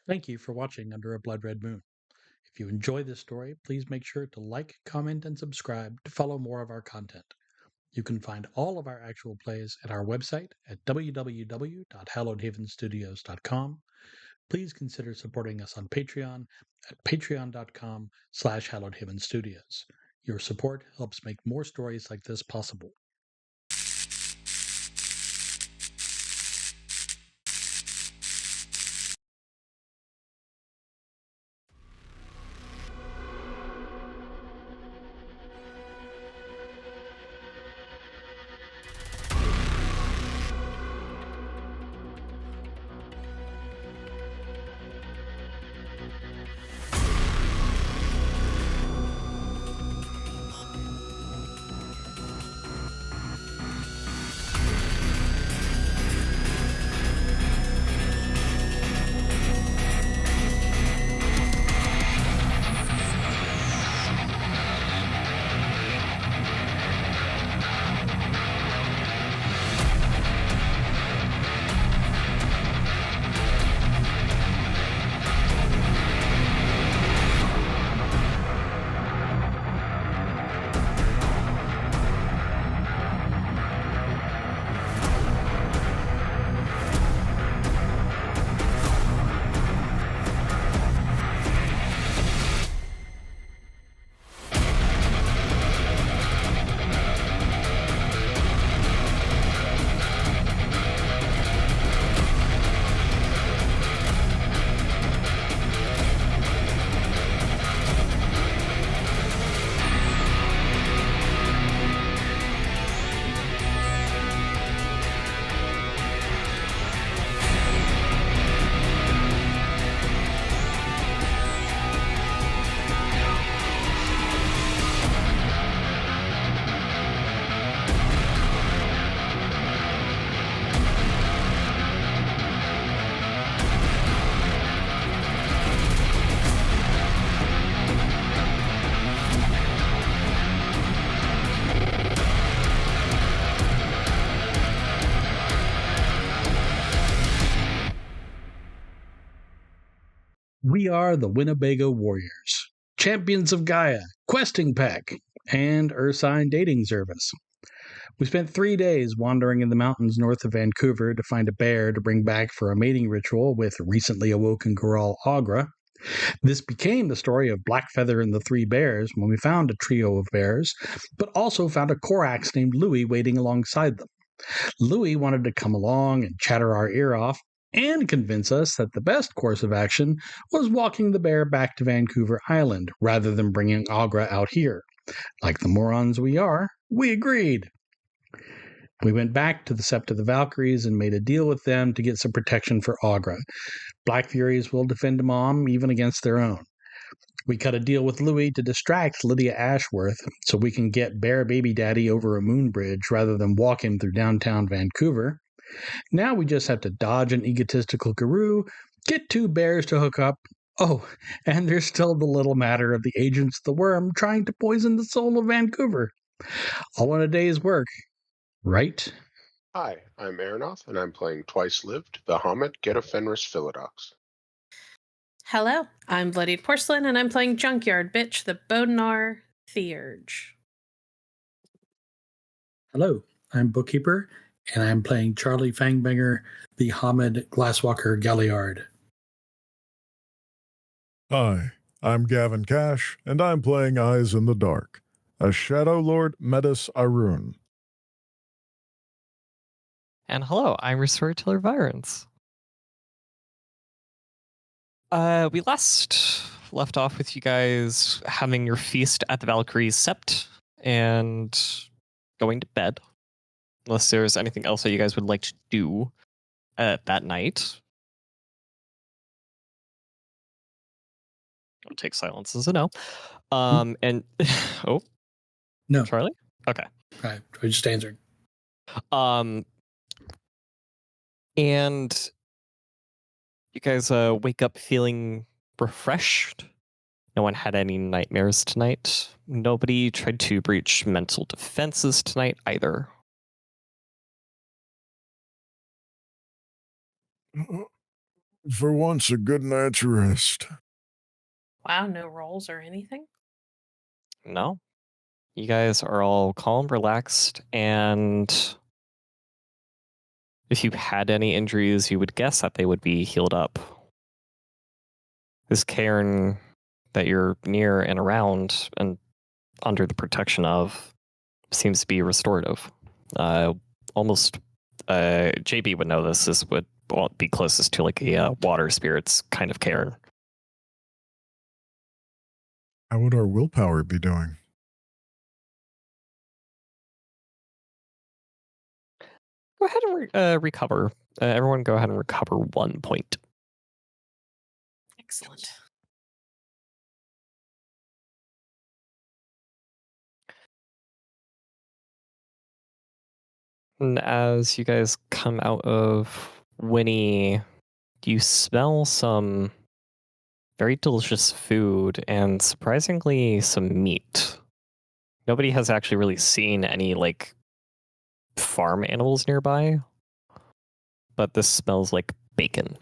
Thank you for watching Under a Blood Red Moon. If you enjoy this story, please make sure to like, comment, and subscribe to follow more of our content. You can find all of our actual plays at our website at www.hallowedhavenstudios.com. Please consider supporting us on Patreon at patreon.com/hallowedhavenstudios. Your support helps make more stories like this possible. We are the Winnebago Warriors, champions of Gaia, questing pack, and Ursine dating service. We spent 3 days wandering in the mountains north of Vancouver to find a bear to bring back for a mating ritual with recently awoken Goral Agra. This became the story of Blackfeather and the Three Bears when we found a trio of bears, but also found a Korax named Louis waiting alongside them. Louis wanted to come along and chatter our ear off and convince us that the best course of action was walking the bear back to Vancouver Island rather than bringing Agra out here. Like the morons we are, we agreed. We went back to the Sept of the Valkyries and made a deal with them to get some protection for Agra. Black Furies will defend Mom even against their own. We cut a deal with Louis to distract Lydia Ashworth so we can get Bear Baby Daddy over a moon bridge rather than walk him through downtown Vancouver. Now we just have to dodge an egotistical guru, get 2 bears to hook up. Oh, and there's still the little matter of the agents of the worm trying to poison the soul of Vancouver. All in a day's work, right? Hi, I'm Arinoth, and I'm playing Twice Lived, the Homet Get a Fenris Philodox. Hello, I'm Bloodied Porcelain, and I'm playing Junkyard-Bitch, the Bodnar Theurge. Hello, I'm Bookkeeper, and I'm playing Charlie Fang-Banger, the Hamid Glasswalker Galliard. Hi, I'm Gavin Cash, and I'm playing Eyes in the Dark, a Shadow Lord Metis Arun. And hello, I'm Storyteller Vironz. We last left off with you guys having your feast at the Valkyrie's Sept and going to bed. Unless there's anything else that you guys would like to do that night. I'll take silence as a no. And oh No, Charlie? Okay. I just answered. And you guys wake up feeling refreshed. No one had any nightmares tonight. Nobody tried to breach mental defenses tonight either. For once, a good night's rest. Wow, no rolls or anything? No. You guys are all calm, relaxed, and if you had any injuries, you would guess that they would be healed up. This cairn that you're near and around and under the protection of seems to be restorative. Almost, JB would know this. This would be closest to like a water spirits kind of cairn. How would our willpower be doing? Go ahead and recover. Everyone go ahead and recover 1 point. Excellent. And as you guys come out of Winnie, you smell some very delicious food and surprisingly some meat. Nobody has actually really seen any like farm animals nearby, but this smells like bacon.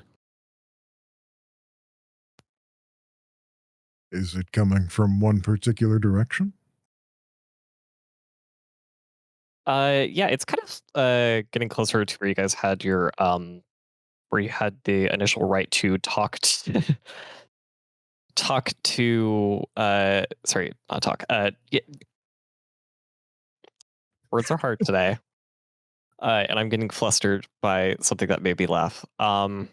Is it coming from one particular direction? Yeah, it's kind of getting closer to where you guys had your where you had the initial right to talk to sorry, not talk. Yeah. Words are hard today. And I'm getting flustered by something that made me laugh. Where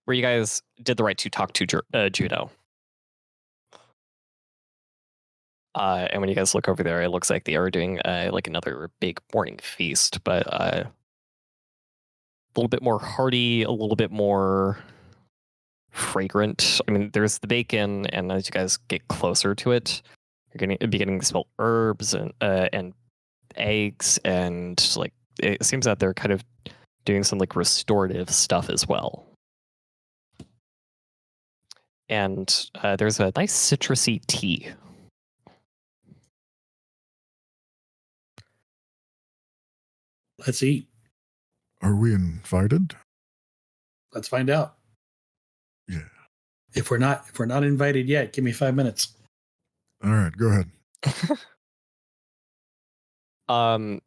you guys did the right to talk to Juno. And when you guys look over there, it looks like they are doing like another big morning feast, but a little bit more hearty, a little bit more fragrant. I mean, there's the bacon, and as you guys get closer to it, you're beginning to smell herbs and eggs, and like it seems that they're kind of doing some like restorative stuff as well. And there's a nice citrusy tea. Let's eat. Are we invited? Let's find out. Yeah. If we're not invited yet, give me 5 minutes. All right, go ahead.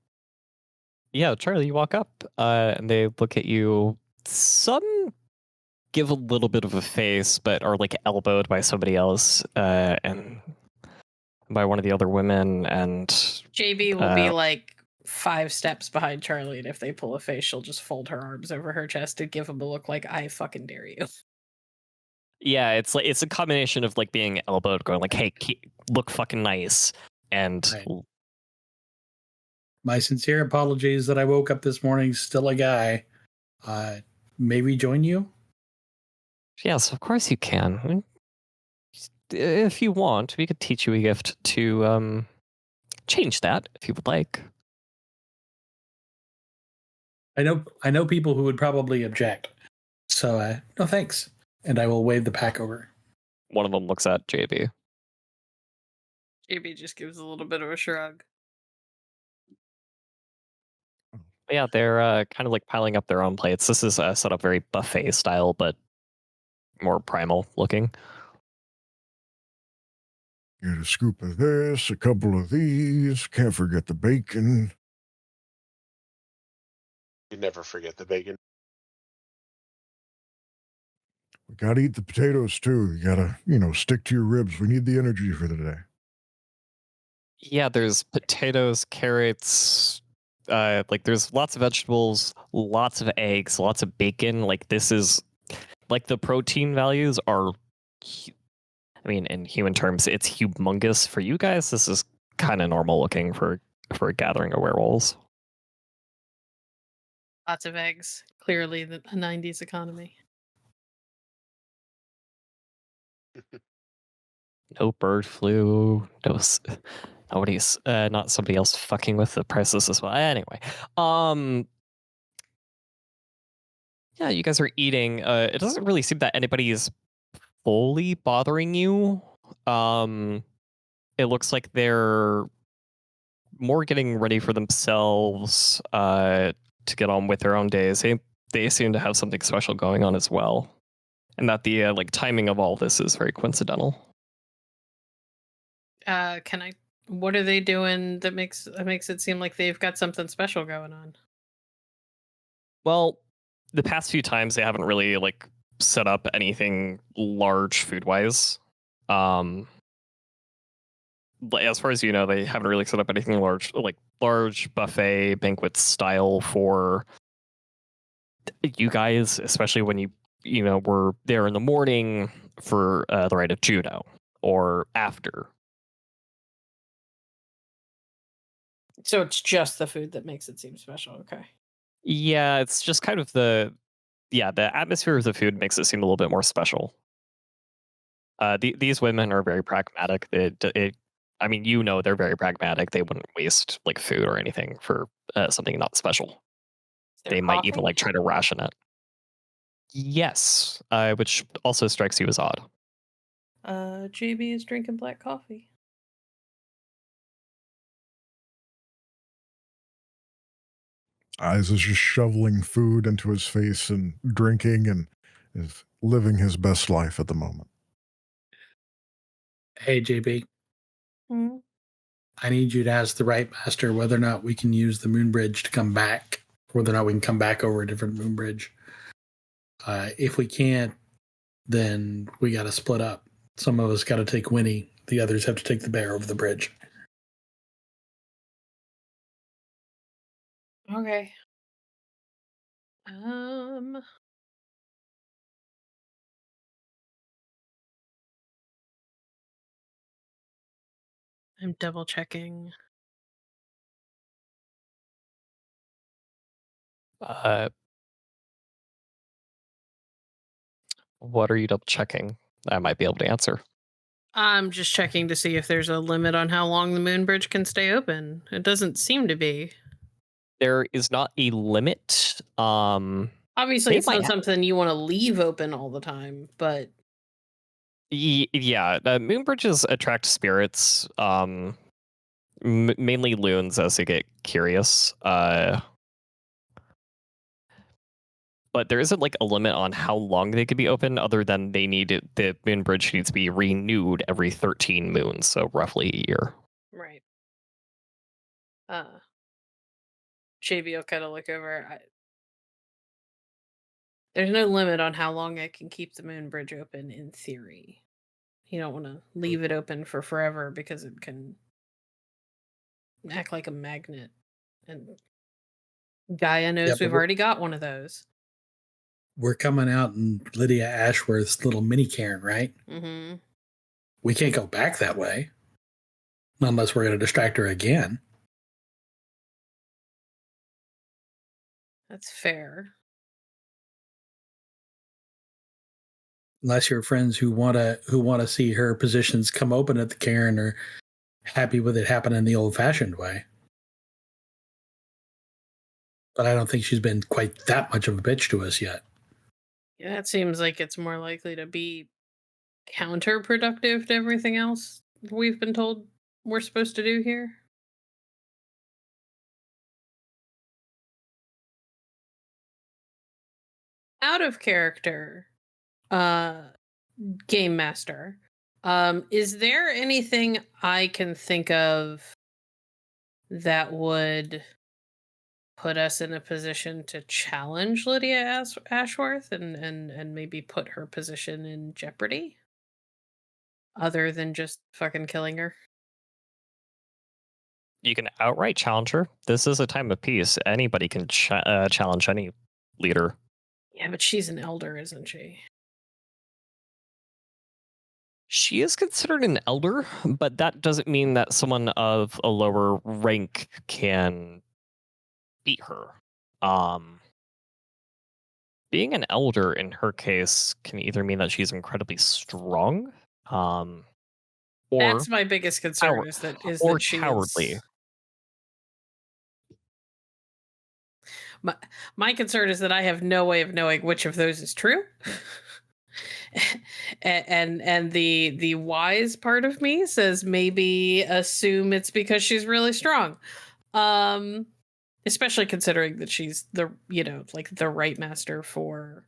Yeah, Charlie, you walk up, and they look at you. Some give a little bit of a face, but are like elbowed by somebody else, and by one of the other women, and JB will be like 5 steps behind Charlie, and if they pull a face, she'll just fold her arms over her chest and give him a look like, I fucking dare you. Yeah, it's like it's a combination of like being elbowed, going like, "Hey, look fucking nice," and Right. My sincere apologies that I woke up this morning still a guy. May we join you? yes, of course you can. If you want, we could teach you a gift to change that if you would like. I know people who would probably object. So no thanks. And I will wave the pack over. One of them looks at JB. JB just gives a little bit of a shrug. Yeah, they're kind of like piling up their own plates. This is set up very buffet style, but more primal looking. Get a scoop of this, a couple of these. Can't forget the bacon. You never forget the bacon. We gotta eat the potatoes too. You gotta, stick to your ribs. We need the energy for the day. Yeah, there's potatoes, carrots, like there's lots of vegetables, lots of eggs, lots of bacon. Like this is like the protein values are, I mean, in human terms, it's humongous. For you guys, this is kind of normal looking for a gathering of werewolves. Lots of eggs. Clearly a 90s economy. No bird flu. Nobody's not somebody else fucking with the prices as well. Anyway, yeah, you guys are eating. It doesn't really seem that anybody is fully bothering you. It looks like they're more getting ready for themselves to get on with their own days. They seem to have something special going on as well. and that the timing of all this is very coincidental. What are they doing that makes it seem like they've got something special going on? Well, the past few times they haven't really set up anything large food wise. As far as you know, they haven't really set up anything large, large buffet banquet style for you guys, especially when you were there in the morning for the rite of Juno or after. So it's just the food that makes it seem special. Okay. Yeah, it's just kind of the atmosphere of the food makes it seem a little bit more special. These women are very pragmatic. They're very pragmatic. They wouldn't waste food or anything for something not special. They might even try to ration it. Yes, which also strikes you as odd. JB is drinking black coffee. Eyes is just shoveling food into his face and drinking and is living his best life at the moment. Hey, JB. Hmm? I need you to ask the right master whether or not we can use the moon bridge to come back, whether or not we can come back over a different moon bridge. If we can't, then we got to split up. Some of us got to take Winnie. The others have to take the bear over the bridge. Okay. I'm double checking. What are you double checking? I might be able to answer. I'm just checking to see if there's a limit on how long the moon bridge can stay open. It doesn't seem to be. There is not a limit. Obviously, it's not something you want to leave open all the time, but yeah, moon bridges attract spirits, mainly loons, as they get curious. But there isn't a limit on how long they could be open, other than the moon bridge needs to be renewed every 13 moons, so roughly a year. Right. JB will kind of look over. There's no limit on how long I can keep the moon bridge open in theory. You don't want to leave it open for forever because it can act like a magnet. And Gaia knows we've already got one of those. We're coming out in Lydia Ashworth's little mini cairn, right? Mm-hmm. We can't go back that way. Unless we're going to distract her again. That's fair. Unless your friends who want to see her positions come open at the cairn are happy with it happening the old-fashioned way. But I don't think she's been quite that much of a bitch to us yet. Yeah, it seems like it's more likely to be counterproductive to everything else we've been told we're supposed to do here. Out of character, Game Master, is there anything I can think of that would put us in a position to challenge Lydia Ashworth and maybe put her position in jeopardy? Other than just fucking killing her? You can outright challenge her. This is a time of peace. Anybody can challenge any leader. Yeah, but she's an elder, isn't she? She is considered an elder, but that doesn't mean that someone of a lower rank can beat her. Being an elder in her case can either mean that she's incredibly strong, or that's my biggest concern. Is that she cowardly. My concern is that I have no way of knowing which of those is true. and the wise part of me says maybe assume it's because she's really strong. Especially considering that she's the right master for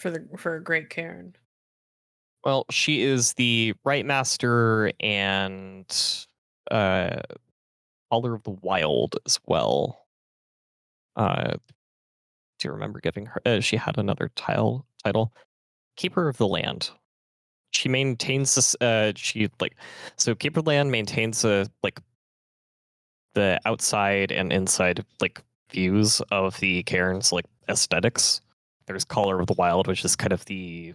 for a great Cairn? Well, she is the Right Master and Caller of the Wild as well. Do you remember giving her? She had another title. Keeper of the Land. She maintains this. So Keeper of the Land maintains the outside and inside views of the cairns aesthetics. There's Caller of the Wild, which is kind of the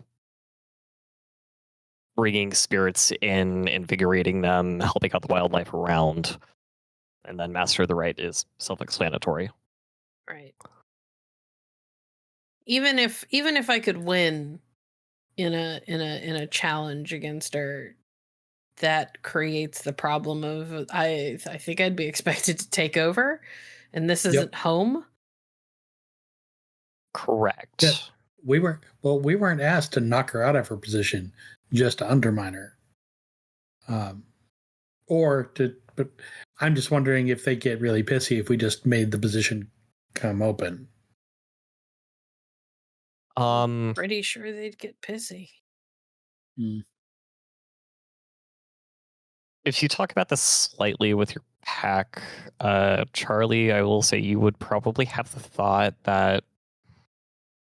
bringing spirits in, invigorating them, helping out the wildlife around, and then Master of the Right is self-explanatory. Right. Even if I could win in a challenge against her, that creates the problem of I think I'd be expected to take over, and this isn't home. Correct. Yeah. We weren't asked to knock her out of her position, just to undermine her. But I'm just wondering if they get really pissy if we just made the position come open. Pretty sure they'd get pissy. If you talk about this slightly with your pack, Charlie, I will say you would probably have the thought that,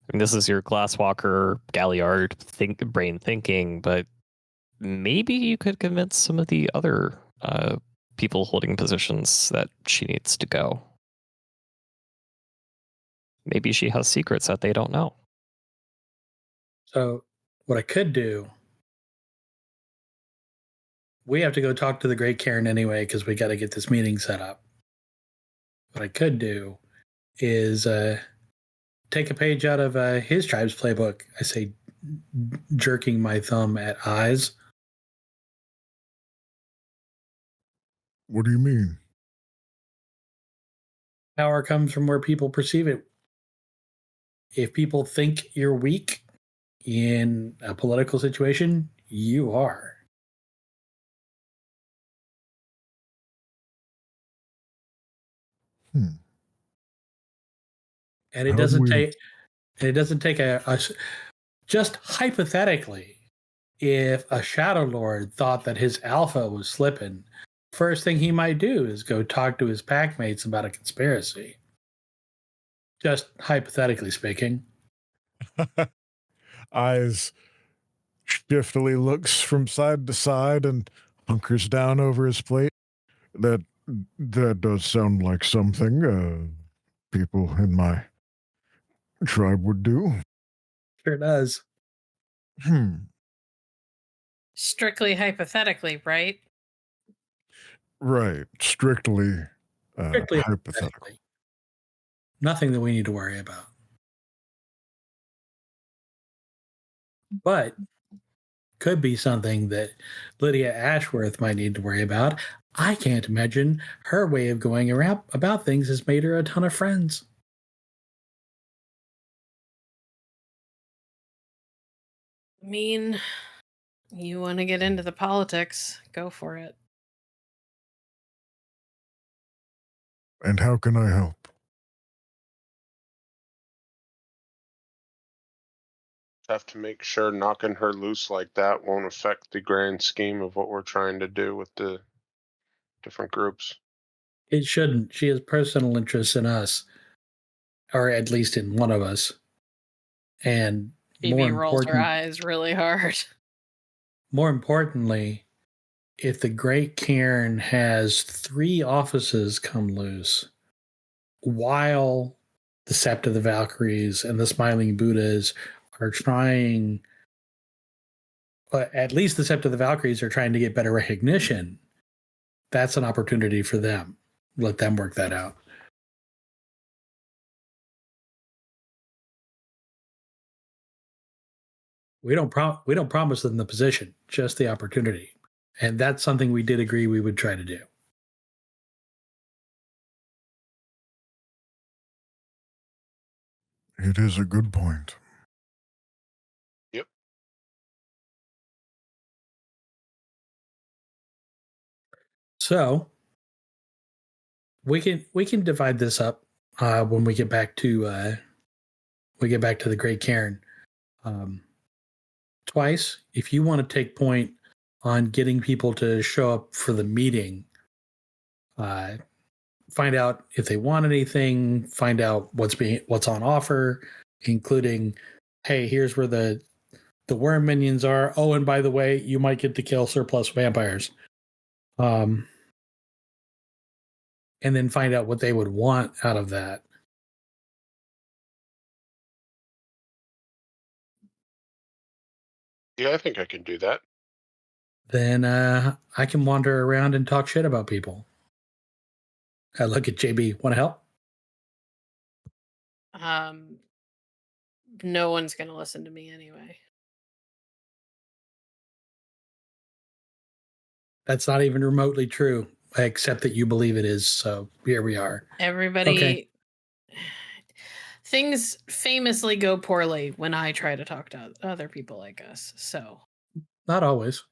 I mean, this is your Glasswalker Galliard brain thinking, but maybe you could convince some of the other people holding positions that she needs to go. Maybe she has secrets that they don't know. So what I could do, we have to go talk to the Great Cairn anyway because we got to get this meeting set up. What I could do is take a page out of his tribe's playbook. I say, jerking my thumb at eyes. What do you mean? Power comes from where people perceive it. If people think you're weak in a political situation, you are. And it doesn't take a just hypothetically, if a Shadow Lord thought that his alpha was slipping, first thing he might do is go talk to his packmates about a conspiracy. Just hypothetically speaking. Eyes shiftily looks from side to side and hunkers down over his plate. That does sound like something people in my tribe would do. Sure does. Strictly hypothetically, right? Right. Strictly hypothetical. Nothing that we need to worry about. But could be something that Lydia Ashworth might need to worry about. I can't imagine her way of going around about things has made her a ton of friends. I mean, you want to get into the politics, go for it. And how can I help? Have to make sure knocking her loose like that won't affect the grand scheme of what we're trying to do with the different groups. It shouldn't. She has personal interests in us, or at least in one of us. And Phoebe rolls her eyes really hard. More importantly, if the Great Cairn has 3 offices come loose, while the Sept of the Valkyries and the Smiling Buddhas are trying, at least the Sept of the Valkyries are trying to get better recognition, that's an opportunity for them. Let them work that out. We don't promise them the position, just the opportunity. And that's something we did agree we would try to do. It is a good point. Yep. So we can divide this up when we get back to the Great Cairn. Twice, if you want to take point on getting people to show up for the meeting, find out if they want anything, find out what's on offer, including, hey, here's where the worm minions are. Oh, and by the way, you might get to kill surplus vampires. And then find out what they would want out of that. Yeah, I think I can do that. Then I can wander around and talk shit about people. I look at JB. Want to help? No one's gonna listen to me anyway. That's not even remotely true, except that you believe it is. So here we are. Everybody. Okay. Things famously go poorly when I try to talk to other people, I guess. So. Not always.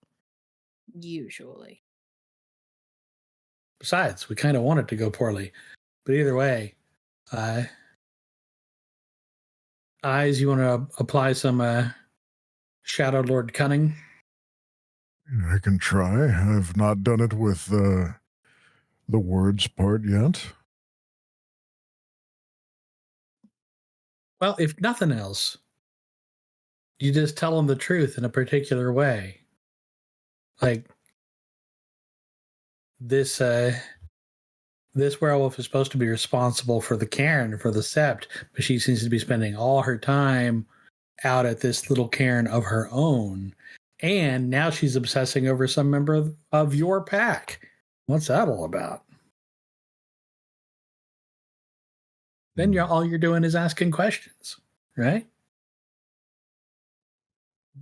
Usually. Besides, we kind of want it to go poorly. But either way, Eyes, you want to apply some Shadow Lord Cunning? I can try. I've not done it with the words part yet. Well, if nothing else, you just tell them the truth in a particular way. Like, this werewolf is supposed to be responsible for the cairn, for the sept, but she seems to be spending all her time out at this little cairn of her own. And now she's obsessing over some member of your pack. What's that all about? Then all you're doing is asking questions, right?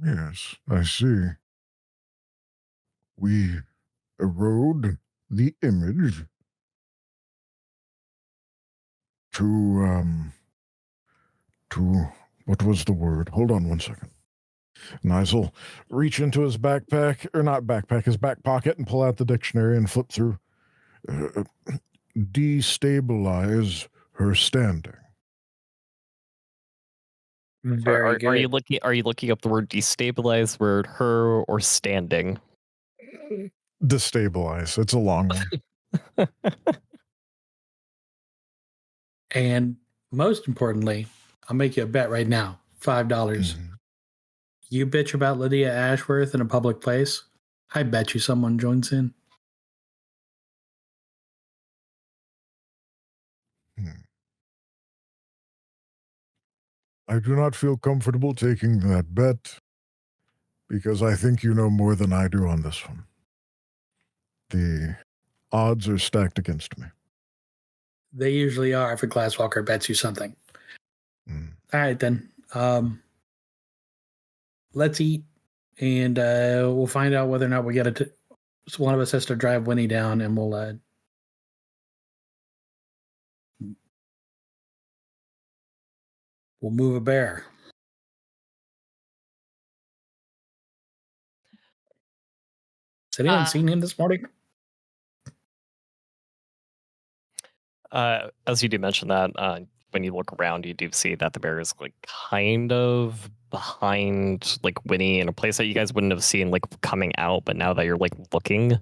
Yes, I see. We erode the image to what was the word? Hold on one second. Nice will reach into his backpack, or not backpack, his back pocket, and pull out the dictionary and flip through. Destabilize her standing. Very good. Are you looking up the word destabilize, word her, or standing? Destabilize. It's a long one. And most importantly, I'll make you a bet right now, $5. Mm-hmm. You bitch about Lydia Ashworth in a public place, I bet you someone joins in. I do not feel comfortable taking that bet because I think you know more than I do on this one. The odds are stacked against me. They usually are if a Glasswalker bets you something. All right, then. Let's eat, and we'll find out whether or not we get it. So one of us has to drive Winnie down, and we'll move a bear. Has anyone seen him this morning? As you do mention that, when you look around, you do see that the bear is like kind of behind like Winnie in a place that you guys wouldn't have seen like coming out, but now that you're like looking,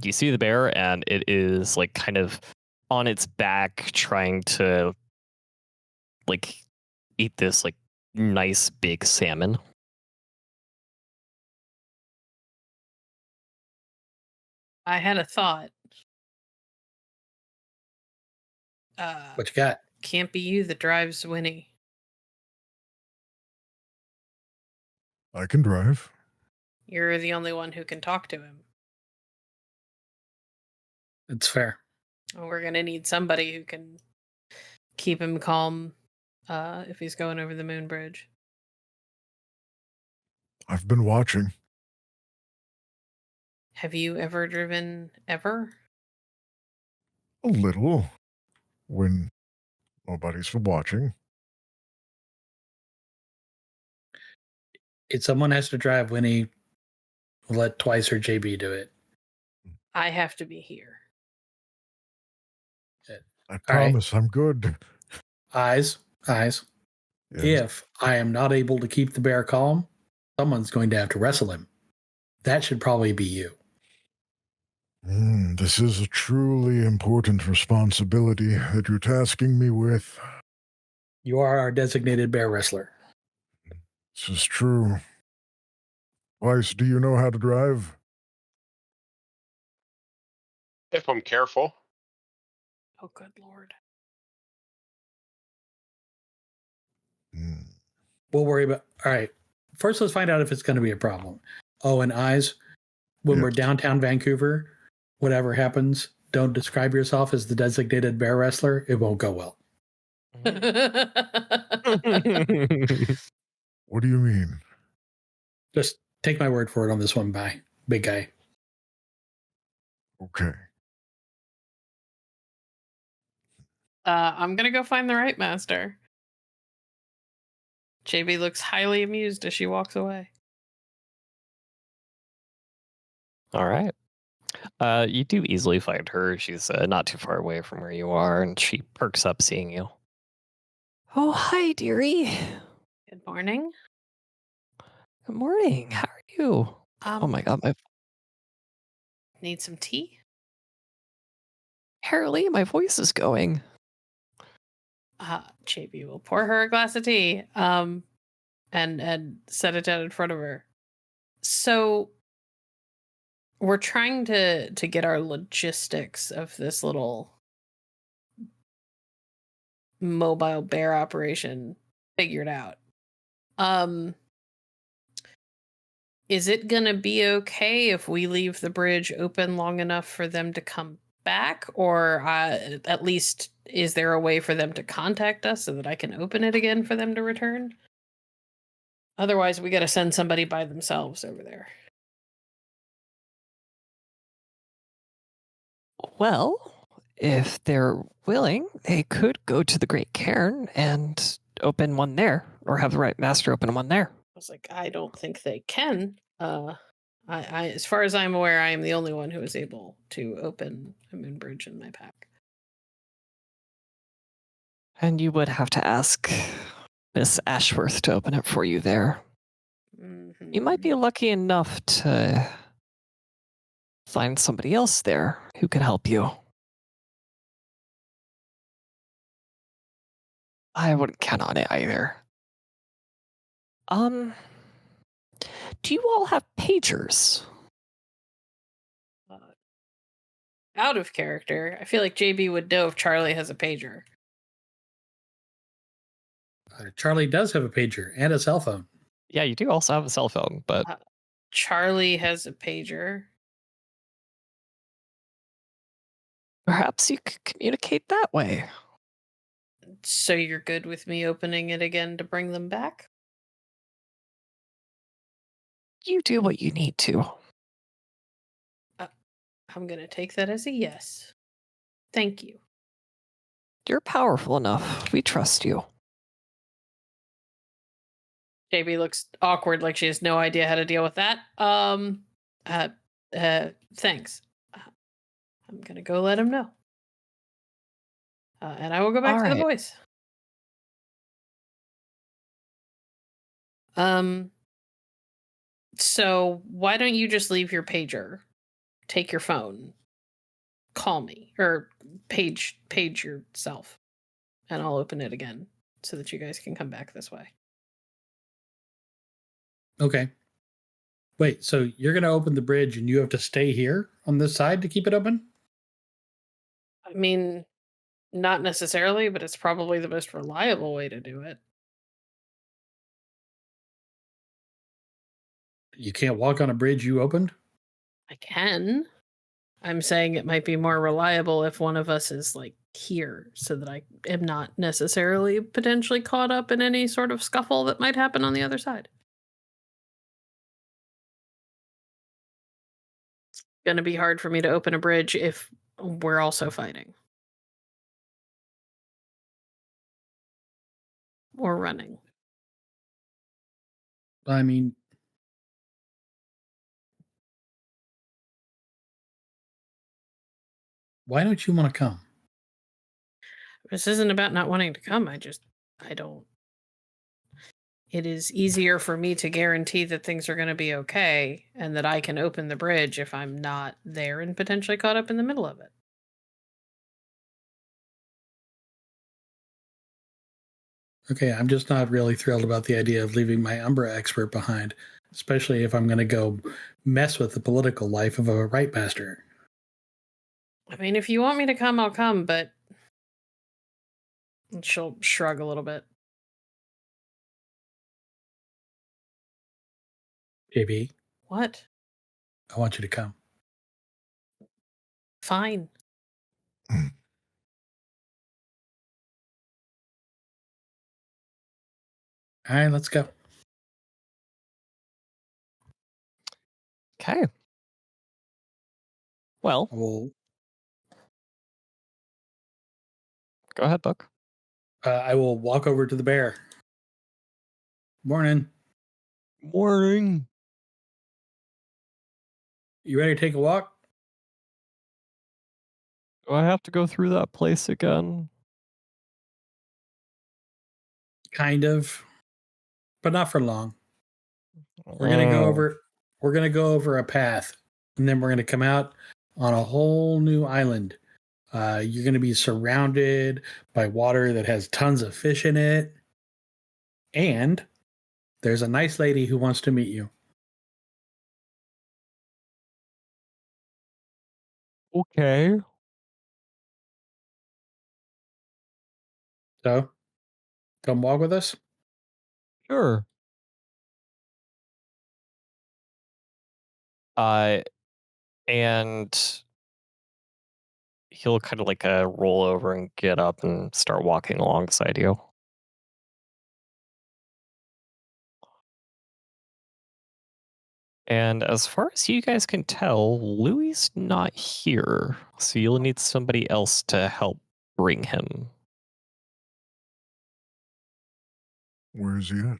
you see the bear and it is like kind of on its back trying to like eat this like nice big salmon. I had a thought. What you got? Can't be you that drives Winnie. I can drive. You're the only one who can talk to him. It's fair. We're going to need somebody who can keep him calm if he's going over the moon bridge. I've been watching. Have you ever driven ever? A little. When nobody's watching. If someone has to drive Winnie, we'll let Twice or JB do it. I have to be here. I promise I'm good. Eyes. Yes. If I am not able to keep the bear calm, someone's going to have to wrestle him. That should probably be you. This is a truly important responsibility that you're tasking me with. You are our designated bear wrestler. This is true. Weiss, do you know how to drive? If I'm careful. Oh, good lord. We'll worry about. All right. First, let's find out if it's going to be a problem. Oh, and eyes. When we're Yes. downtown Vancouver, whatever happens, don't describe yourself as the designated bear wrestler. It won't go well. What do you mean? Just take my word for it on this one, bye, big guy. Okay. I'm gonna go find the right master. JB looks highly amused as she walks away. All right. You do easily find her. She's not too far away from where you are, and she perks up seeing you. Oh, hi, dearie. Good morning. Good morning. How are you? Oh my god, Need some tea? Harley, my voice is going. JB will pour her a glass of tea. And set it down in front of her. So we're trying to get our logistics of this little mobile bear operation figured out. Is it gonna be okay if we leave the bridge open long enough for them to come back, or at least is there a way for them to contact us so that I can open it again for them to return? Otherwise, we got to send somebody by themselves over there. Well, if they're willing, they could go to the Great Cairn and open one there, or have the right master open one there. I was like, I don't think they can. I as far as I'm aware, I am the only one who is able to open a moon bridge in my pack. And you would have to ask Miss Ashworth to open it for you there. Mm-hmm. You might be lucky enough to find somebody else there who can help you. I wouldn't count on it either. Do you all have pagers? Out of character, I feel like JB would know if Charlie has a pager. Charlie does have a pager and a cell phone. Yeah, you do also have a cell phone, but Charlie has a pager. perhaps you could communicate that way. So you're good with me opening it again to bring them back? You do what you need to. I'm gonna take that as a yes. Thank you. You're powerful enough. We trust you. JB looks awkward, like she has no idea how to deal with that. Thanks. I'm gonna go let him know. And I will go back to the boys. So why don't you just leave your pager, take your phone, call me, or page yourself, and I'll open it again so that you guys can come back this way. Okay. Wait, so you're going to open the bridge and you have to stay here on this side to keep it open? I mean, not necessarily, but it's probably the most reliable way to do it. You can't walk on a bridge you opened? I can. I'm saying it might be more reliable if one of us is like here so that I am not necessarily potentially caught up in any sort of scuffle that might happen on the other side. It's going to be hard for me to open a bridge if we're also fighting. Or running. I mean, why don't you want to come? This isn't about not wanting to come. I don't it is easier for me to guarantee that things are going to be okay and that I can open the bridge if I'm not there and potentially caught up in the middle of it. Okay, I'm just not really thrilled about the idea of leaving my Umbra expert behind, especially if I'm going to go mess with the political life of a Rite Master. I mean, if you want me to come, I'll come, but she'll shrug a little bit. JB, What? I want you to come. Fine. All right, let's go. Okay. Well, We'll, go ahead, Book. I will walk over to the bear. Morning. Morning. You ready to take a walk? Do I have to go through that place again? Kind of, but not for long. We're gonna go over. We're gonna go over a path, and then we're gonna come out on a whole new island. You're gonna be surrounded by water that has tons of fish in it, and there's a nice lady who wants to meet you. Okay. So, come walk with us. Sure. And he'll kind of like roll over and get up and start walking alongside you. And as far as you guys can tell, Louis not here, so you'll need somebody else to help bring him. Where is he at?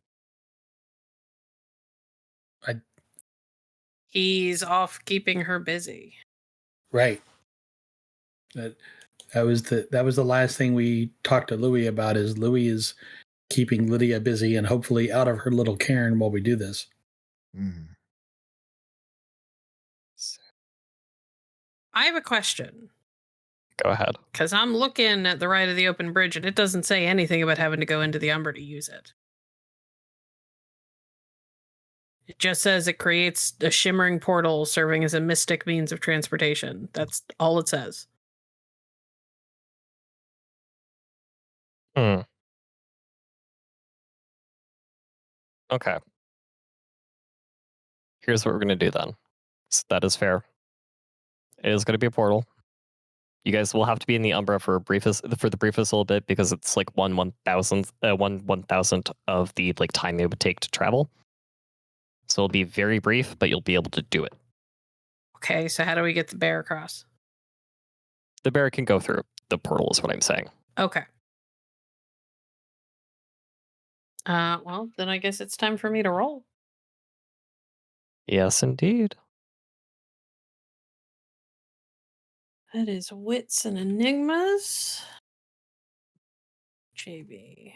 He's off keeping her busy. Right. That was the last thing we talked to Louis about. Is Louis is keeping Lydia busy and hopefully out of her little cairn while we do this. Mm. I have a question. Go ahead. Because I'm looking at the right of the open bridge and it doesn't say anything about having to go into the Umbra to use it. It just says it creates a shimmering portal serving as a mystic means of transportation. That's all it says. Hmm. Okay. Here's what we're going to do then. So that is fair. It is going to be a portal. You guys will have to be in the Umbra for the briefest little bit because it's like one thousandth of the like time it would take to travel. So it'll be very brief, but you'll be able to do it. Okay, so how do we get the bear across? The bear can go through the portal is what I'm saying. Okay. Well, then I guess it's time for me to roll. Yes, indeed. That is wits and enigmas. JB.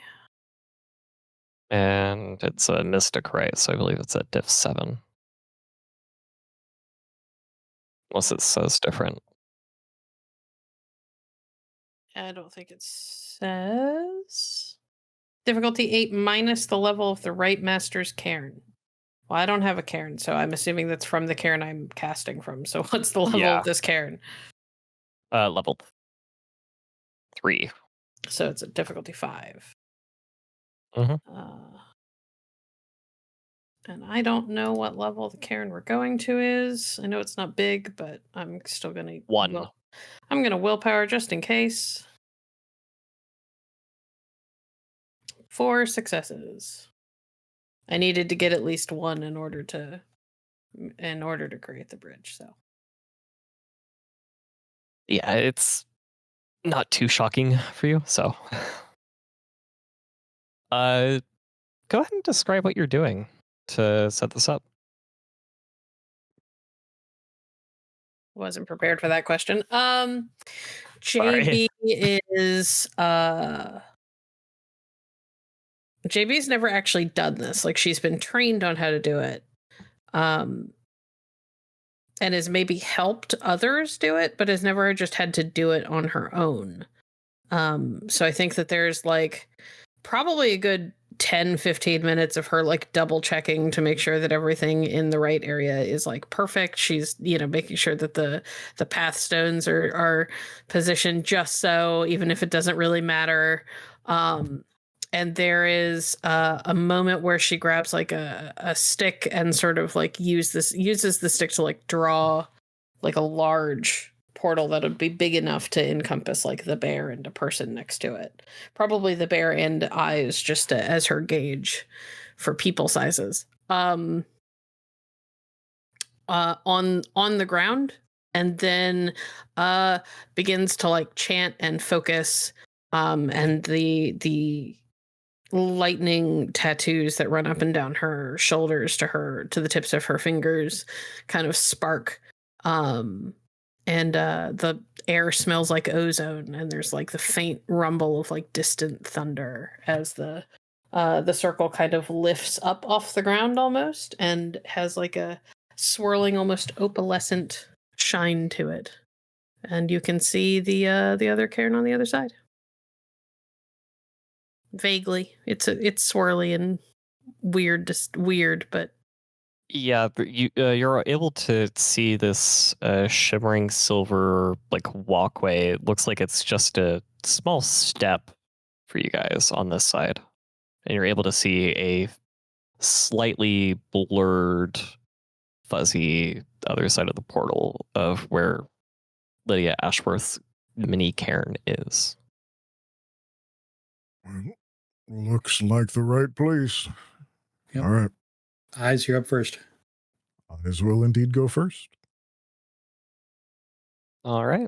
And it's a mystic, right? So I believe it's at diff 7. Unless it says different. I don't think it says. Difficulty 8 minus the level of the Rite Master's cairn. Well, I don't have a cairn, so I'm assuming that's from the cairn I'm casting from. So what's the level of this cairn? Level 3. So it's a difficulty 5. Mm-hmm. And I don't know what level the cairn we're going to is. I know it's not big, but I'm still going to... 1. I'm going to willpower just in case. 4 successes. I needed to get at least 1 in order to create the bridge, so. Yeah, it's not too shocking for you, so. Go ahead and describe what you're doing to set this up. Wasn't prepared for that question. Sorry. JB is JB's never actually done this. Like, she's been trained on how to do it. And has maybe helped others do it, but has never just had to do it on her own. So I think that there's like probably a good 10-15 minutes of her like double checking to make sure that everything in the right area is like perfect. She's, you know, making sure that the path stones are positioned just so, even if it doesn't really matter. And there is a moment where she grabs like a stick and sort of like uses the stick to like draw like a large portal that would be big enough to encompass like the bear and a person next to it. Probably the bear and eyes, just as her gauge for people sizes. On the ground, and then begins to like chant and focus. And the lightning tattoos that run up and down her shoulders to the tips of her fingers kind of spark. And the air smells like ozone, and there's like the faint rumble of like distant thunder as the circle kind of lifts up off the ground almost, and has like a swirling, almost opalescent shine to it. And you can see the other cairn on the other side. Vaguely, it's swirly and weird, just weird, but Yeah, but you're able to see this shimmering silver like walkway. It looks like it's just a small step for you guys on this side, and you're able to see a slightly blurred, fuzzy other side of the portal of where Lydia Ashworth's mini cairn is. Well, looks like the right place. Yep. All right. Eyes, you're up first. Eyes will indeed go first. All right.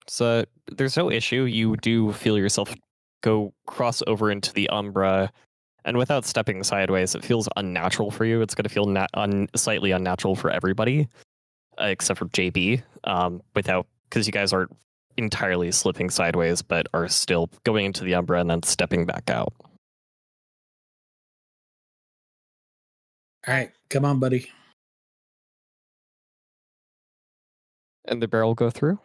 So there's no issue. You do feel yourself go cross over into the Umbra, and without stepping sideways, it feels unnatural for you. It's going to feel slightly unnatural for everybody, except for JB. Because you guys aren't entirely slipping sideways, but are still going into the Umbra and then stepping back out. All right, come on, buddy. And the barrel go through.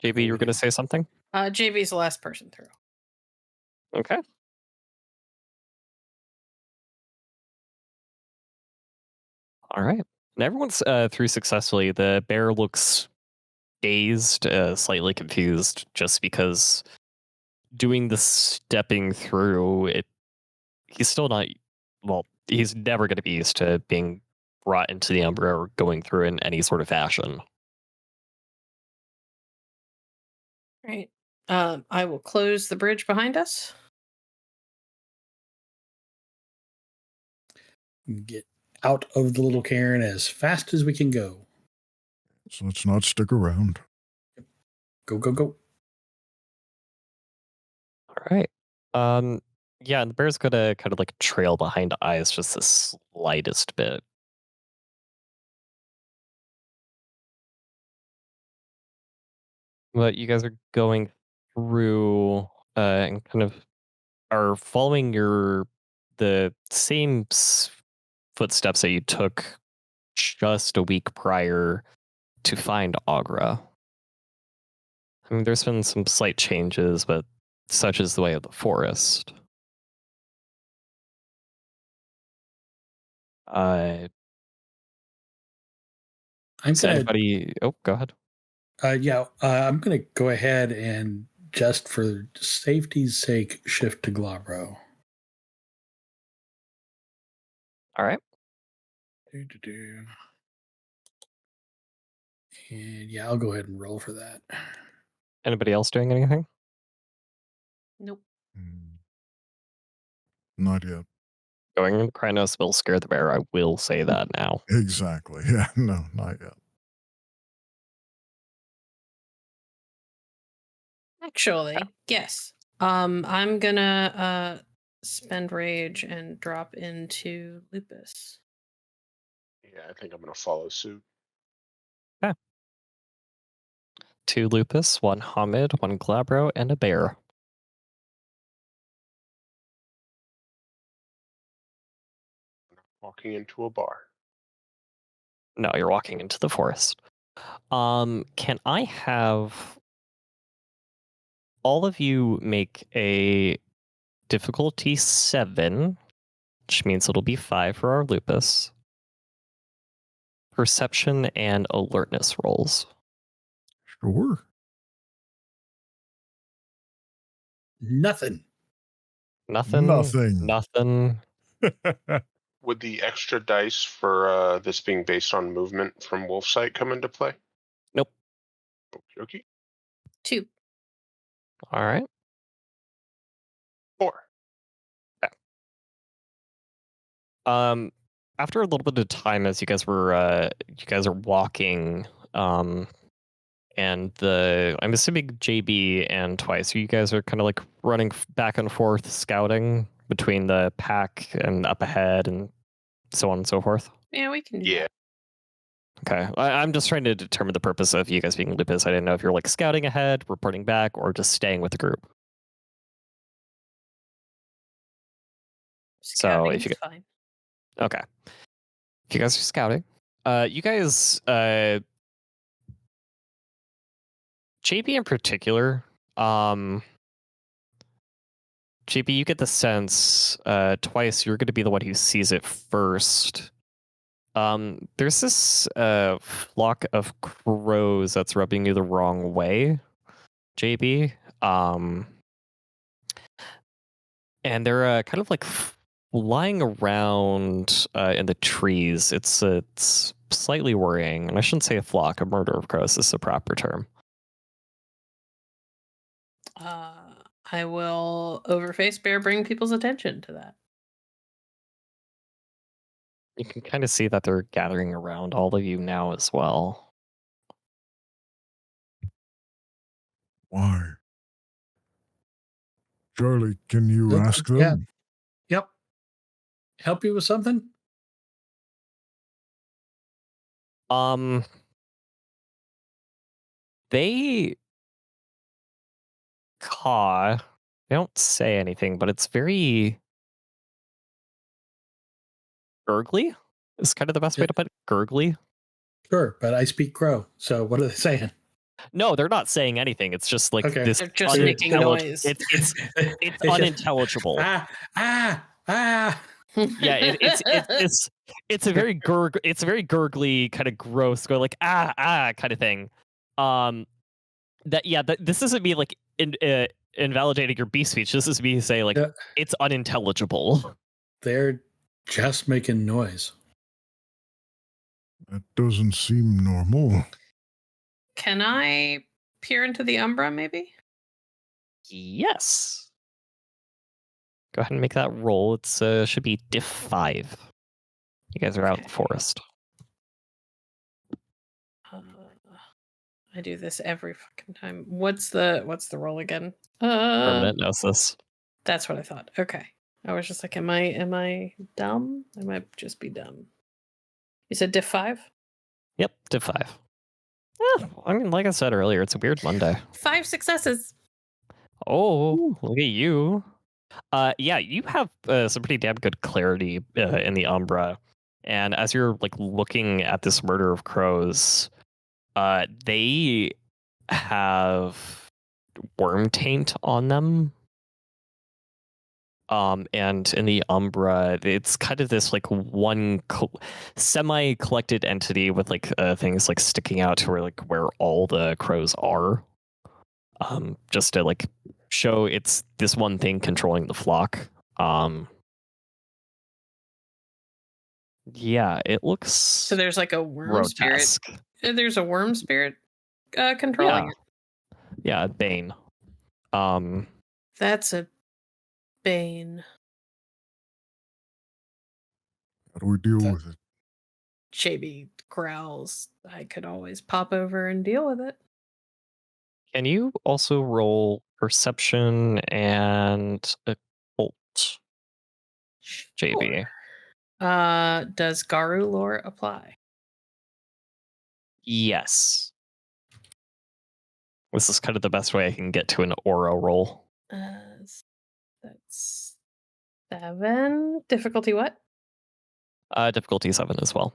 JB, you were going to say something? JB's the last person through. Okay. All right. And everyone's through successfully. The bear looks dazed, slightly confused, just because doing the stepping through, he's still not, well, he's never going to be used to being brought into the Umbra or going through in any sort of fashion. Right. I will close the bridge behind us. Get out of the little cairn as fast as we can go. So let's not stick around. Go, go, go. All right. Yeah, and the bear's gonna kind of like trail behind Eyes just the slightest bit. But you guys are going through and kind of are following the same footsteps that you took just a week prior to find Agra. I mean, there's been some slight changes, but such is the way of the forest. I'm Does gonna. anybody? Oh, go ahead. I'm gonna go ahead and just for safety's sake shift to Glabro. All right. And yeah, I'll go ahead and roll for that. Anybody else doing anything? Nope. Not yet. Going in Krynos will scare the bear. I will say that now. Exactly. Yeah, no, not yet. Actually, yes. I'm gonna spend rage and drop into Lupus. Yeah, I think I'm gonna follow suit. 2 Lupus, 1 Hamid, 1 Glabro, and a bear. Walking into a bar. No, you're walking into the forest. Can I have all of you make a difficulty 7, which means it'll be 5 for our lupus, perception and alertness rolls? Sure. Nothing. Nothing. Would the extra dice for this being based on movement from Wolf Sight come into play? Nope. Okay. 2. All right. 4. After a little bit of time, as you guys are walking, and I'm assuming JB and Twice, you guys are kind of like running back and forth, scouting between the pack and up ahead, and so on and so forth. Yeah, we can do that. Okay, I'm just trying to determine the purpose of you guys being lupus. I didn't know if you're like scouting ahead, reporting back, or just staying with the group. So if you fine. Okay. If you guys are scouting, you guys, JB in particular, JB, you get the sense, Twice, you're going to be the one who sees it first. There's this flock of crows that's rubbing you the wrong way, JB. And they're kind of like flying around in the trees. It's slightly worrying, and I shouldn't say a flock. A murder of crows is the proper term. I will overface bear bring people's attention to that. You can kind of see that they're gathering around all of you now as well. Why? Charlie, can you ask them? Yeah. Yep. Help you with something? They caw. They don't say anything, but it's very gurgly. Is kind of the best way to put it. Gurgly. Sure, but I speak crow. So what are they saying? No, they're not saying anything. It's just like this. They're just making noise. It's unintelligible. Ah. Yeah, it's a very gurgly kind of gross, go like kind of thing. This isn't me like invalidating your beast speech. This is me saying like it's unintelligible. They're just making noise. That doesn't seem normal. Can I peer into the Umbra, maybe? Yes. Go ahead and make that roll. It's should be diff 5. You guys are out in the forest. I do this every fucking time. What's the roll again? Permanent gnosis. That's what I thought. Okay. I was just like, am I dumb? I might just be dumb. You said diff 5? Yep, diff 5. Yeah, I mean, like I said earlier, it's a weird Monday. 5 successes. Oh, look at you. Yeah, you have some pretty damn good clarity in the Umbra. And as you're like looking at this murder of crows, they have worm taint on them. And in the Umbra, it's kind of this like one semi-collected entity with like things like sticking out to where all the crows are. Just to like show it's this one thing controlling the flock. Yeah, it looks so there's like a worm grotesque. spirit. There's a worm spirit controlling it. Yeah, Bane. That's a Bane. How do we deal with it? JB growls. I could always pop over and deal with it. Can you also roll perception and occult, JB? Does Garu lore apply? Yes. This is kind of the best way I can get to an aura roll. That's 7. Difficulty what? Difficulty 7 as well.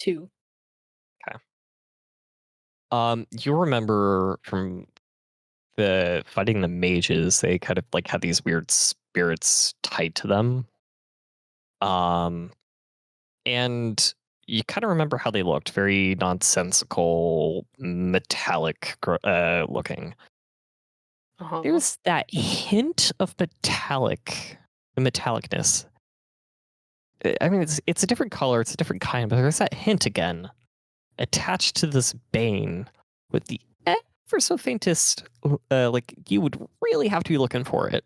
2. You remember from the fighting the mages, they kind of like had these weird spirits tied to them. And you kind of remember how they looked, very nonsensical, metallic looking. Uh-huh. There's that hint of metallicness. I mean, it's a different color, it's a different kind, but there's that hint again attached to this bane with the ever so faintest, like you would really have to be looking for it,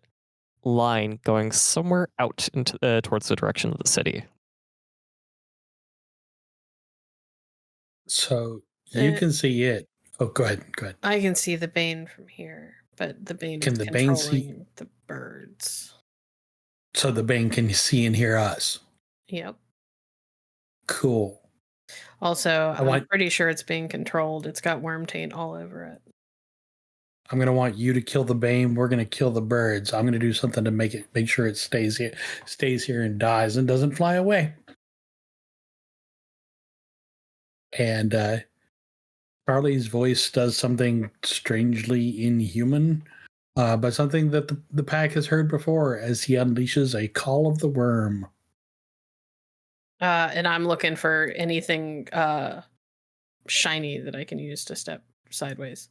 line going somewhere out into towards the direction of the city. So you can see it. Oh, go ahead. Go ahead. I can see the Bane from here, but the Bane Can is the Bane controlling the birds. So the Bane can see and hear us. Yep. Cool. Also, I'm pretty sure it's being controlled. It's got worm taint all over it. I'm gonna want you to kill the Bane. We're gonna kill the birds. I'm gonna do something to make sure it stays here and dies and doesn't fly away. And Charlie's voice does something strangely inhuman, but something that the pack has heard before as he unleashes a call of the worm. And I'm looking for anything shiny that I can use to step sideways.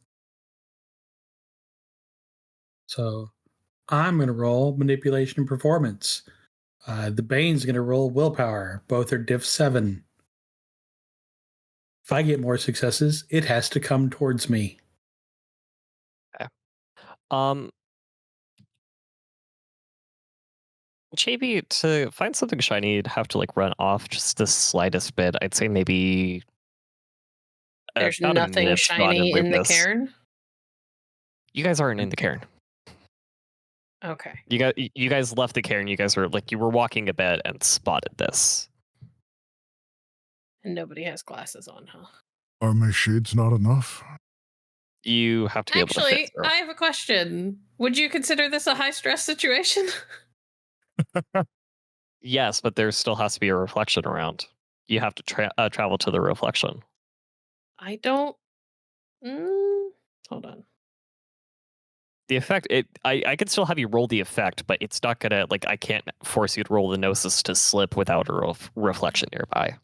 So I'm going to roll manipulation and performance. The Bane's going to roll willpower. Both are diff 7. If I get more successes, it has to come towards me. Okay. JB, to find something shiny, you'd have to like run off just the slightest bit. I'd say maybe. There's nothing shiny in the cairn. You guys aren't in the cairn. Okay. You guys left the cairn. You guys were like you were walking a bit and spotted this. And nobody has glasses on, huh? Are my shades not enough? You have to be able to fit through. I have a question. Would you consider this a high stress situation? Yes, but there still has to be a reflection around. You have to travel to the reflection. I don't. Hold on. The effect, I can still have you roll the effect, but it's not gonna like I can't force you to roll the gnosis to slip without a reflection nearby.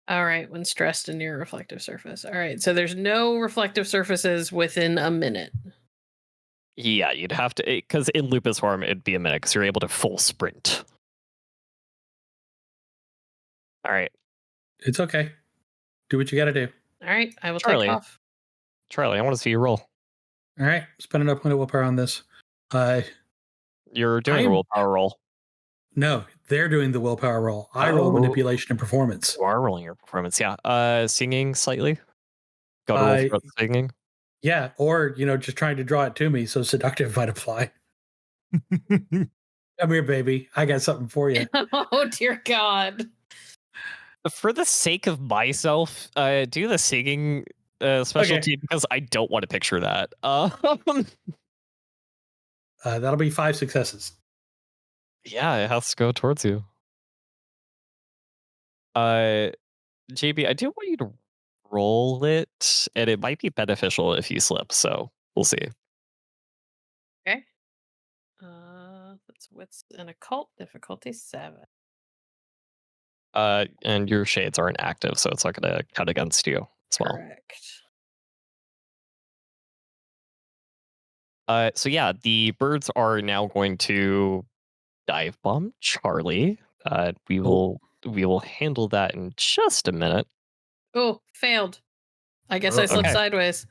All right, when stressed and near a reflective surface. All right, so there's no reflective surfaces within a minute. Yeah, you'd have to, because in Lupus form, it'd be a minute, because you're able to full sprint. All right. It's okay. Do what you got to do. All right, I will take off. Charlie, I want to see you roll. All right, spend enough point of willpower on this. You're doing a willpower roll. No, they're doing the willpower roll. I roll manipulation and performance. You are rolling your performance, yeah. Singing slightly? Got to roll for singing? Yeah, or, just trying to draw it to me, so seductive might apply. Come here, baby. I got something for you. Oh, dear God. For the sake of myself, do the singing specialty, because I don't want to picture that. That'll be 5 successes. Yeah, it has to go towards you. JB, I do want you to roll it, and it might be beneficial if you slip, so we'll see. Okay. That's wits and occult, difficulty 7. And your shades aren't active, so it's not going to count against you as well. Correct. So yeah, the birds are now going to dive bomb Charlie. We will handle that in just a minute. Oh, failed. I guess I slipped sideways.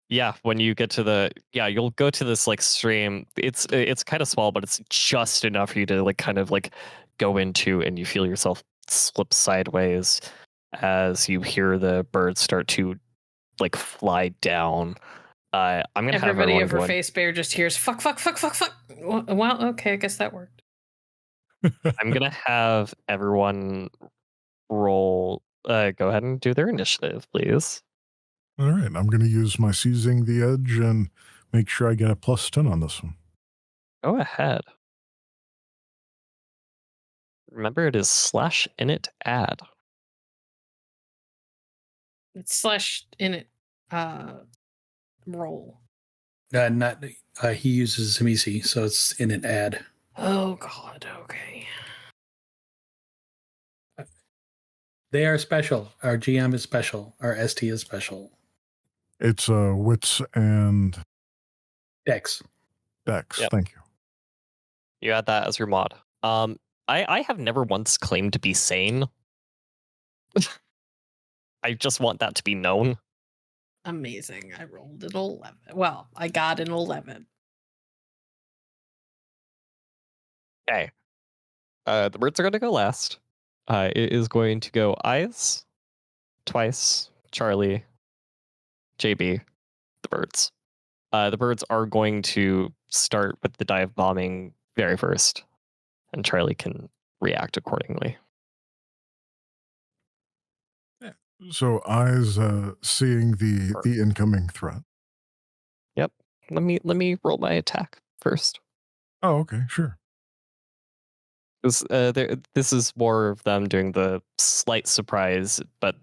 Yeah, when you get to you'll go to this like stream. It's kind of small, but it's just enough for you to like kind of like go into, and you feel yourself slip sideways as you hear the birds start to like fly down. I'm gonna have everybody over face bear just hears fuck. Well, okay, I guess that worked. I'm gonna have everyone roll. Go ahead and do their initiative, please. All right, I'm going to use my Seizing the Edge and make sure I get a +10 on this one. Go ahead. Remember, it is /init add. It's /init roll. Not he uses Zamisi, so it's in an ad. Oh God. Okay. They are special. Our GM is special. Our ST is special. It's wits and Dex. dex. Yep. Thank you. You add that as your mod. I have never once claimed to be sane. I just want that to be known. Amazing. I rolled an 11. Well, I got an 11. Okay. The birds are going to go last. It is going to go Eyes, twice, Charlie, JB, the birds. The birds are going to start with the dive bombing very first, and Charlie can react accordingly. So eyes seeing the incoming threat. Let me roll my attack first. Oh, okay, sure. This is more of them doing the slight surprise, but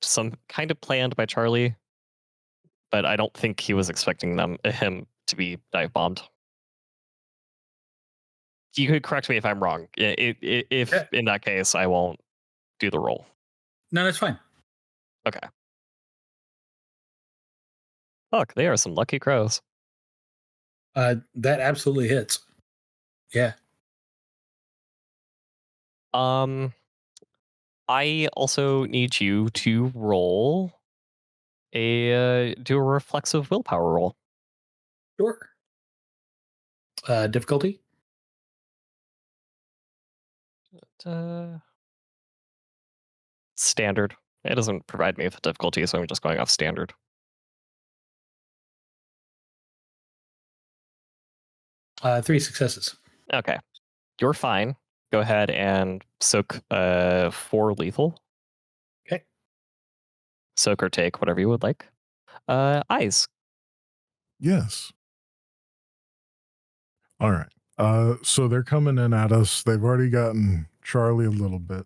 some kind of planned by Charlie. But I don't think he was expecting him to be dive bombed. You could correct me if I'm wrong. If in that case, I won't do the roll. No, that's fine. Okay. Look, they are some lucky crows. That absolutely hits. Yeah. I also need you to roll do a reflexive willpower roll. Sure. Difficulty? Standard. It doesn't provide me with a difficulty, so I'm just going off standard. Three successes. Okay. You're fine. Go ahead and soak 4 lethal. Okay. Soak or take, whatever you would like. Eyes. Yes. All right. So they're coming in at us. They've already gotten Charlie a little bit.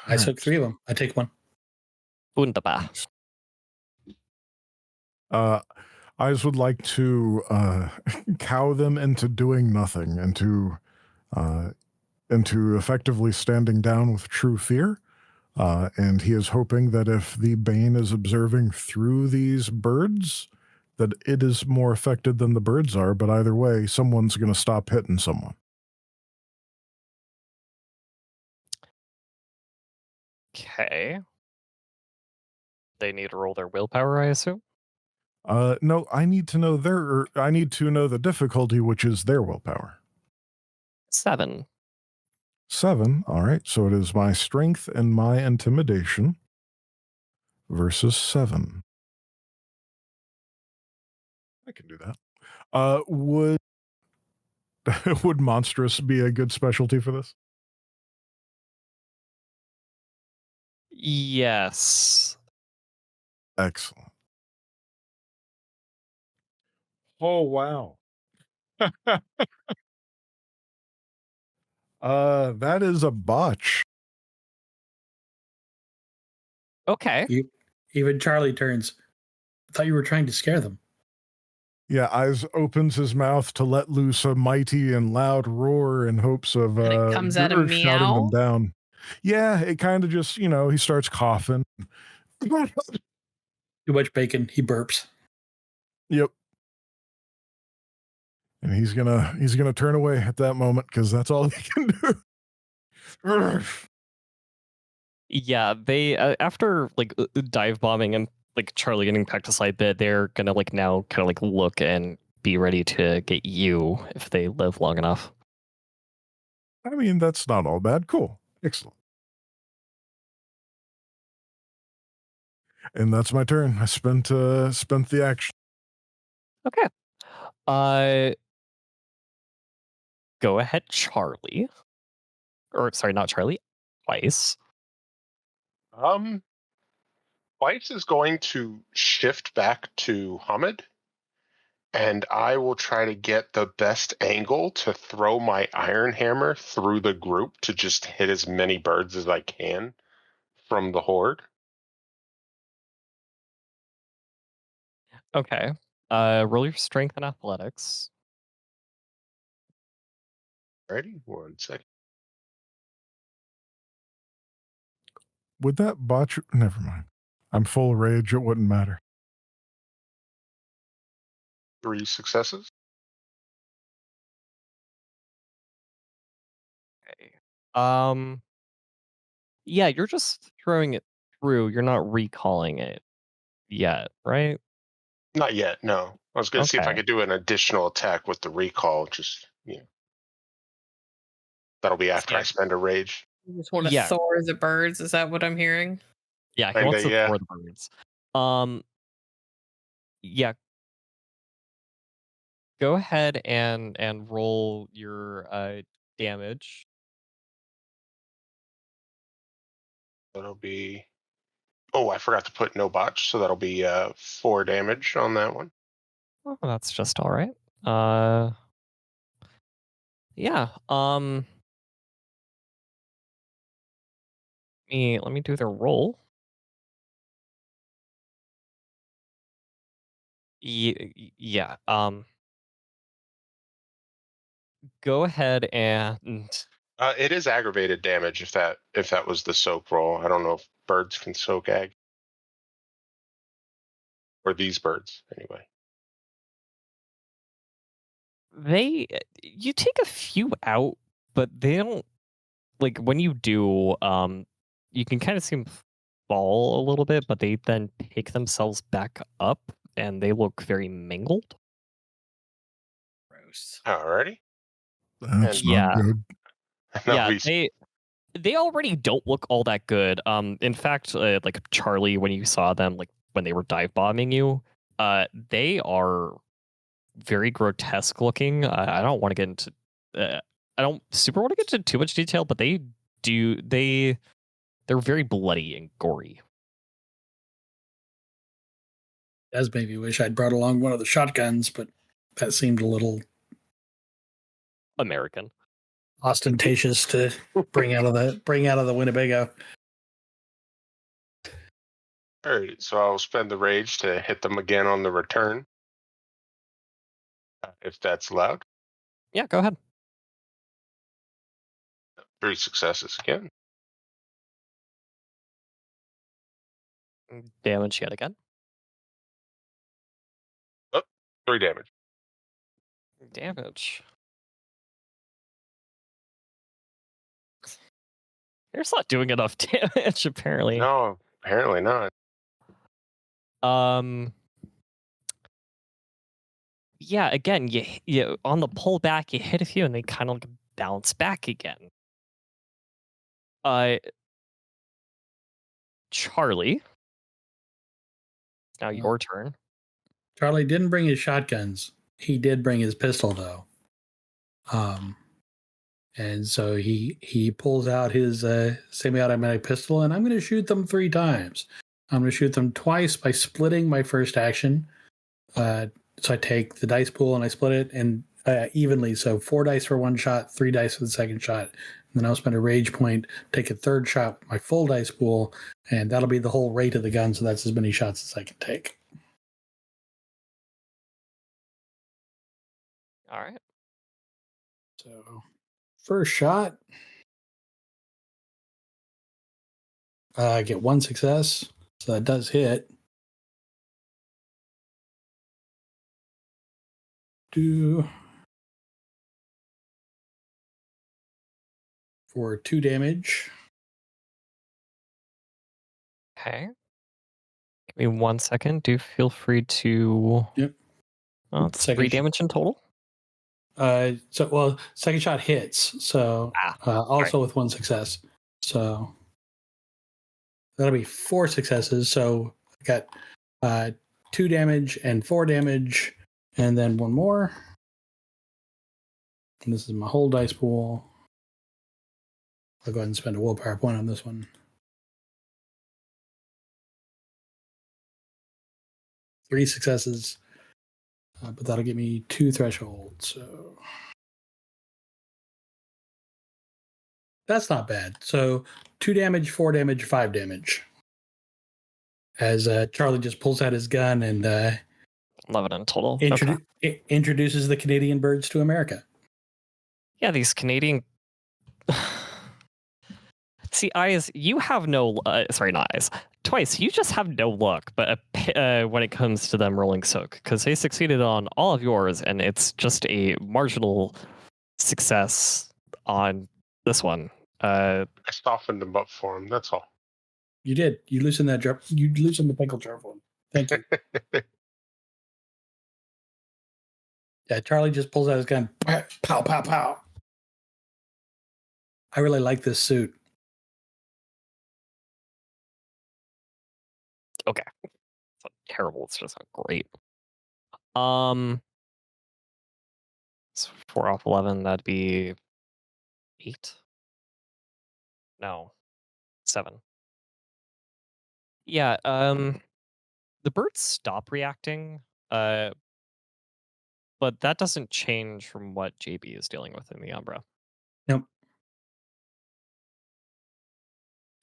I took 3 of them. I take 1. Wunderbar. Eyes would like to cow them into doing nothing, into effectively standing down with true fear. And he is hoping that if the Bane is observing through these birds, that it is more affected than the birds are. But either way, someone's going to stop hitting someone. Okay. They need to roll their willpower, I assume? No, I need to know the difficulty, which is their willpower. 7. 7. All right. So it is my strength and my intimidation versus 7. I can do that. Would monstrous be a good specialty for this? Yes. Excellent. Oh, wow. That is a botch. Okay. Even Charlie turns. I thought you were trying to scare them. Yeah, Eyes opens his mouth to let loose a mighty and loud roar in hopes of And it comes out a shouting them meow? down. Yeah, it kind of just, he starts coughing. Too much bacon. He burps. Yep. And he's gonna turn away at that moment because that's all he can do. Yeah, they after dive bombing and Charlie getting packed a slight bit, they're gonna now kind of look and be ready to get you if they live long enough. I mean, that's not all bad. Cool. Excellent. And that's my turn. I spent the action. Okay. Go ahead, Charlie. Or sorry, not Charlie. Twice. Twice is going to shift back to Hamid And I will try to get the best angle to throw my iron hammer through the group to just hit as many birds as I can from the horde. Okay. Roll your strength and athletics. Ready? 1 second. Would that botch? Never mind. I'm full rage. It wouldn't matter. 3 successes. Okay. Yeah, you're just throwing it through. You're not recalling it yet, right? Not yet, no. I was going to see if I Okay. could do an additional attack with the recall. Just, that'll be after I Yeah. spend a rage. You just want to Yeah. Thor the birds. Is that what I'm hearing? Yeah, he Kinda, wants to yeah. throw the birds. Yeah. Go ahead and roll your damage. That'll be. Oh, I forgot to put no botch, so that'll be 4 damage on that one. Oh, that's just all right. Yeah. Let me do the roll. Yeah. Go ahead and It is aggravated damage if that was the soak roll. I don't know if birds can soak ag. Or these birds, anyway. you take a few out, but they don't, like, when you do, you can kind of see them fall a little bit, but they then pick themselves back up and they look very mangled. Gross. Alrighty. That's And- not Yeah. good. Yeah, they already don't look all that good. In fact, like Charlie, when you saw them, like when they were dive bombing you, they are very grotesque looking. I don't want to get into, I don't super want to get into too much detail, but they're very bloody and gory. Does maybe wish I'd brought along one of the shotguns, but that seemed a little American. ostentatious to bring out of the Winnebago. Alright, so I'll spend the rage to hit them again on the return. If that's allowed. Yeah, go ahead. 3 successes again. Damage yet again. 3 damage. Damage. You're just not doing enough damage, apparently. No, apparently not. Yeah, again, you on the pullback, you hit a few and they kind of like bounce back again. Charlie, it's now your turn. Charlie didn't bring his shotguns. He did bring his pistol though. And so he pulls out his semi-automatic pistol, and I'm going to shoot them 3 times. I'm going to shoot them twice by splitting my first action. So I take the dice pool and I split it and evenly. So 4 dice for 1 shot, 3 dice for the second shot. And then I'll spend a rage point, take a 3rd shot with my full dice pool, and that'll be the whole rate of the gun. So that's as many shots as I can take. All right. So first shot, I get 1 success. So that does hit. For 2 damage. Okay. Give me 1 second. Do feel free to. Yep. Oh, it's Second 3 damage in total. Second shot hits. So also with 1 success. So that'll be 4 successes. So I got 2 damage and 4 damage, and then 1 more. And this is my whole dice pool. I'll go ahead and spend a willpower point on this one. 3 successes. But that'll give me 2 thresholds. So that's not bad. So 2 damage, 4 damage, 5 damage. As Charlie just pulls out his gun and 11 in total. introduces the Canadian birds to America. Yeah, these Canadian. See, eyes, you have no. Sorry, not eyes. Twice, you just have no luck. But when it comes to them rolling soak, because they succeeded on all of yours, and it's just a marginal success on this one. I softened them up for him. That's all. You did. You loosened that jar. You loosened the pickle jar for him. Thank you. Yeah, Charlie just pulls out his gun. Pow, pow, pow. I really like this suit. Okay. It's not terrible. It's just not great. So 4 off 11, that'd be 8. No, 7. Yeah. The birds stop reacting. But that doesn't change from what JB is dealing with in the Umbra. Nope.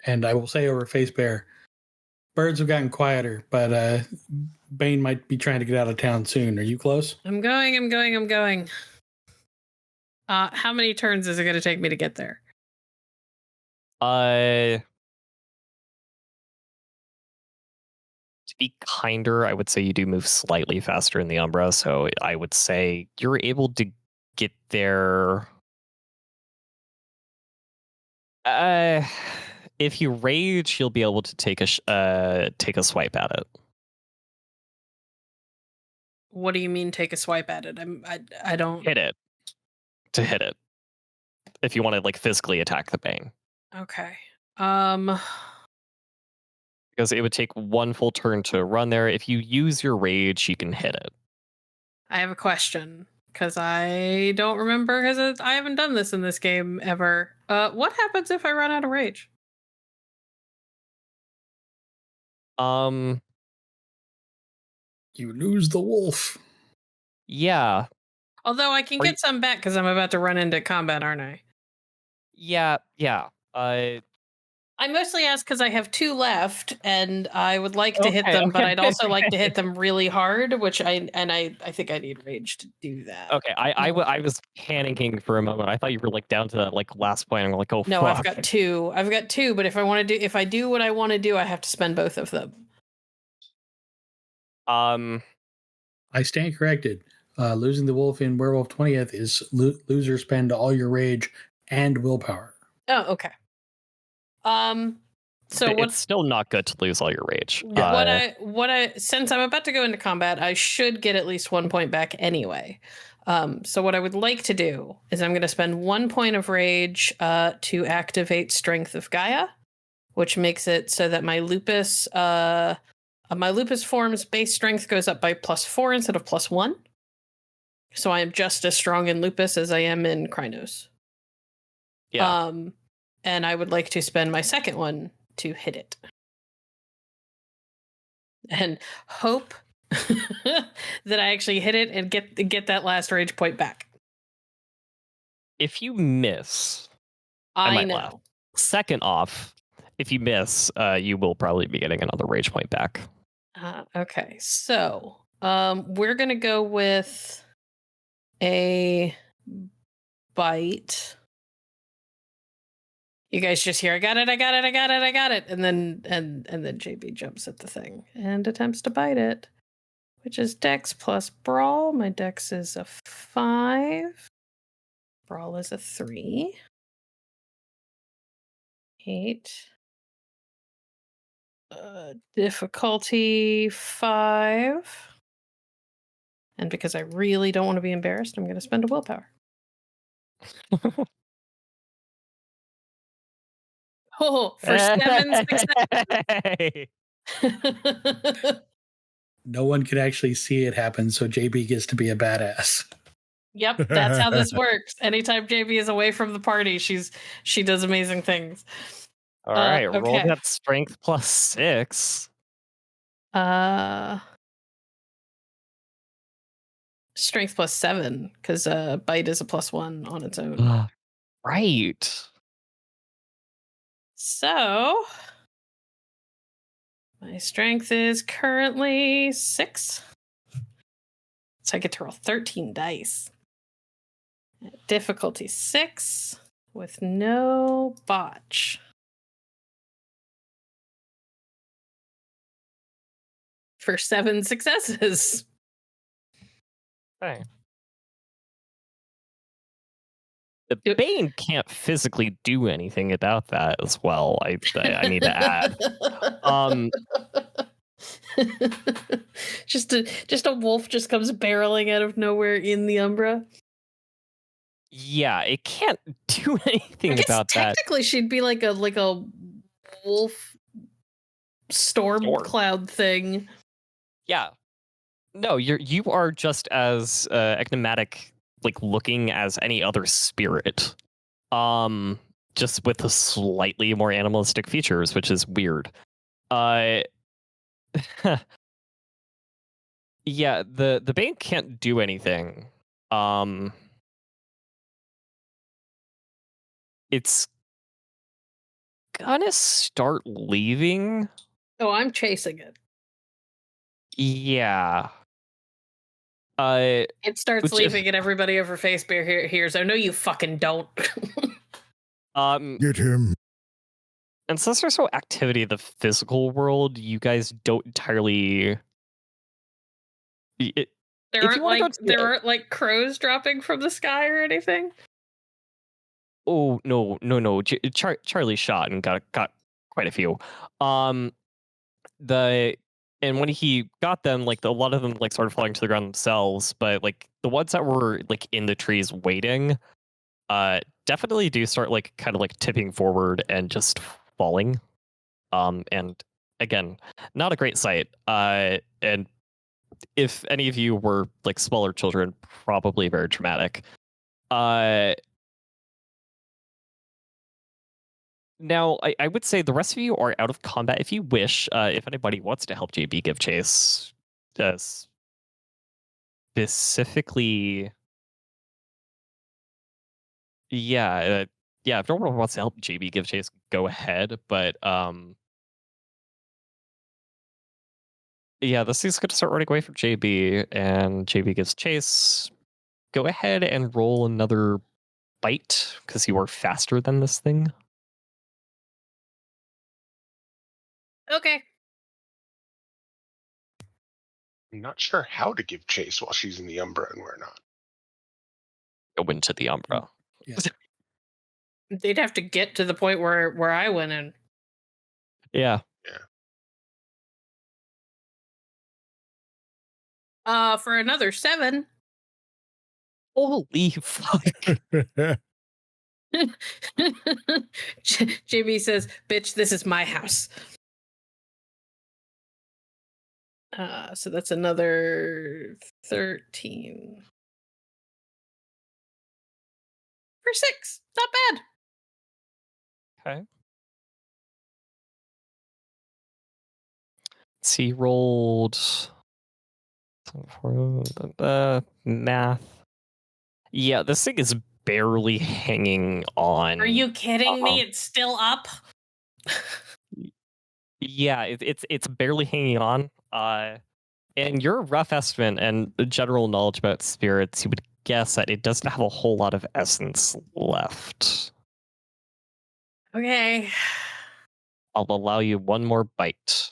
And I will say over Face Bear, birds have gotten quieter, but Bane might be trying to get out of town soon. Are you close? I'm going. How many turns is it going to take me to get there? To be kinder, I would say you do move slightly faster in the Umbra, so I would say you're able to get there. If you rage, you'll be able to take a swipe at it. What do you mean take a swipe at it? I don't hit it. To hit it. If you want to like physically attack the Bane. Okay. Because it would take 1 full turn to run there. If you use your rage, you can hit it. I have a question because I don't remember because I haven't done this in this game ever. What happens if I run out of rage? You lose the wolf. Yeah. Although I can get some back because I'm about to run into combat, aren't I? Yeah. I mostly ask because I have 2 left, and I would like to hit them, but I'd also like to hit them really hard, which I think I need rage to do that. Okay, I was panicking for a moment. I thought you were like down to that like last point. I'm like, oh no, fuck. I've got 2. But if I do what I want to do, I have to spend both of them. I stand corrected. Losing the wolf in Werewolf 20th is loser spend all your rage and willpower. Oh, okay. So it's still not good to lose all your rage. Since I'm about to go into combat, I should get at least 1 point back anyway. So what I would like to do is I'm going to spend 1 point of rage to activate Strength of Gaia, which makes it so that my lupus form's base strength goes up by +4 instead of +1. So I am just as strong in lupus as I am in Krynos. Yeah. And I would like to spend my second one to hit it. And hope that I actually hit it and get that last rage point back. If you miss, I might know. laugh. Second off, if you miss, you will probably be getting another rage point back. Okay, so we're going to go with a bite. You guys just hear, I got it. And then JB jumps at the thing and attempts to bite it, which is Dex plus Brawl. My Dex is a 5. Brawl is a 3. 8. Difficulty 5. And because I really don't want to be embarrassed, I'm going to spend a willpower. Oh, for 7 successes. No one can actually see it happen, so JB gets to be a badass. Yep, that's how this works. Anytime JB is away from the party, she does amazing things. All right, okay. roll that strength +6. Strength +7, because bite is a +1 on its own. Right. So my strength is currently 6. So I get to roll 13 dice. Difficulty 6 with no botch. For 7 successes. Okay. The Bane can't physically do anything about that as well. I need to add. Just a wolf just comes barreling out of nowhere in the Umbra. Yeah, it can't do anything I guess about that. technically she'd be like a wolf storm cloud thing. Yeah. No, you are just as enigmatic, like looking as any other spirit. Just with the slightly more animalistic features, which is weird. Yeah, the Bane can't do anything. It's gonna start leaving. Oh, I'm chasing it. Yeah. It starts leaving, and everybody over Facebear hears, "Oh no, you fucking don't." Get him. And since there's no activity in the physical world, you guys don't entirely. There aren't like crows dropping from the sky or anything. Oh no! Charlie shot and got quite a few. And when he got them, like a lot of them like started falling to the ground themselves, but like the ones that were like in the trees waiting, definitely do start like kind of like tipping forward and just falling. And again, not a great sight. And if any of you were like smaller children, probably very traumatic. Now, I would say the rest of you are out of combat. If you wish, if anybody wants to help JB give chase, specifically, yeah, if no one wants to help JB give chase, go ahead. But yeah, this thing's going to start running away from JB, and JB gives chase. Go ahead and roll another bite because you are faster than this thing. Okay. I'm not sure how to give chase while she's in the Umbra and we're not. Go into the Umbra. Yeah. They'd have to get to the point where I went in. Yeah. For another 7. Holy fuck. JB says, "Bitch, this is my house." So that's another 13. For 6. Not bad. Okay. So he rolled math. Yeah, this thing is barely hanging on. Are you kidding me? It's still up. Yeah, it's barely hanging on. And your rough estimate and general knowledge about spirits, you would guess that it doesn't have a whole lot of essence left. Okay. I'll allow you one more bite.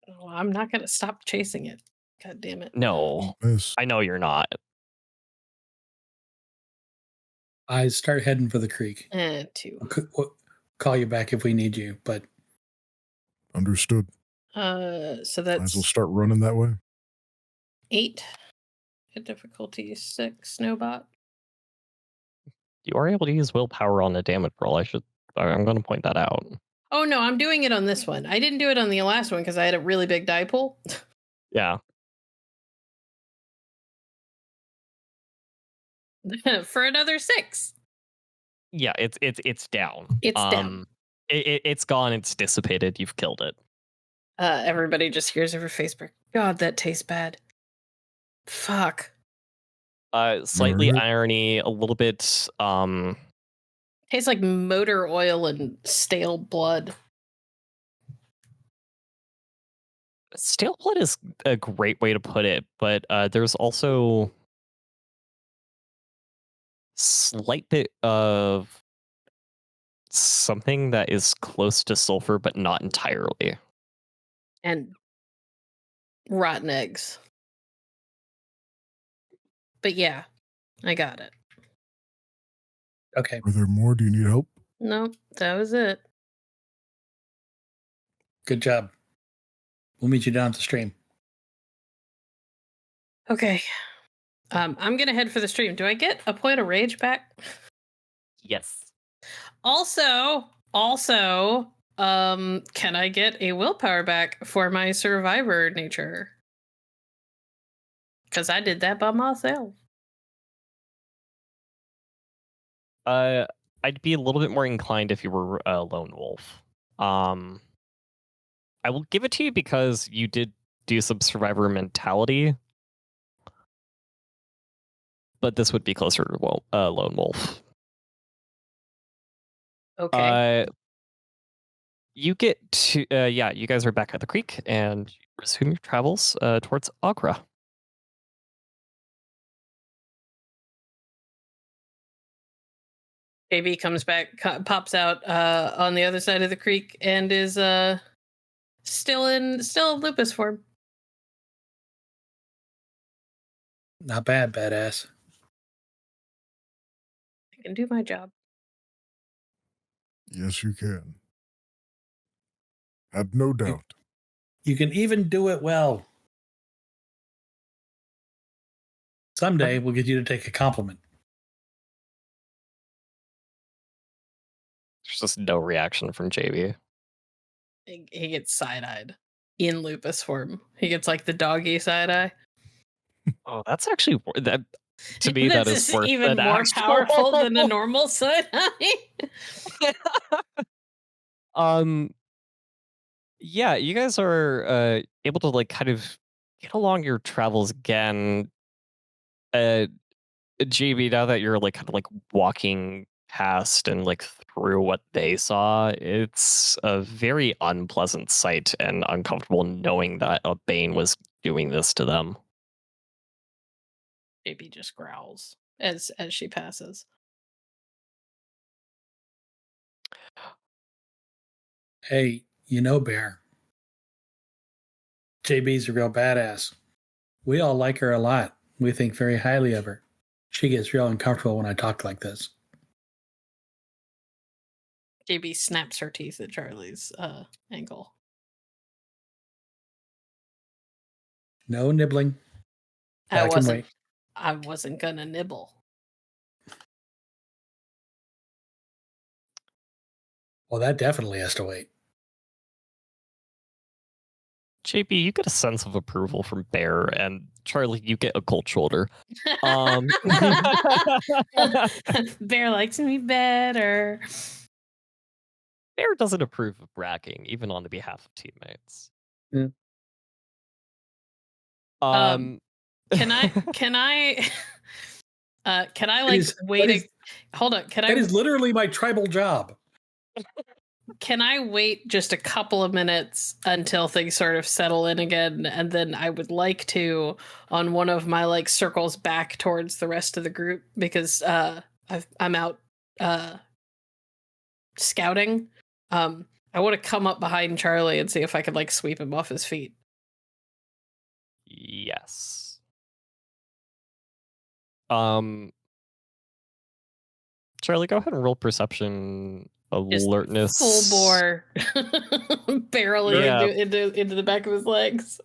Well, I'm not going to stop chasing it. God damn it. No, Yes. I know you're not. I start heading for the creek. 2. We'll call you back if we need you, but Understood. So Might as well that's start running that way. 8. Difficulty 6. No bot. You are able to use willpower on the damage roll. I'm going to point that out. Oh no, I'm doing it on this one. I didn't do it on the last one because I had a really big die pool. Yeah. For another 6. Yeah, it's down. It's down. It's gone. It's dissipated. You've killed it. Everybody just hears over Facebook. God, that tastes bad. Fuck. Slightly Alright. irony, a little bit. Tastes like motor oil and stale blood. Stale blood is a great way to put it, but there's also slight bit of something that is close to sulfur, but not entirely. And rotten eggs. But yeah, I got it. Okay, Are there more? Do you need help? No, that was it. good job. We'll meet you down at the stream. Okay. I'm gonna head for the stream. Do I get a point of rage back? Yes. Also, can I get a willpower back for my survivor nature? Because I did that by myself. I'd be a little bit more inclined if you were a lone wolf. I will give it to you because you did do some survivor mentality, but this would be closer to lone wolf. Okay. You get to you guys are back at the creek and resume your travels towards Agra. JB comes back, pops out on the other side of the creek, and is still in lupus form. Not bad, badass. I can do my job. Yes, you can. Had no doubt. You can even do it well. Someday we'll get you to take a compliment. There's just no reaction from JB. He gets side-eyed in lupus form. He gets like the doggy side-eye. Oh, that's actually that to me. That is worth even an more actual... powerful than a normal side-eye. Yeah, you guys are able to like kind of get along your travels again. JB, now that you're like kind of like walking past and like through what they saw, it's a very unpleasant sight and uncomfortable knowing that a Bane was doing this to them. JB just growls as she passes. Hey, you know, Bear. JB's a real badass. We all like her a lot. We think very highly of her. She gets real uncomfortable when I talk like this. JB snaps her teeth at Charlie's ankle. No nibbling. I That can wait. wasn't gonna nibble. Well, that definitely has to wait. JB, you get a sense of approval from Bear, and Charlie, you get a cold shoulder. Bear likes me better. Bear doesn't approve of bragging, even on the behalf of teammates. Yeah. Can I like wait? Hold on. That is literally my tribal job. Can I wait just a couple of minutes until things sort of settle in again, and then I would like to on one of my like circles back towards the rest of the group because I'm out scouting. I want to come up behind Charlie and see if I could like sweep him off his feet. Yes. Charlie, go ahead and roll perception alertness. Full bore barreling into the back of his legs.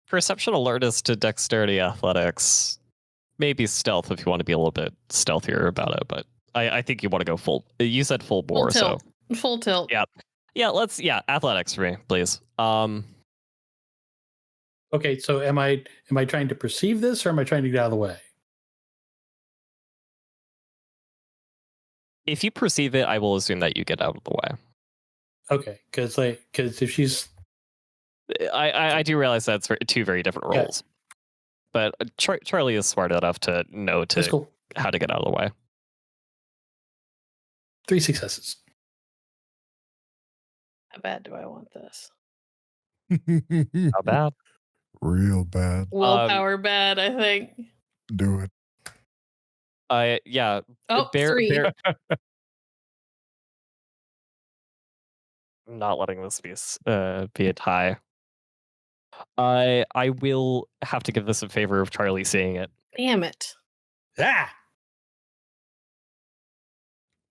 Perception alertness to dexterity athletics. Maybe stealth if you want to be a little bit stealthier about it, but I think you want to go full. You said full bore, so full tilt. Yeah. Athletics for me, please. Okay, so am I trying to perceive this, or am I trying to get out of the way? If you perceive it, I will assume that you get out of the way. Okay, because if she's, I do realize that's two very different roles. But Charlie is smart enough to know That's cool. how to get out of the way. 3 successes. How bad do I want this? How bad? Real bad. Willpower bad, I think. Do it. Yeah. Oh, Bear, 3. Bear. I'm not letting this be a tie. I will have to give this in favor of Charlie seeing it. Damn it. Ah!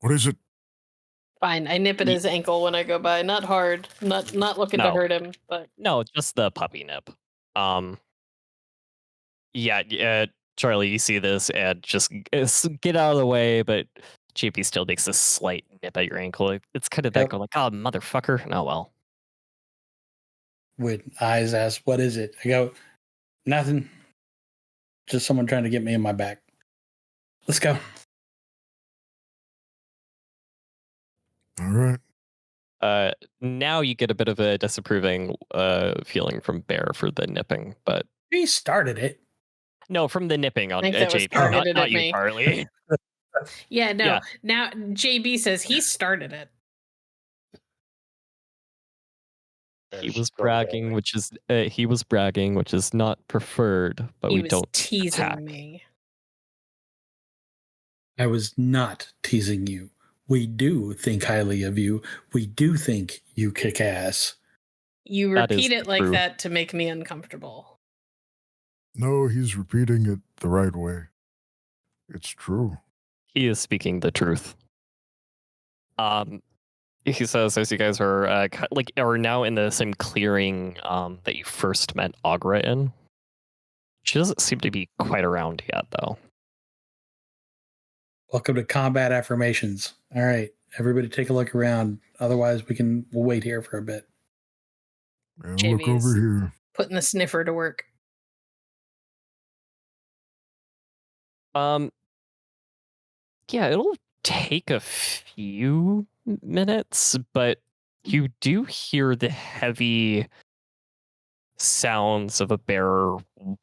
What is it? Fine, I nip at his ankle when I go by. Not hard. Not looking to No. hurt him, but No, just the puppy nip. Yeah, Charlie, you see this and just get out of the way, but JP still makes a slight nip at your ankle. It's kind of that Yep. go like, oh, motherfucker. Oh, well. With eyes ask, what is it? I go, nothing. Just someone trying to get me in my back. Let's go. All right. Now you get a bit of a disapproving feeling from Bear for the nipping, but He started it. no, from the nipping on I think that was JP, targeted not at you, me. Charlie. yeah, no. Yeah. Now JB says he started it. He was bragging, which is not preferred, but He we was don't teasing attack. me. I was not teasing you. We do think highly of you. We do think you kick ass. You That is repeat it like true. that to make me uncomfortable. No, he's repeating it the right way. It's true. He is speaking the truth. He says, as you guys are are now in the same clearing that you first met Agra in. She doesn't seem to be quite around yet, though. Welcome to combat affirmations. All right, everybody take a look around. Otherwise, we'll wait here for a bit. And JV look over is- here. Putting the sniffer to work. Yeah, it'll take a few minutes, but you do hear the heavy sounds of a bear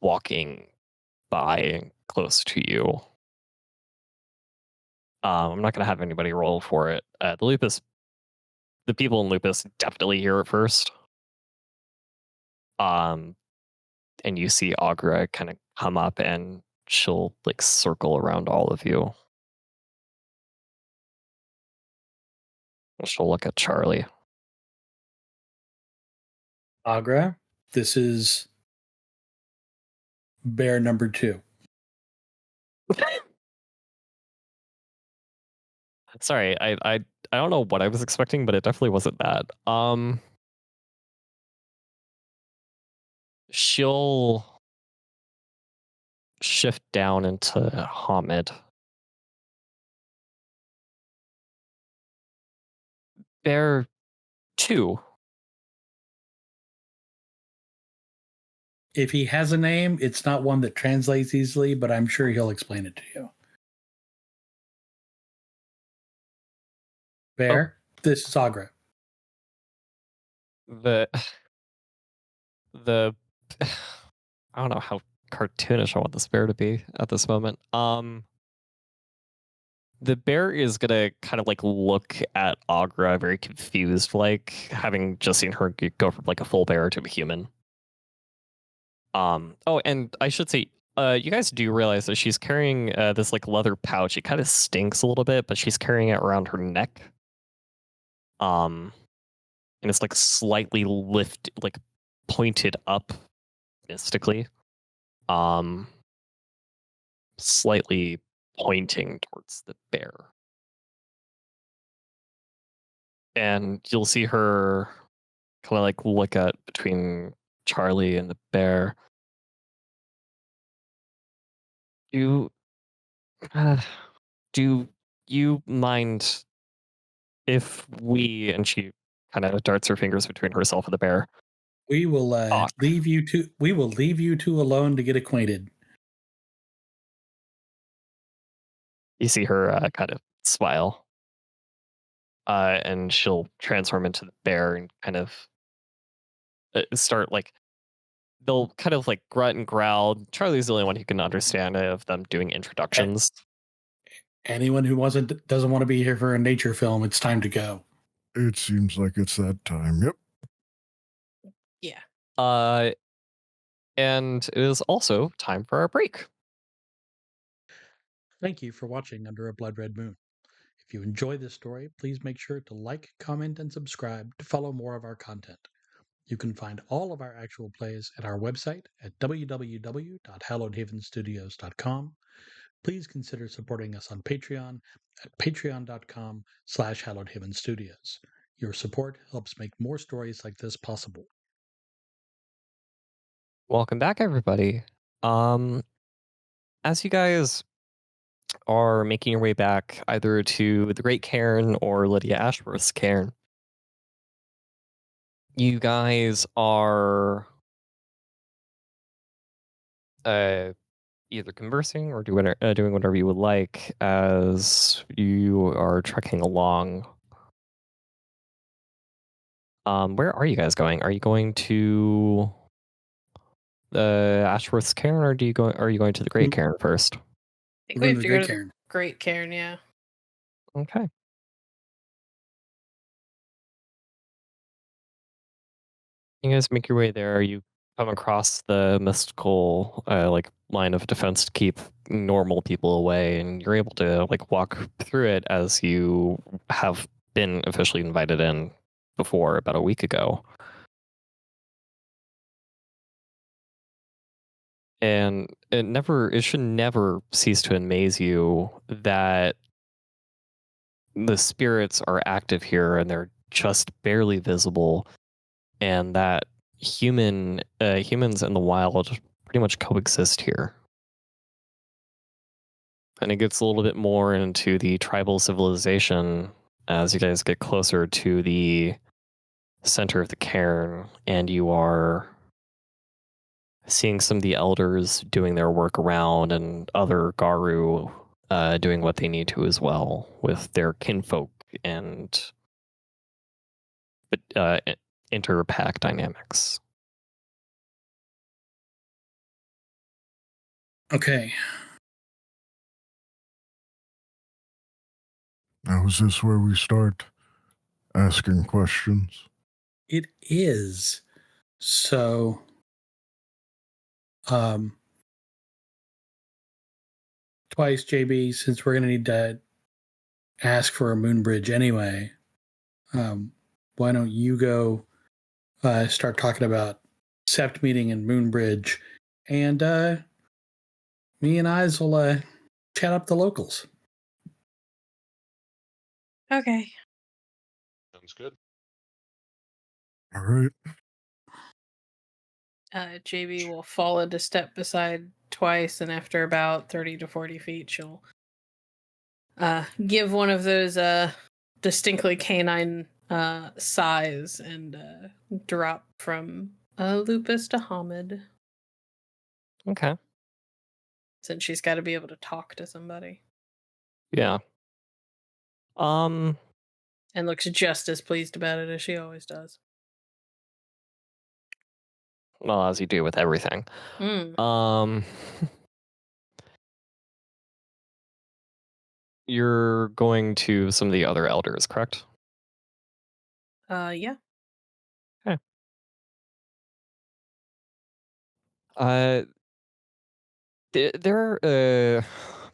walking by close to you. I'm not going to have anybody roll for it. The people in Lupus definitely hear it first. And you see Agra kind of come up and she'll like circle around all of you. She'll look at Charlie. Agra, this is bear number 2. Sorry, I don't know what I was expecting, but it definitely wasn't that. She'll shift down into Hamid. Bear 2. If he has a name, it's not one that translates easily, but I'm sure he'll explain it to you. Bear, this is Agra. The I don't know how cartoonish I want this bear to be at this moment. The bear is gonna kind of like look at Agra very confused, like having just seen her go from like a full bear to a human. Oh, and I should say, you guys do realize that she's carrying this like leather pouch. It kind of stinks a little bit, but she's carrying it around her neck. And it's like slightly like pointed up mystically. Slightly pointing towards the bear. And you'll see her kind of like look at between Charlie and the bear. Do you mind if we, and she kind of darts her fingers between herself and the bear. We will leave you two alone to get acquainted. You see her kind of smile. And she'll transform into the bear and kind of start like they'll kind of like grunt and growl. Charlie's the only one who can understand it of them doing introductions. Anyone who doesn't want to be here for a nature film, it's time to go. It seems like it's that time. Yep. Yeah. And it is also time for our break. Thank you for watching Under a Blood Red Moon. If you enjoy this story, please make sure to like, comment, and subscribe to follow more of our content. You can find all of our actual plays at our website at www.hallowedhavenstudios.com. Please consider supporting us on Patreon at patreon.com/hallowedhavenstudios. Your support helps make more stories like this possible. Welcome back, everybody. As you guys are making your way back either to the Great Cairn or Lydia Ashworth's Cairn, you guys are either conversing or doing whatever you would like as you are trekking along. Where are you guys going? Are you going to the Ashworth's Cairn, or are you going to the Great Cairn first? I think We're we in have the to go Great to Cairn. the Great Cairn, yeah. Okay. You guys make your way there. You come across the mystical like line of defense to keep normal people away, and you're able to like walk through it as you have been officially invited in before about a week ago. And it should never cease to amaze you that the spirits are active here and they're just barely visible, and that humans and the wild pretty much coexist here. And it gets a little bit more into the tribal civilization as you guys get closer to the center of the cairn, and you are seeing some of the elders doing their work around, and other Garu doing what they need to as well with their kinfolk and inter-pack dynamics. Okay. Now, is this where we start asking questions? It is. So, twice, JB, since we're going to need to ask for a moon bridge anyway, why don't you go start talking about Sept meeting and moon bridge, and me and Eyes will chat up the locals. Okay. Sounds good. All right. JB will fall into step beside Twice, and after about 30 to 40 feet, she'll give one of those distinctly canine sighs and drop from Lupus to Hamid. Okay. Since she's got to be able to talk to somebody. Yeah. And looks just as pleased about it as she always does. Well, as you do with everything. You're going to some of the other elders, correct? Yeah. Okay. There are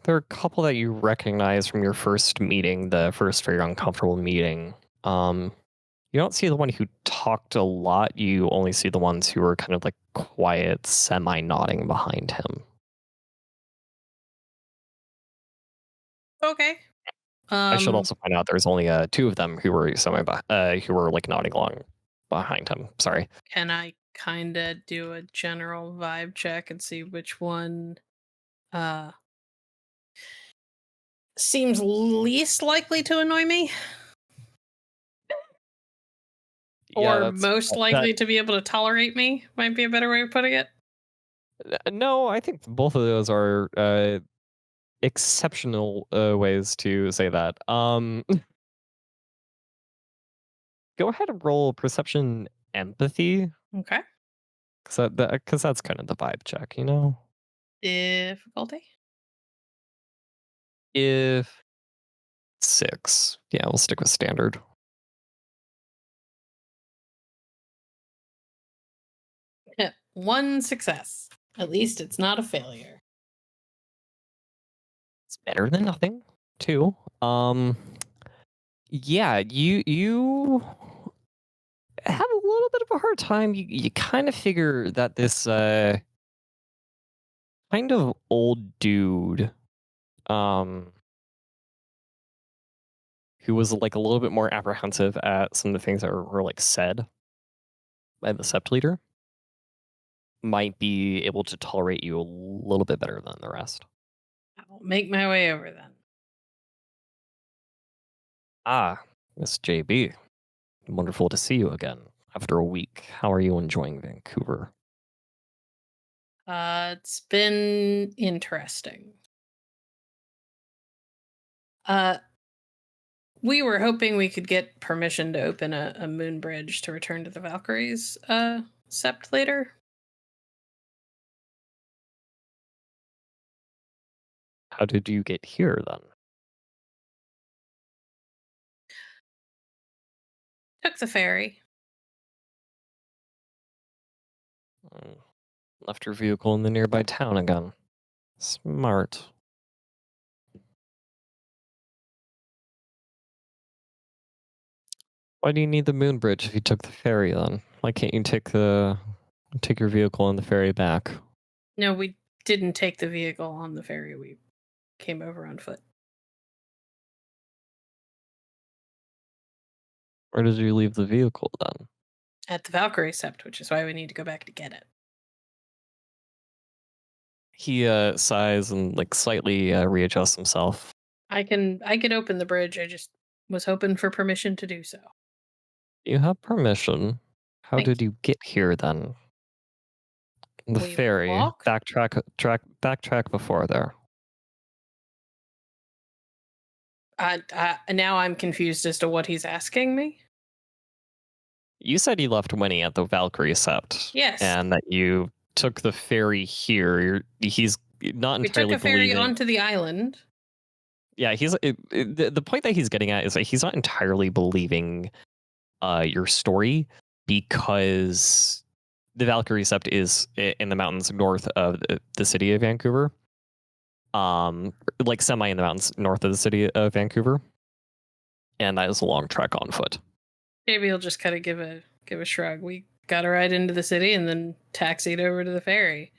a couple that you recognize from your first meeting, the first very uncomfortable meeting. You don't see the one who talked a lot. You only see the ones who were kind of like quiet, semi-nodding behind him. Okay. I should also point out there's only two of them who were who were like nodding along behind him. Sorry. Can I kind of do a general vibe check and see which one seems least likely to annoy me? Or most likely to be able to tolerate me, might be a better way of putting it. No, I think both of those are exceptional ways to say that. Go ahead and roll perception empathy. Okay. Because that's kind of the vibe check, you know? Difficulty? If 6. Yeah, we'll stick with standard. One success. At least it's not a failure. It's better than nothing, too. Yeah, you have a little bit of a hard time. You kind of figure that this kind of old dude, who was like a little bit more apprehensive at some of the things that were like said by the Sept leader, might be able to tolerate you a little bit better than the rest. I'll make my way over then. Ah, Miss JB. Wonderful to see you again after a week. How are you enjoying Vancouver? It's been interesting. We were hoping we could get permission to open a moon bridge to return to the Valkyries, Sept later. How did you get here then? Took the ferry. Left your vehicle in the nearby town again. Smart. Why do you need the moon bridge if you took the ferry then? Why can't you take your vehicle on the ferry back? No, we didn't take the vehicle on the ferry. We came over on foot. Where did you leave the vehicle then? At the Valkyrie Sept, which is why we need to go back to get it. He sighs and like slightly readjusts himself. I can open the bridge. I just was hoping for permission to do so. You have permission. How Thank did you get here then? The We ferry. walked? Backtrack before there. Now I'm confused as to what he's asking me. You said you left Winnie at the Valkyrie Sept. Yes. And that you took the ferry here. He's not We entirely took a ferry believing. onto the island. Yeah, the point that he's getting at is that he's not entirely believing your story, because the Valkyrie Sept is in the mountains north of the city of Vancouver. Like semi in the mountains north of the city of Vancouver. And that is a long trek on foot. Maybe he'll just kind of give a shrug. We got a ride into the city and then taxied over to the ferry.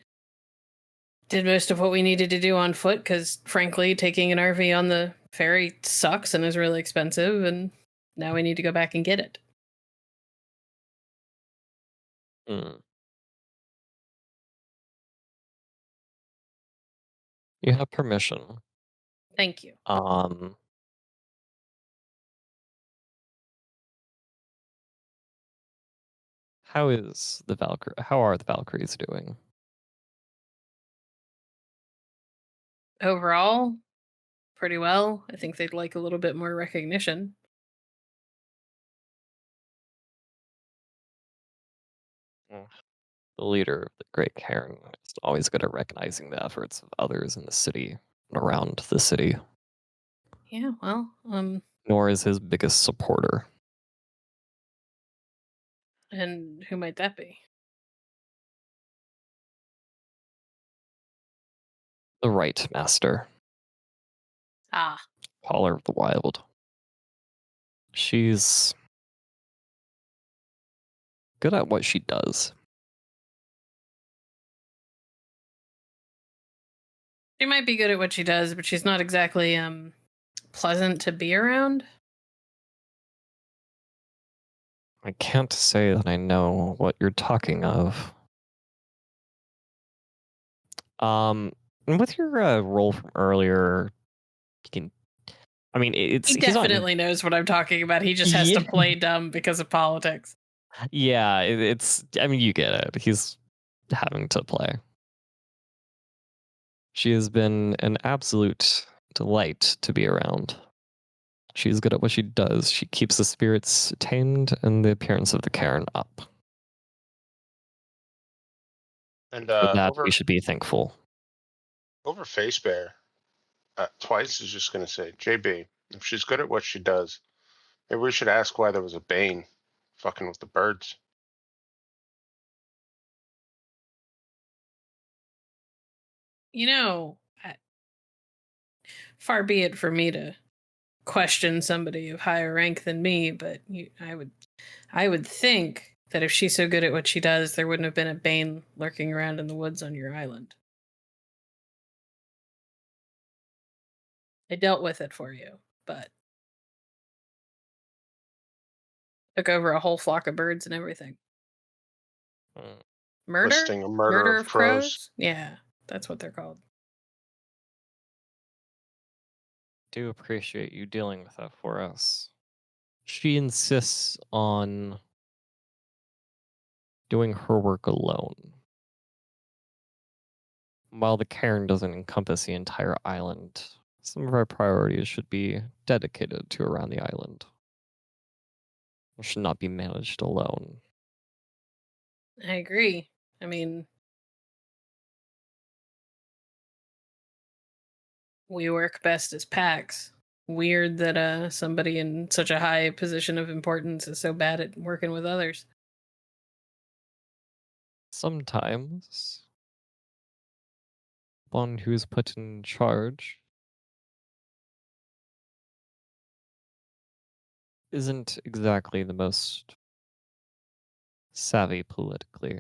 Did most of what we needed to do on foot because, frankly, taking an RV on the ferry sucks and is really expensive, and now we need to go back and get it. You have permission. Thank you. How are the Valkyries doing? Overall, pretty well. I think they'd like a little bit more recognition. The leader of the Great Cairn is always good at recognizing the efforts of others in the city and around the city. Yeah, well, Nor is his biggest supporter. and who might that be? The Right Master. Ah, Caller of the Wild. She's good at what she does. she might be good at what she does, but she's not exactly pleasant to be around. I can't say that I know what you're talking of. And with your role from earlier, you can. I mean, He definitely knows what I'm talking about. He just has to play dumb because of politics. Yeah, it's. I mean, you get it. He's having to play. She has been an absolute delight to be around. She's good at what she does. She keeps the spirits tamed and the appearance of the cairn up. And For that, over we should be thankful. Face Bear, Twice is just going to say, JB, if she's good at what she does, maybe we should ask why there was a Bane fucking with the birds. You know, far be it for me to question somebody of higher rank than me, but I would think that if she's so good at what she does, there wouldn't have been a Bane lurking around in the woods on your island. I dealt with it for you, but took over a whole flock of birds and everything. Murder? Listing a murder of crows. Yeah, that's what they're called. Do appreciate you dealing with that for us. She insists on doing her work alone. While the cairn doesn't encompass the entire island, some of our priorities should be dedicated to around the island. It should not be managed alone. I agree. I mean, we work best as packs. Weird that somebody in such a high position of importance is so bad at working with others. Sometimes one who's put in charge isn't exactly the most savvy politically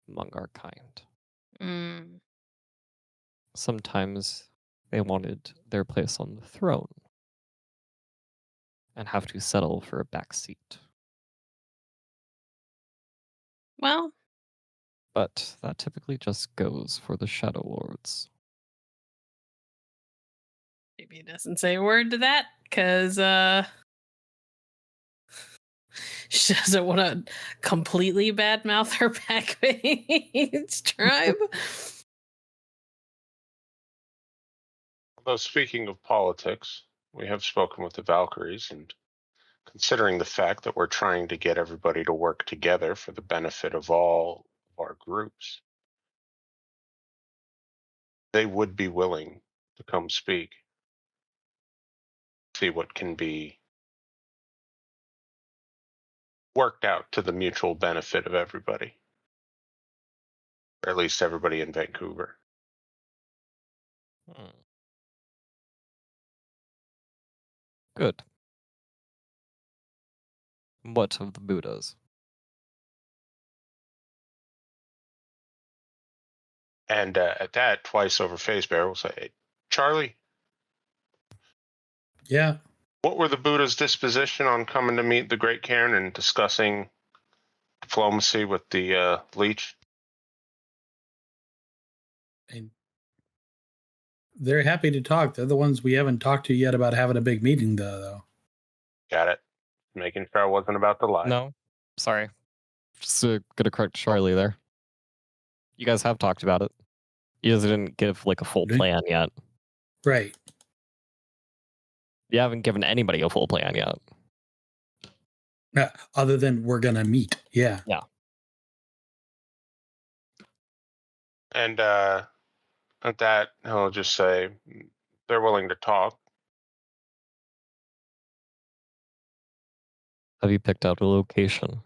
among our kind. Mm. Sometimes they wanted their place on the throne and have to settle for a back seat. Well, But that typically just goes for the Shadow Lords. maybe he doesn't say a word to that, because she doesn't want to completely badmouth her backmate's tribe. Although speaking of politics, we have spoken with the Valkyries, and considering the fact that we're trying to get everybody to work together for the benefit of all of our groups, they would be willing to come speak, see what can be worked out to the mutual benefit of everybody, or at least everybody in Vancouver. Good. What of the Buddhas? And at that, Twice over Face Bear will say, hey, Charlie, Yeah. what were the Buddha's disposition on coming to meet the Great Cairn and discussing diplomacy with the Leech? And they're happy to talk. They're the ones we haven't talked to yet about having a big meeting, though. Got it. Making sure I wasn't about to lie. No, sorry. Just gonna correct Charlie there. You guys have talked about it. You guys didn't give like a full plan yet. Right. You haven't given anybody a full plan yet. Other than we're going to meet. Yeah. Yeah. And at that, he'll just say they're willing to talk. Have you picked out a location?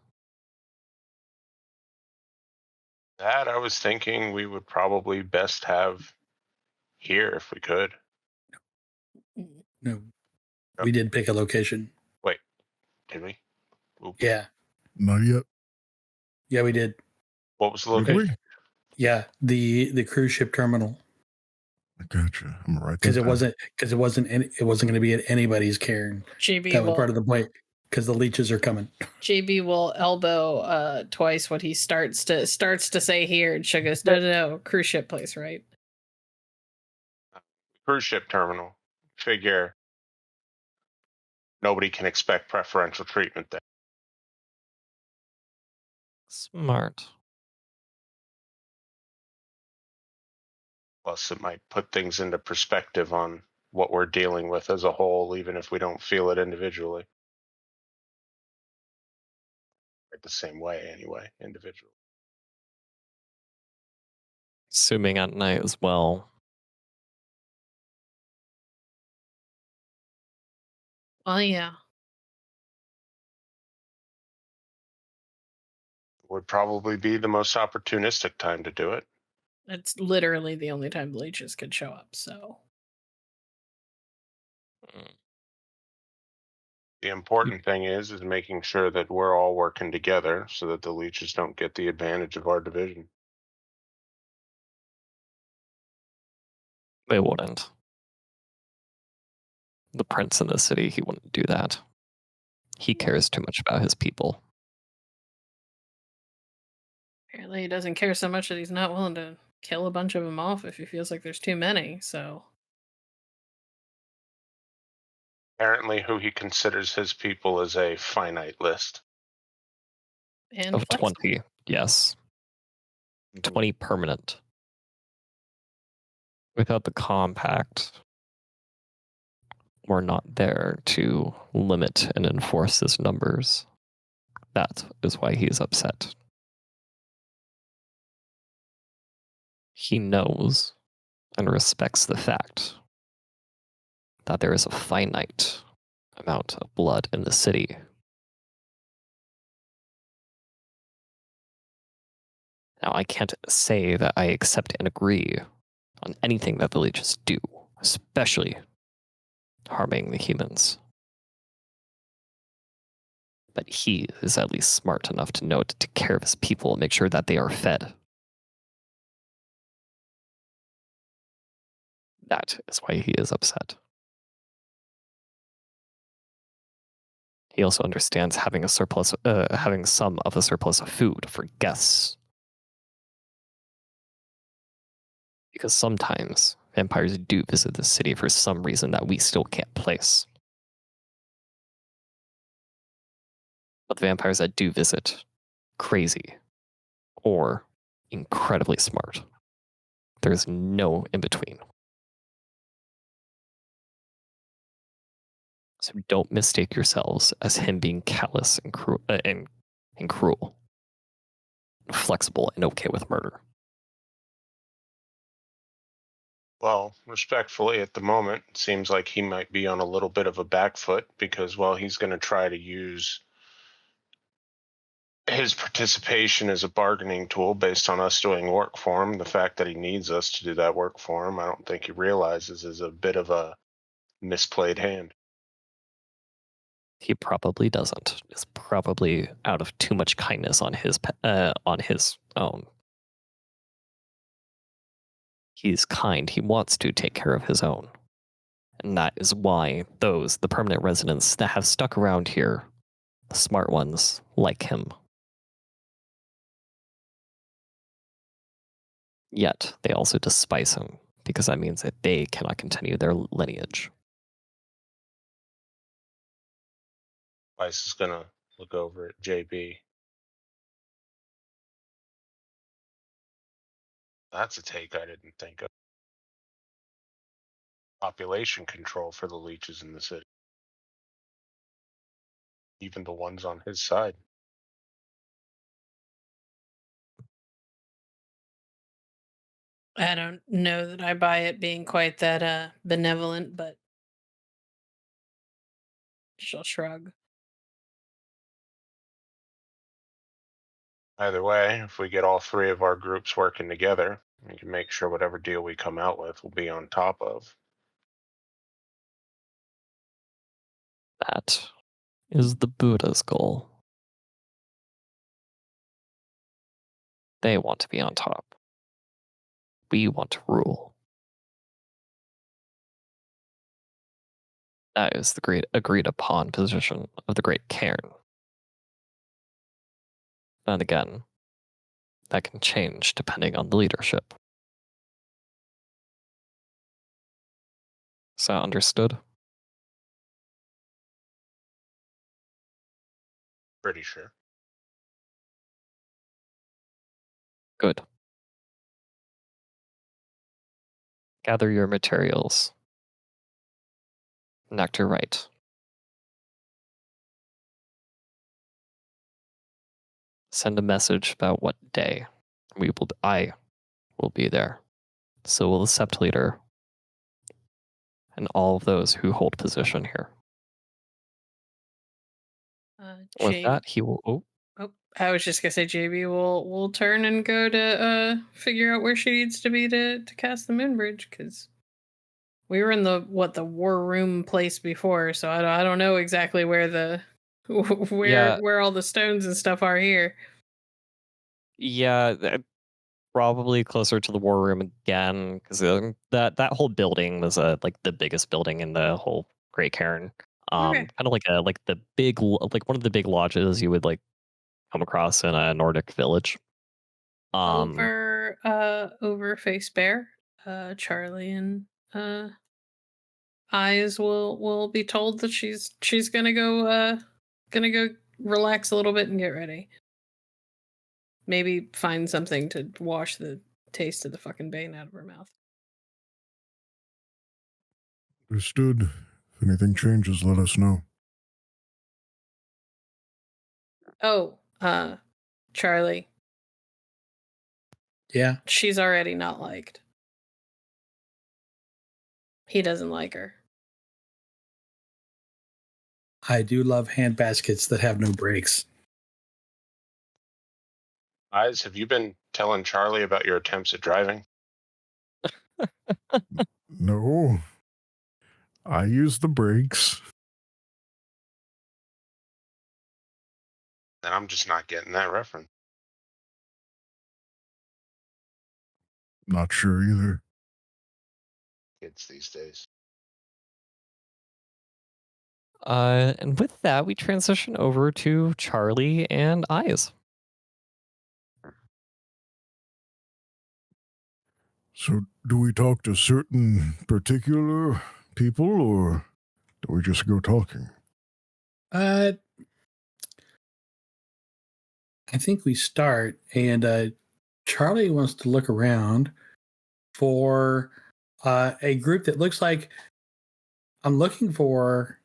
That I was thinking we would probably best have here if we could. No. We did pick a location. Wait, did we? Oop. Yeah. Not yet. Yeah, we did. What was the Did location? we? Yeah. The cruise ship terminal. I gotcha. I'm right. Because it wasn't going to be at anybody's cairn. JB That was will, part of the point. Because the leeches are coming. JB will elbow Twice what he starts to say here, and she goes, no, cruise ship place, right? Cruise ship terminal. Figure nobody can expect preferential treatment there. Smart. Plus, it might put things into perspective on what we're dealing with as a whole, even if we don't feel it individually. The same way, anyway, individually. Assuming at night as well. Well, yeah. Would probably be the most opportunistic time to do it. It's literally the only time the leeches could show up, so. The important thing is making sure that we're all working together so that the leeches don't get the advantage of our division. They wouldn't. The prince in the city, he wouldn't do that. He cares too much about his people. Apparently he doesn't care so much that he's not willing to kill a bunch of them off if he feels like there's too many, so. Apparently, who he considers his people is a finite list. And Of flexible. 20, yes. 20 permanent. Without the compact, we're not there to limit and enforce his numbers. That is why he is upset. He knows and respects the fact that there is a finite amount of blood in the city. Now, I can't say that I accept and agree on anything that the leeches do, especially harming the humans. But he is at least smart enough to know to take care of his people and make sure that they are fed. That is why he is upset. He also understands having having some of a surplus of food for guests. Because sometimes vampires do visit the city for some reason that we still can't place. But the vampires that do visit, crazy or incredibly smart. There's no in between. So don't mistake yourselves as him being callous and cruel, flexible and okay with murder. Well, respectfully, at the moment, it seems like he might be on a little bit of a back foot because, well, he's going to try to use his participation as a bargaining tool based on us doing work for him. The fact that he needs us to do that work for him, I don't think he realizes is a bit of a misplayed hand. He probably doesn't. It's probably out of too much kindness on his own. He's kind. He wants to take care of his own. And that is why the permanent residents that have stuck around here, the smart ones, like him. Yet, they also despise him, because that means that they cannot continue their lineage. Vice is going to look over at JB. That's a take I didn't think of. Population control for the leeches in the city. Even the ones on his side. I don't know that I buy it being quite that benevolent, but she'll shrug. Either way, if we get all three of our groups working together, we can make sure whatever deal we come out with will be on top of. That is the Buddha's goal. They want to be on top. We want to rule. That is the great agreed upon position of the Great Cairn. And again, that can change depending on the leadership. Is that understood? Pretty sure. Good. Gather your materials. Nectar right. Send a message about what day I will be there. So will the Sept leader and all of those who hold position here. With that, he will. Oh, I was just gonna say JB will turn and go to figure out where she needs to be to cast the moon bridge, because we were in the war room place before, so I don't know exactly where the where all the stones and stuff are here. Yeah, probably closer to the war room again, because that whole building was like the biggest building in the whole Great Cairn. Okay. Kind of like the big, like one of the big lodges you would like come across in a Nordic village. Over Face Bear, Charlie and Eyes will be told that she's gonna go relax a little bit and get ready. Maybe find something to wash the taste of the fucking bane out of her mouth. Understood. If anything changes, let us know. Oh, Charlie. Yeah. She's already not liked. He doesn't like her. I do love hand baskets that have no brakes. Eyes, have you been telling Charlie about your attempts at driving? No. I use the brakes. And I'm just not getting that reference. Not sure either. Kids these days. And with that, we transition over to Charlie and Eyes. So, do we talk to certain particular people, or do we just go talking? I think we start, and Charlie wants to look around for a group that looks like I'm looking for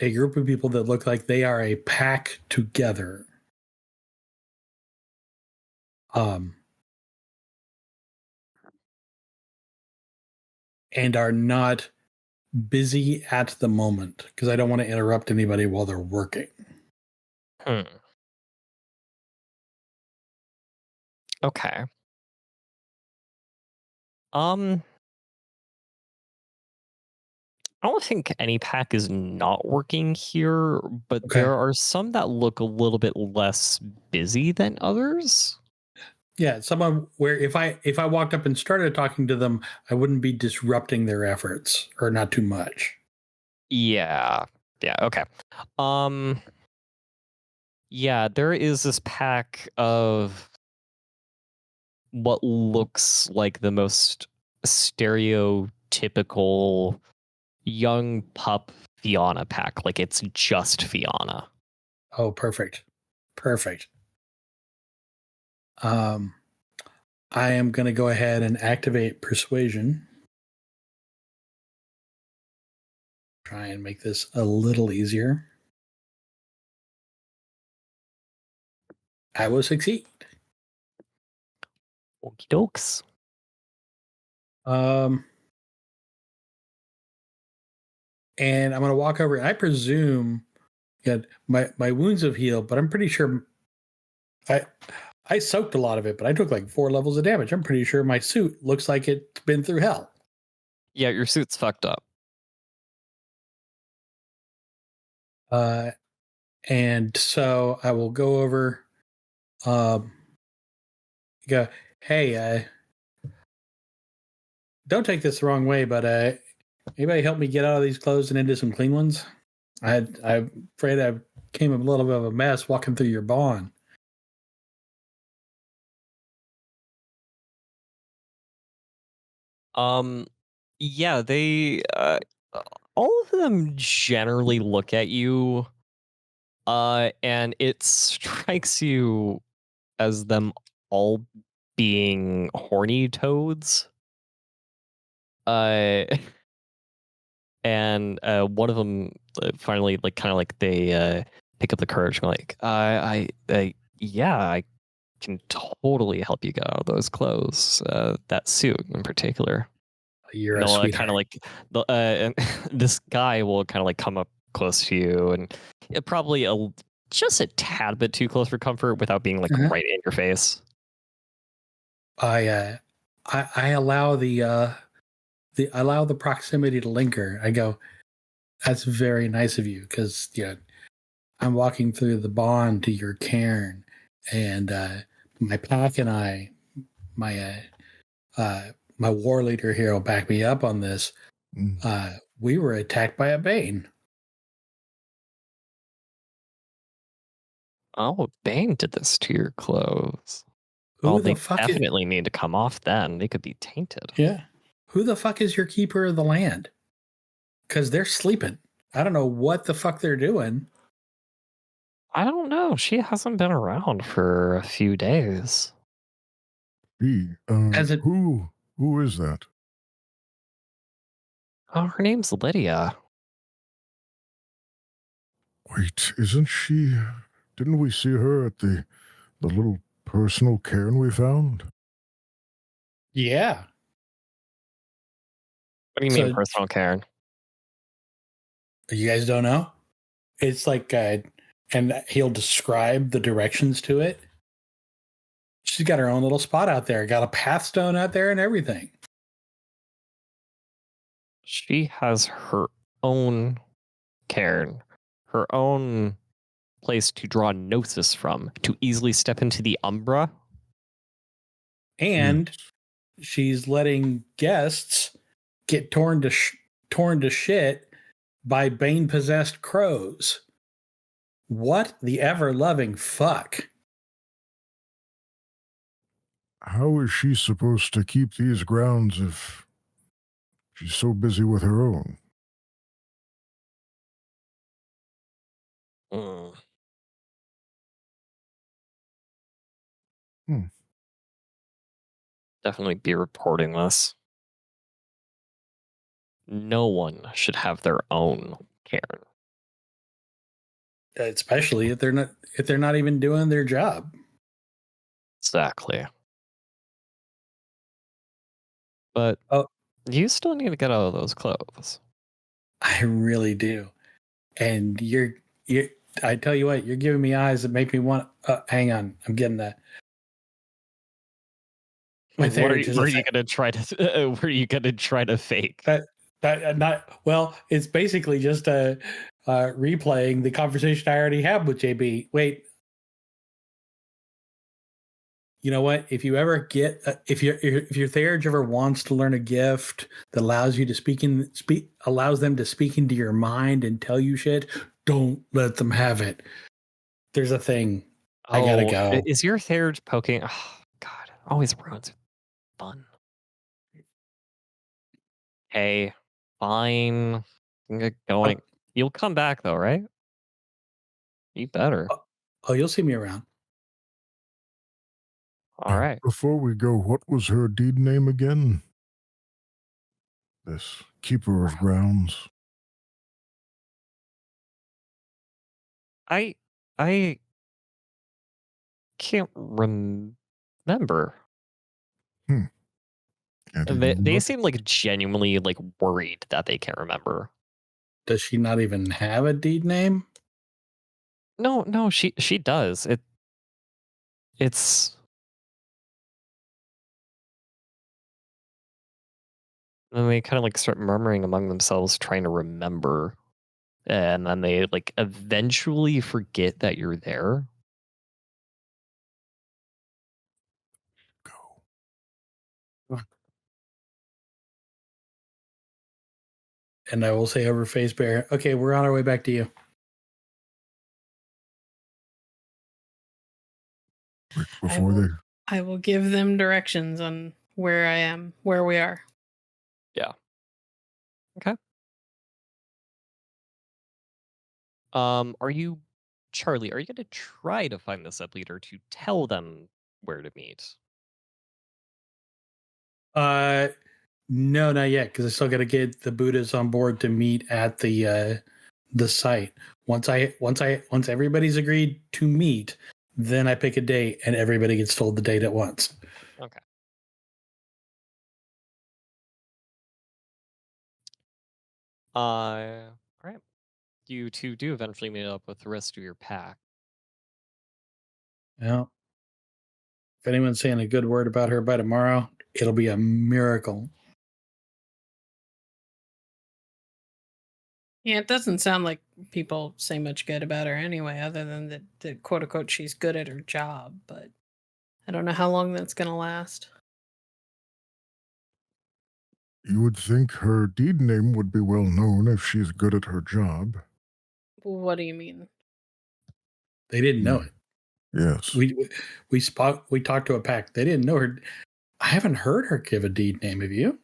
a group of people that look like they are a pack together. And are not busy at the moment, because I don't want to interrupt anybody while they're working. Okay. I don't think any pack is not working here, but Okay. there are some that look a little bit less busy than others. Yeah, someone where if I walked up and started talking to them, I wouldn't be disrupting their efforts, or not too much. Yeah. Okay. Yeah, there is this pack of what looks like the most stereotypical young pup Fiona pack. Like it's just Fiona. Oh, perfect. I am going to go ahead and activate Persuasion. Try and make this a little easier. I will succeed. Okie dokes. And I'm going to walk over. I presume my wounds have healed, but I'm pretty sure I soaked a lot of it, but I took like 4 levels of damage. I'm pretty sure my suit looks like it's been through hell. Yeah, your suit's fucked up. And so I will go over. Go, hey, don't take this the wrong way, but anybody help me get out of these clothes and into some clean ones? I'm afraid I became a little bit of a mess walking through your barn. Yeah, they all of them generally look at you and it strikes you as them all being horny toads. And one of them finally like kind of like they pick up the courage and like yeah, I can totally help you get out of those clothes. That suit in particular. You're a They'll sweetheart. kind of like and this guy will kind of like come up close to you and probably just a tad bit too close for comfort without being like right in your face. I allow the proximity to linger. I go, that's very nice of you, because I'm walking through the bond to your cairn, and my pack and my war leader here will back me up on this. We were attacked by a Bane. Oh, Bane did this to your clothes. Who they the fuck definitely need to come off then. They could be tainted. Yeah. Who the fuck is your keeper of the land? Because they're sleeping. I don't know what the fuck they're doing. I don't know. She hasn't been around for a few days. Who is that? Oh, her name's Lydia. Wait, isn't she? Didn't we see her at the little personal cairn we found? Yeah. What do you mean personal cairn? You guys don't know? It's like, and he'll describe the directions to it. She's got her own little spot out there. Got a pathstone out there and everything. She has her own cairn, her own place to draw gnosis from, to easily step into the Umbra. And she's letting guests get torn to shit by Bane-possessed crows. What the ever-loving fuck? How is she supposed to keep these grounds if she's so busy with her own? Definitely be reporting this. No one should have their own cairn. Especially if they're not even doing their job. Exactly. But you still need to get out of those clothes. I really do. And you're I tell you what, you're giving me eyes that make me want. Hang on, I'm getting that. What are you gonna try to? Were you gonna try to fake? That not well. It's basically just replaying the conversation I already had with JB. Wait, you know what? If you ever get if your Theurge ever wants to learn a gift that allows you to allows them to speak into your mind and tell you shit, don't let them have it. There's a thing. I gotta go. Is your Theurge poking? Oh God, always ruins fun. Hey, fine. Get going. You'll come back though, right? You better. Oh, you'll see me around. All right. Before we go, what was her deed name again? This keeper of grounds. I can't remember. They seem like genuinely like worried that they can't remember. Does she not even have a deed name? No, she does. It's and they kind of like start murmuring among themselves, trying to remember, and then they like eventually forget that you're there. Go. And I will say over face bear, okay, we're on our way back to you. I will give them directions on where I am, where we are. Yeah. Okay. Are you, Charlie, are you going to try to find the sub leader to tell them where to meet? No, not yet, because I still got to get the Buddhas on board to meet at the site. Once everybody's agreed to meet, Then I pick a date, and everybody gets told the date at once. Okay. All right. You two do eventually meet up with the rest of your pack. Well, if anyone's saying a good word about her by tomorrow, it'll be a miracle. Yeah, it doesn't sound like people say much good about her anyway, other than that quote unquote she's good at her job, but I don't know how long that's gonna last. You would think her deed name would be well known if she's good at her job. What do you mean? They didn't know it. Yes. We talked to a pack. They didn't know her. I haven't heard her give a deed name. Have you?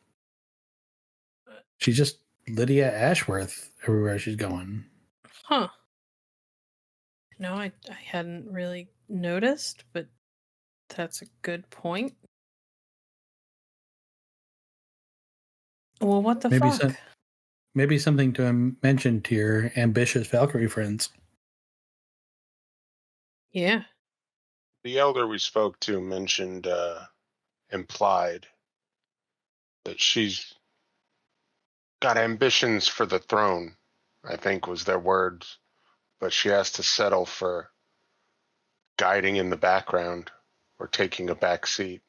She's just Lydia Ashworth everywhere she's going. Huh. No, I hadn't really noticed, but that's a good point. Well, what the fuck? Maybe something to mention to your ambitious Valkyrie friends. Yeah. The elder we spoke to mentioned, implied that she's got ambitions for the throne, I think was their words, but she has to settle for guiding in the background or taking a back seat.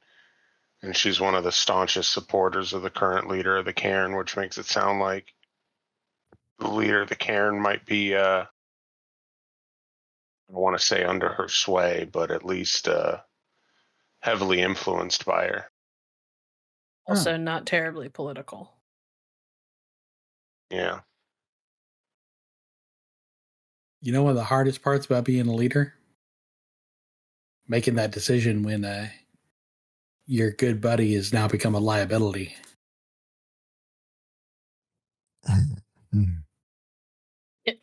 And she's one of the staunchest supporters of the current leader of the Cairn, which makes it sound like the leader of the Cairn might be, I don't want to say under her sway, but at least heavily influenced by her. Also, not terribly political. Yeah. You know one of the hardest parts about being a leader? Making that decision when your good buddy has now become a liability.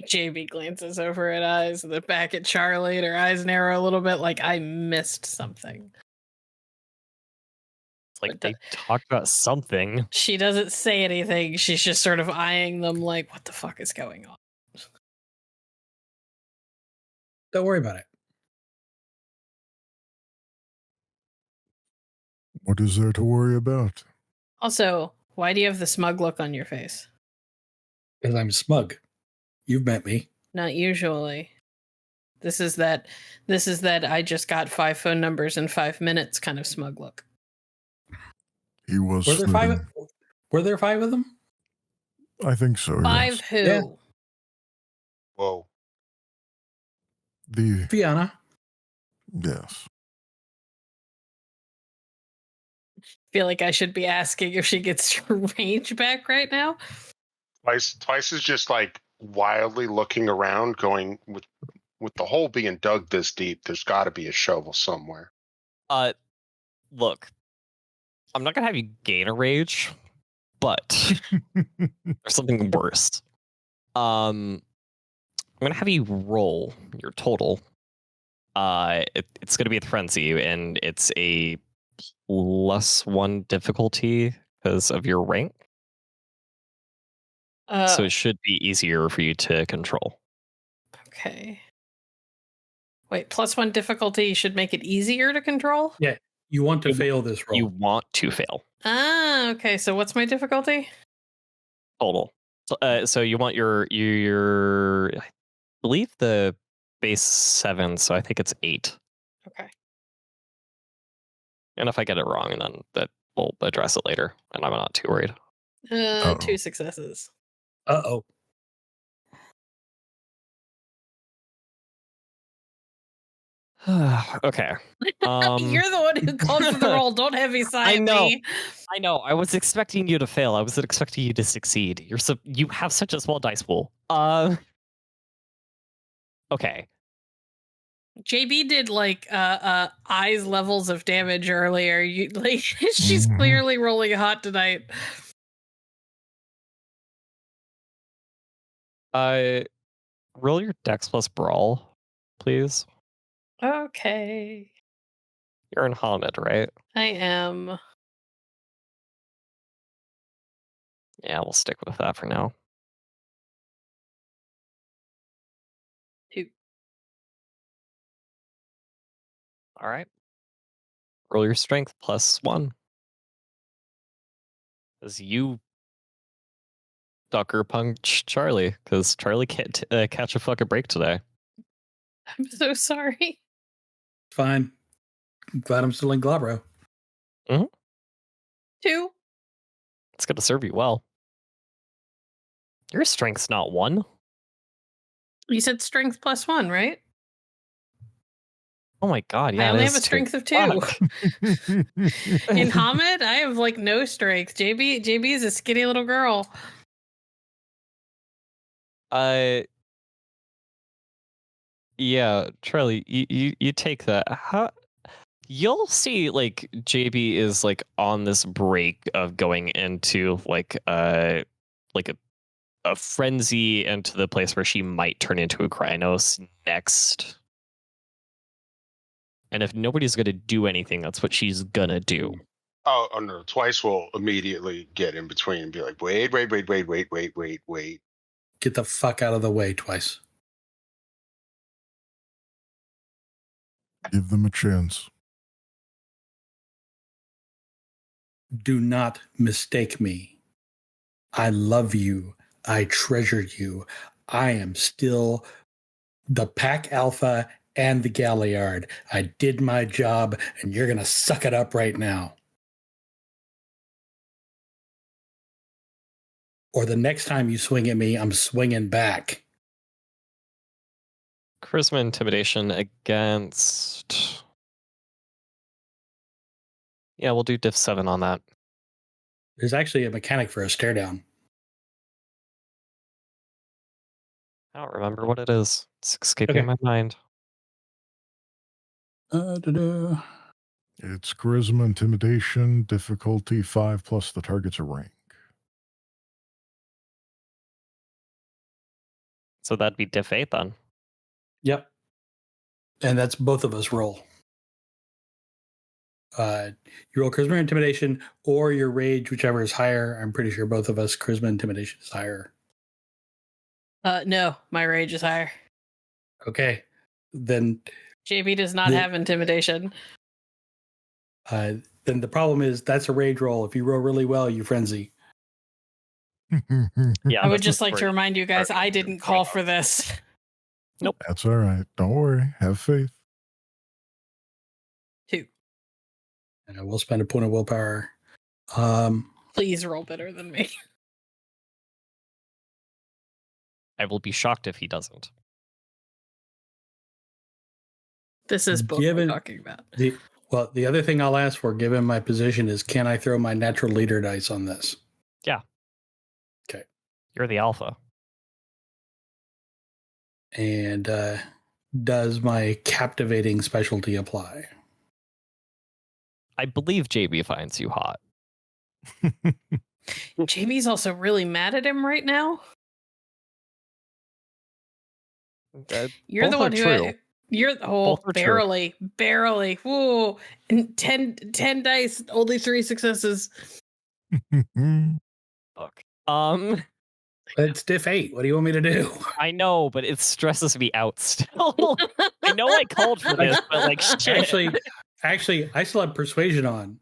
JB glances over at Eyes, and then back at Charlie, and her eyes narrow a little bit like I missed something. It's like they talked about something. She doesn't say anything. She's just sort of eyeing them like, what the fuck is going on? Don't worry about it. What is there to worry about? Also, why do you have the smug look on your face? Because I'm smug. You've met me. Not usually. This is that I just got 5 phone numbers in 5 minutes kind of smug look. He was Were there smitten. 5? Were there 5 of them? I think so, 5 yes. who? Yeah. Whoa. The Fiona. yes. Feel like I should be asking if she gets her range back right now. Twice is just like wildly looking around, going with the hole being dug this deep. There's got to be a shovel somewhere. Look, I'm not gonna have you gain a rage, but there's something worse. I'm gonna have you roll your total. It's gonna be a frenzy, and it's a +1 difficulty because of your rank. So it should be easier for you to control. Okay. Wait, +1 difficulty should make it easier to control? Yeah. You want to fail this roll. You want to fail. Ah, okay. So what's my difficulty? Total. So you want your I believe the base 7, so I think it's 8. Okay. And if I get it wrong, and then that we'll address it later, and I'm not too worried. 2 successes. Uh-oh. Okay. You're the one who called for the roll. Don't heavy sign me. I know. I was expecting you to fail. I was expecting you to succeed. You have such a small dice pool. Okay. JB did like eyes levels of damage earlier. You like she's clearly rolling hot tonight. Roll your Dex plus Brawl, please. Okay. You're in Hallowed, right? I am. Yeah, we'll stick with that for now. 2. All right. Roll your strength +1. As you sucker punch Charlie, because Charlie can't catch a fucking break today. I'm so sorry. Fine. I'm glad I'm still in Glabro. 2. It's going to serve you well. Your strength's not 1. You said strength +1, right? Oh my god, yeah. I only it have a is strength of 2. Fuck. In Hamid, I have like no strength. JB is a skinny little girl. Yeah, Charlie, you take that. You'll see, like, JB is like on this break of going into like a frenzy, and to the place where she might turn into a Krynos next. And if nobody's gonna do anything, that's what she's gonna do. Oh no! Twice will immediately get in between and be like, wait. Get the fuck out of the way, Twice. Give them a chance. Do not mistake me. I love you. I treasure you. I am still the Pack Alpha and the Galliard. I did my job, and you're going to suck it up right now. Or the next time you swing at me, I'm swinging back. Charisma intimidation against. Yeah, we'll do diff 7 on that. There's actually a mechanic for a stare down. I don't remember what it is. It's escaping my mind. It's charisma, intimidation, difficulty 5 plus the target's rank. So that'd be diff 8 then. Yep. And that's both of us roll. You roll charisma intimidation or your rage, whichever is higher. I'm pretty sure both of us charisma intimidation is higher. No, my rage is higher. Okay. Then JB does not have intimidation. Then the problem is that's a rage roll. If you roll really well, you frenzy. Yeah, I would just like to remind you guys, I didn't call for this. Nope. That's all right. Don't worry. Have faith. 2. And I will spend a point of willpower. Please roll better than me. I will be shocked if he doesn't. This is book we're talking about. The other thing I'll ask for, given my position, is can I throw my natural leader dice on this? Yeah. Okay. You're the alpha. And does my captivating specialty apply? I believe JB finds you hot. JB's also really mad at him right now. You're the one who... You're barely. Whoa. And 10 dice, only 3 successes. Fuck. It's diff 8. What do you want me to do? I know, but it stresses me out still. I know I called for this, but like shit. Actually, I still have persuasion on.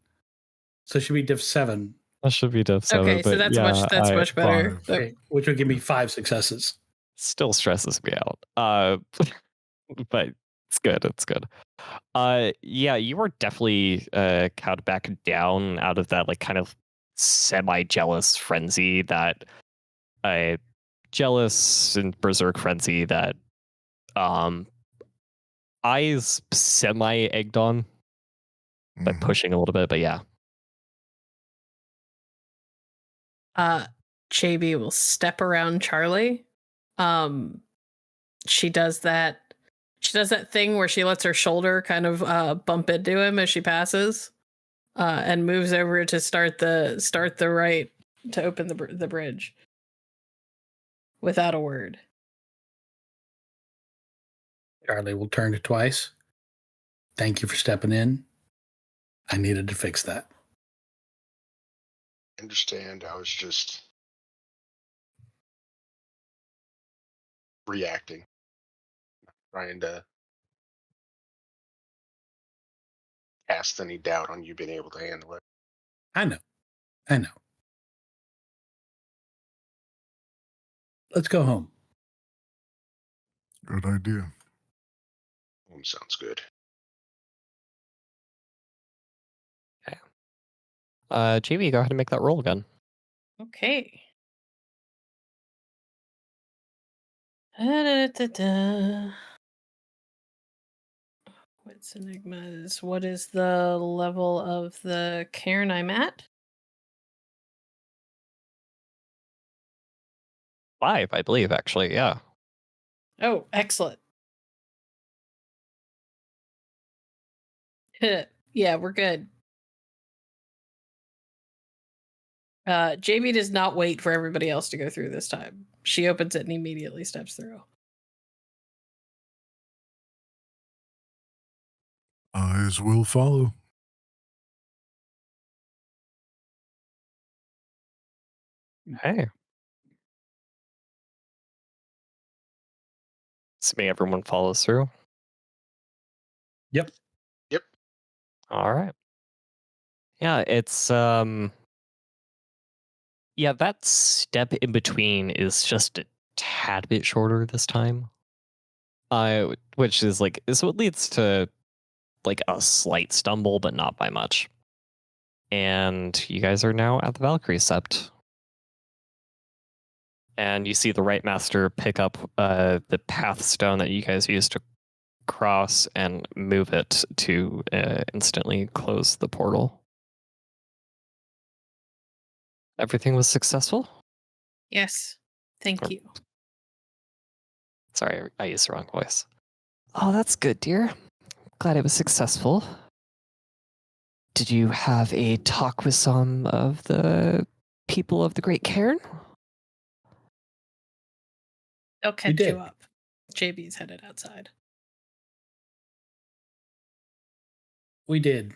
So it should be diff 7. That should be diff 7. Okay, so that's much better. Okay, which would give me 5 successes. Still stresses me out. But it's good. It's good. Yeah, you were definitely cowed back down out of that like kind of semi-jealous frenzy, that jealous and berserk frenzy that eyes semi-egged on by pushing a little bit, but yeah. JB will step around Charlie. She does that thing where she lets her shoulder kind of bump into him as she passes, and moves over to start the right to open the bridge without a word. Charlie will turn to Twice. Thank you for stepping in. I needed to fix that. I understand. I was just reacting, trying to cast any doubt on you being able to handle it. I know. Let's go home. Good idea. Sounds good. Jamie, go ahead and make that roll again. Okay. Da-da-da-da-da. What's Enigmas? What is the level of the cairn I'm at? 5, I believe, actually. Yeah. Oh, excellent. Yeah, we're good. Jamie does not wait for everybody else to go through this time. She opens it and immediately steps through. Eyes will follow. Hey. Assuming everyone follows through. Yep. All right. Yeah, it's yeah, that step in between is just a tad bit shorter this time. Which is like, so it leads to like a slight stumble, but not by much. And you guys are now at the Valkyrie Sept. And you see the Right Master pick up the path stone that you guys used to cross and move it to instantly close the portal. Everything was successful? Yes. Thank you. Sorry, I used the wrong voice. Oh, that's good, dear. Glad it was successful. Did you have a talk with some of the people of the Great Cairn? They'll catch did. you up. JB's headed outside. We did.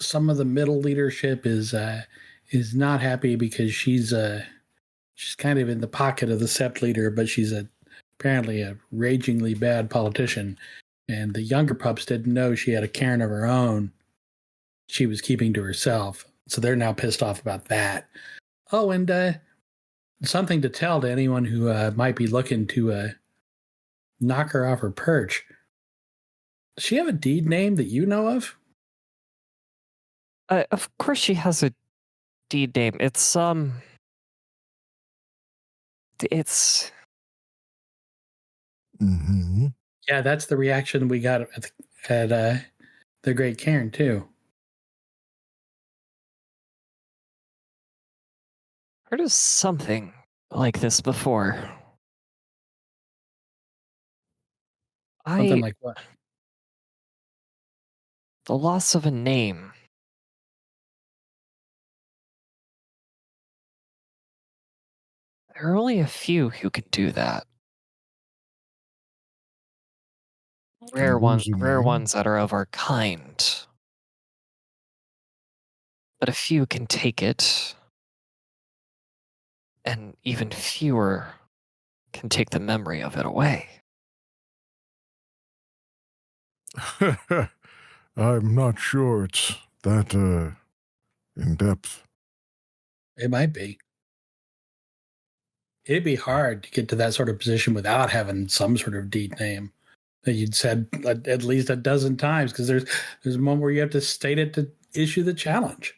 Some of the middle leadership is not happy because she's kind of in the pocket of the Sept leader, but she's apparently a ragingly bad politician. And the younger pups didn't know she had a cairn of her own she was keeping to herself. So they're now pissed off about that. Oh, and something to tell to anyone who might be looking to knock her off her perch. Does she have a deed name that you know of? Of course she has a deed name. It's Mm-hmm. Yeah, that's the reaction we got at the Great Cairn too. heard of something like this before. Something like what? The loss of a name. There are only a few who can do that. Rare lose a name? ones that are of our kind. But a few can take it, and even fewer can take the memory of it away. I'm not sure it's that in depth. It might be. It'd be hard to get to that sort of position without having some sort of deed name that you'd said at least a dozen times, because there's one where you have to state it to issue the challenge.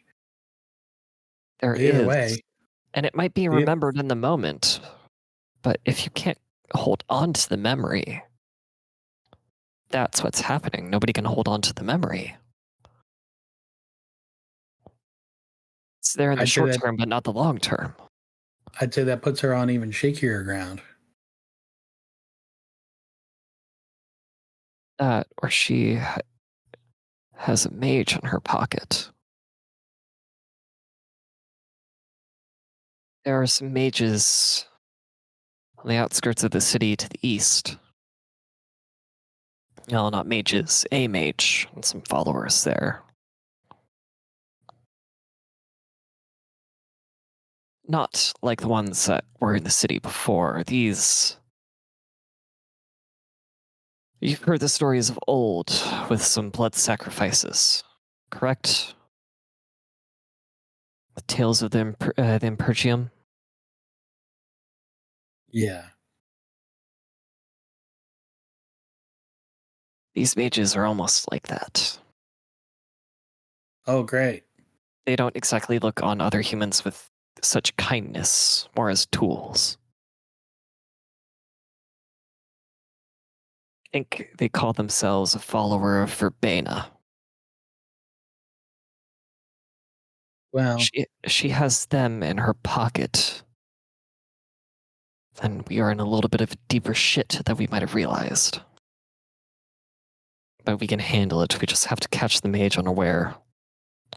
There Either is, way, and it might be remembered in the moment, but if you can't hold on to the memory, that's what's happening. Nobody can hold on to the memory. It's there in the short term, but not the long term. I'd say that puts her on even shakier ground. Or she has a mage in her pocket. There are some mages on the outskirts of the city to the east. No, not mages, a mage and some followers there. Not like the ones that were in the city before. These... You've heard the stories of old with some blood sacrifices. correct? The Tales of the Impertium. Yeah. These mages are almost like that. Oh, great. They don't exactly look on other humans with such kindness, more as tools. I think they call themselves a follower of Verbena. Well, She has them in her pocket. Then we are in a little bit of deeper shit than we might have realized. But we can handle it. We just have to catch the mage unaware.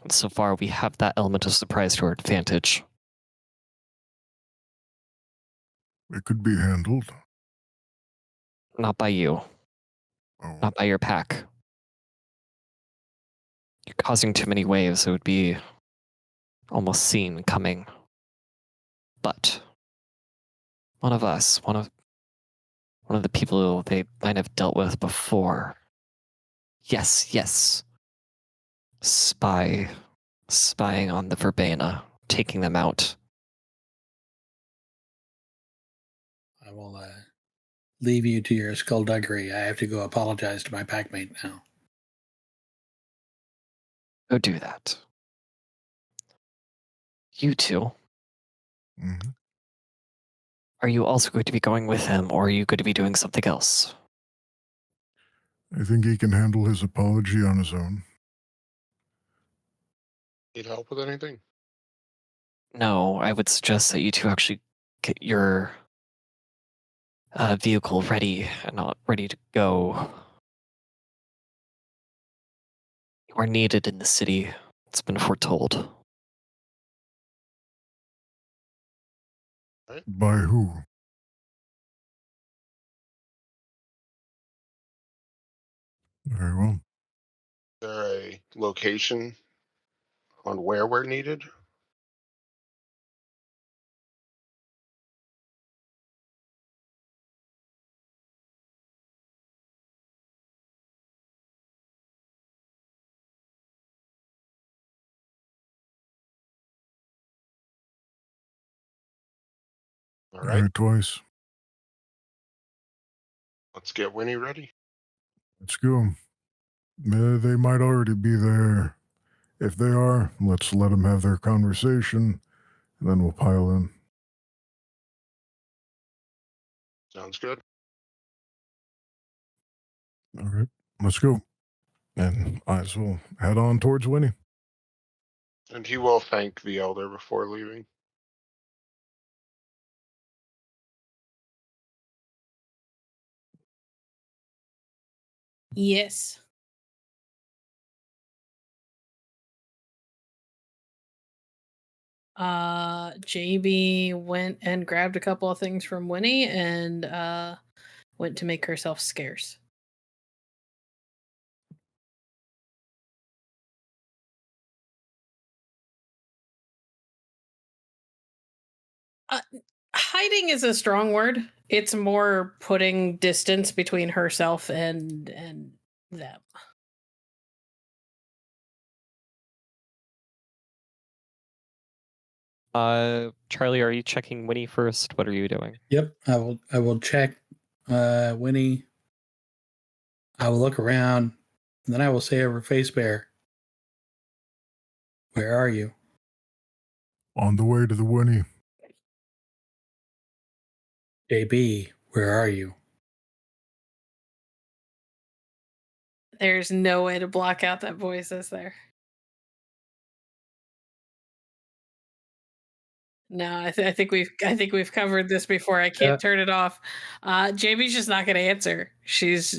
And so far, we have that element of surprise to our advantage. It could be handled. Not by you. Oh, Not by your pack. You're causing too many waves. It would be almost seen coming. But one of us, one of the people they might have dealt with before. Yes. Spying on the Verbena, taking them out. I will leave you to your skullduggery. I have to go apologize to my packmate now. Go do that. You two, mhm. are you also going to be going with him, or are you going to be doing something else? I think he can handle his apology on his own. Need help with anything? No, I would suggest that you two actually get your vehicle ready and not ready to go. You are needed in the city. It's been foretold. By who? Very well. Is there a location on where we're needed? All right, Twice. let's get Winnie ready. Let's go. They might already be there. If they are, let's let them have their conversation, and then we'll pile in. Sounds good. All right, let's go. And eyes will head on towards Winnie. And he will thank the elder before leaving. Yes. JB went and grabbed a couple of things from Winnie and went to make herself scarce. Hiding is a strong word. It's more putting distance between herself and them. Charlie, are you checking Winnie first? What are you doing? Yep, I will check Winnie. I will look around, and then I will say over Face Bear, "Where are you?" On the way to the Winnie. JB, where are you? There's no way to block out that voice, is there? No, I think we've covered this before. I can't turn it off. JB's just not going to answer. She's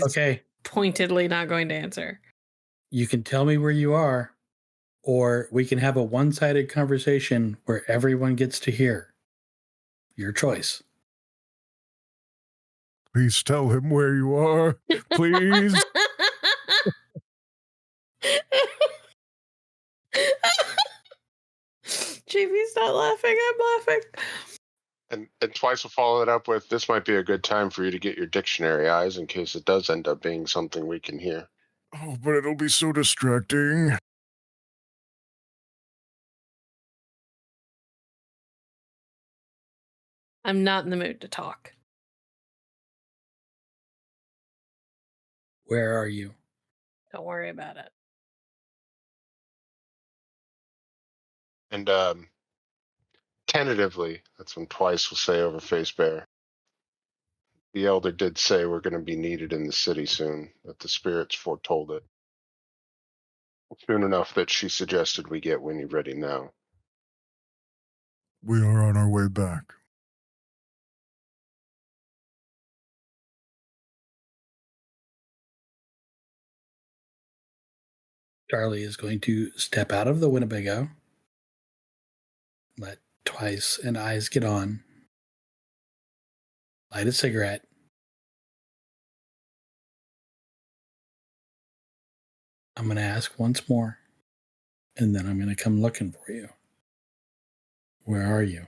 Okay. pointedly not going to answer. You can tell me where you are, or we can have a one-sided conversation where everyone gets to hear. Your choice. Please tell him where you are. Please. JB's not laughing. I'm laughing. And Twice will follow it up with, this might be a good time for you to get your dictionary eyes in case it does end up being something we can hear. Oh, but it'll be so distracting. I'm not in the mood to talk. Where are you? Don't worry about it. And tentatively, that's when Twice will say over Face Bear. The elder did say we're going to be needed in the city soon, that the spirits foretold it. Soon enough that she suggested we get Winnie ready now. We are on our way back. Charlie is going to step out of the Winnebago, let Twice and Eyes get on, light a cigarette, I'm going to ask once more, and then I'm going to come looking for you. Where are you?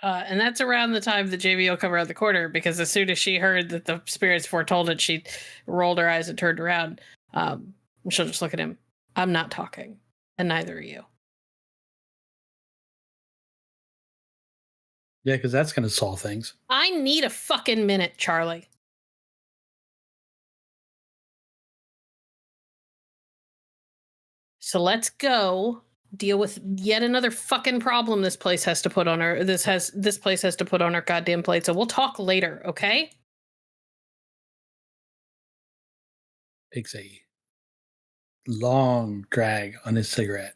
And that's around the time that JV will come around the corner, because as soon as she heard that the spirits foretold it, she rolled her eyes and turned around. She'll just look at him. I'm not talking, and neither are you. Yeah, because that's going to solve things. I need a fucking minute, Charlie. So let's go deal with yet another fucking problem this place has to put on our this place has to put on our goddamn plate. So we'll talk later, okay? Takes a long drag on his cigarette.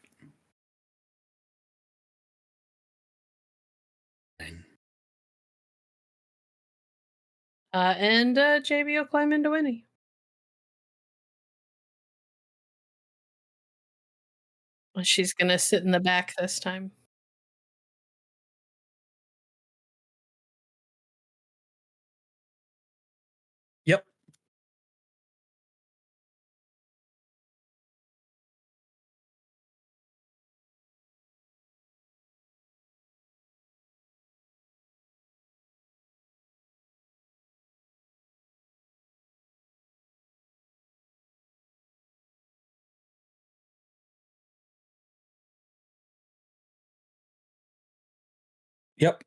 And JB will climb into Winnie. She's gonna sit in the back this time. Yep. Yep.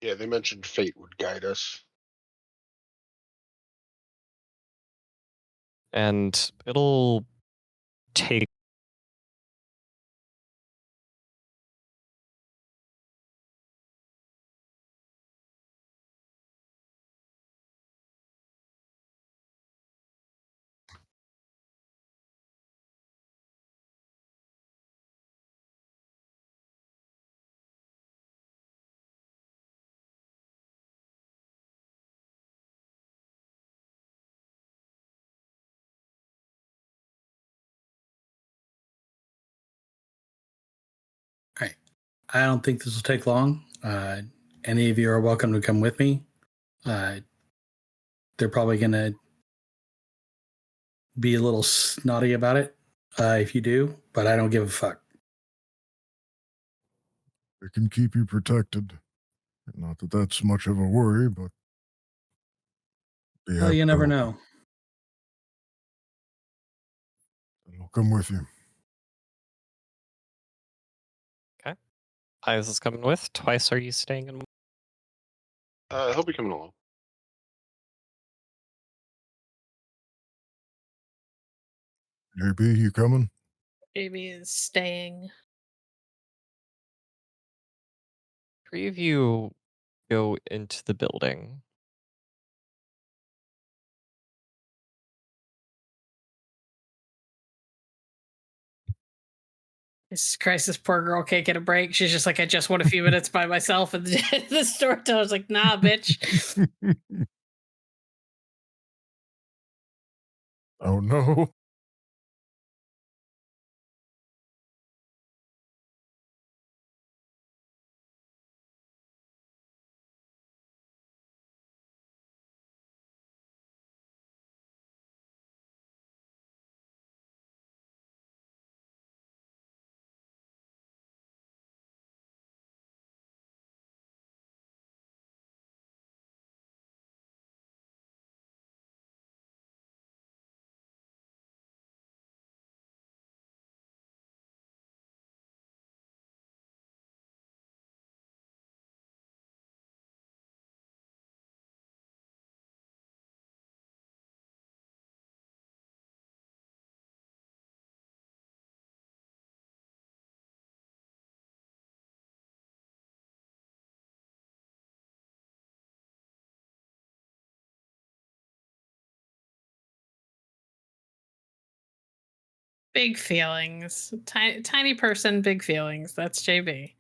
Yeah, they mentioned fate would guide us. And it'll take All right. I don't think this will take long. Any of you are welcome to come with me. They're probably going to be a little snotty about it if you do, but I don't give a fuck. We can keep you protected. Not that that's much of a worry, but... Well, you never know. I'll come with you. okay. Eyes is coming with. Twice are you staying in? He'll be coming along. JB, you coming? JB is staying. Three of you go into the building. Jesus Christ, this poor girl can't get a break. She's just like, I just want a few minutes by myself. And the storyteller's like, nah, bitch. Oh no. Big feelings. Tiny person, big feelings. That's JB.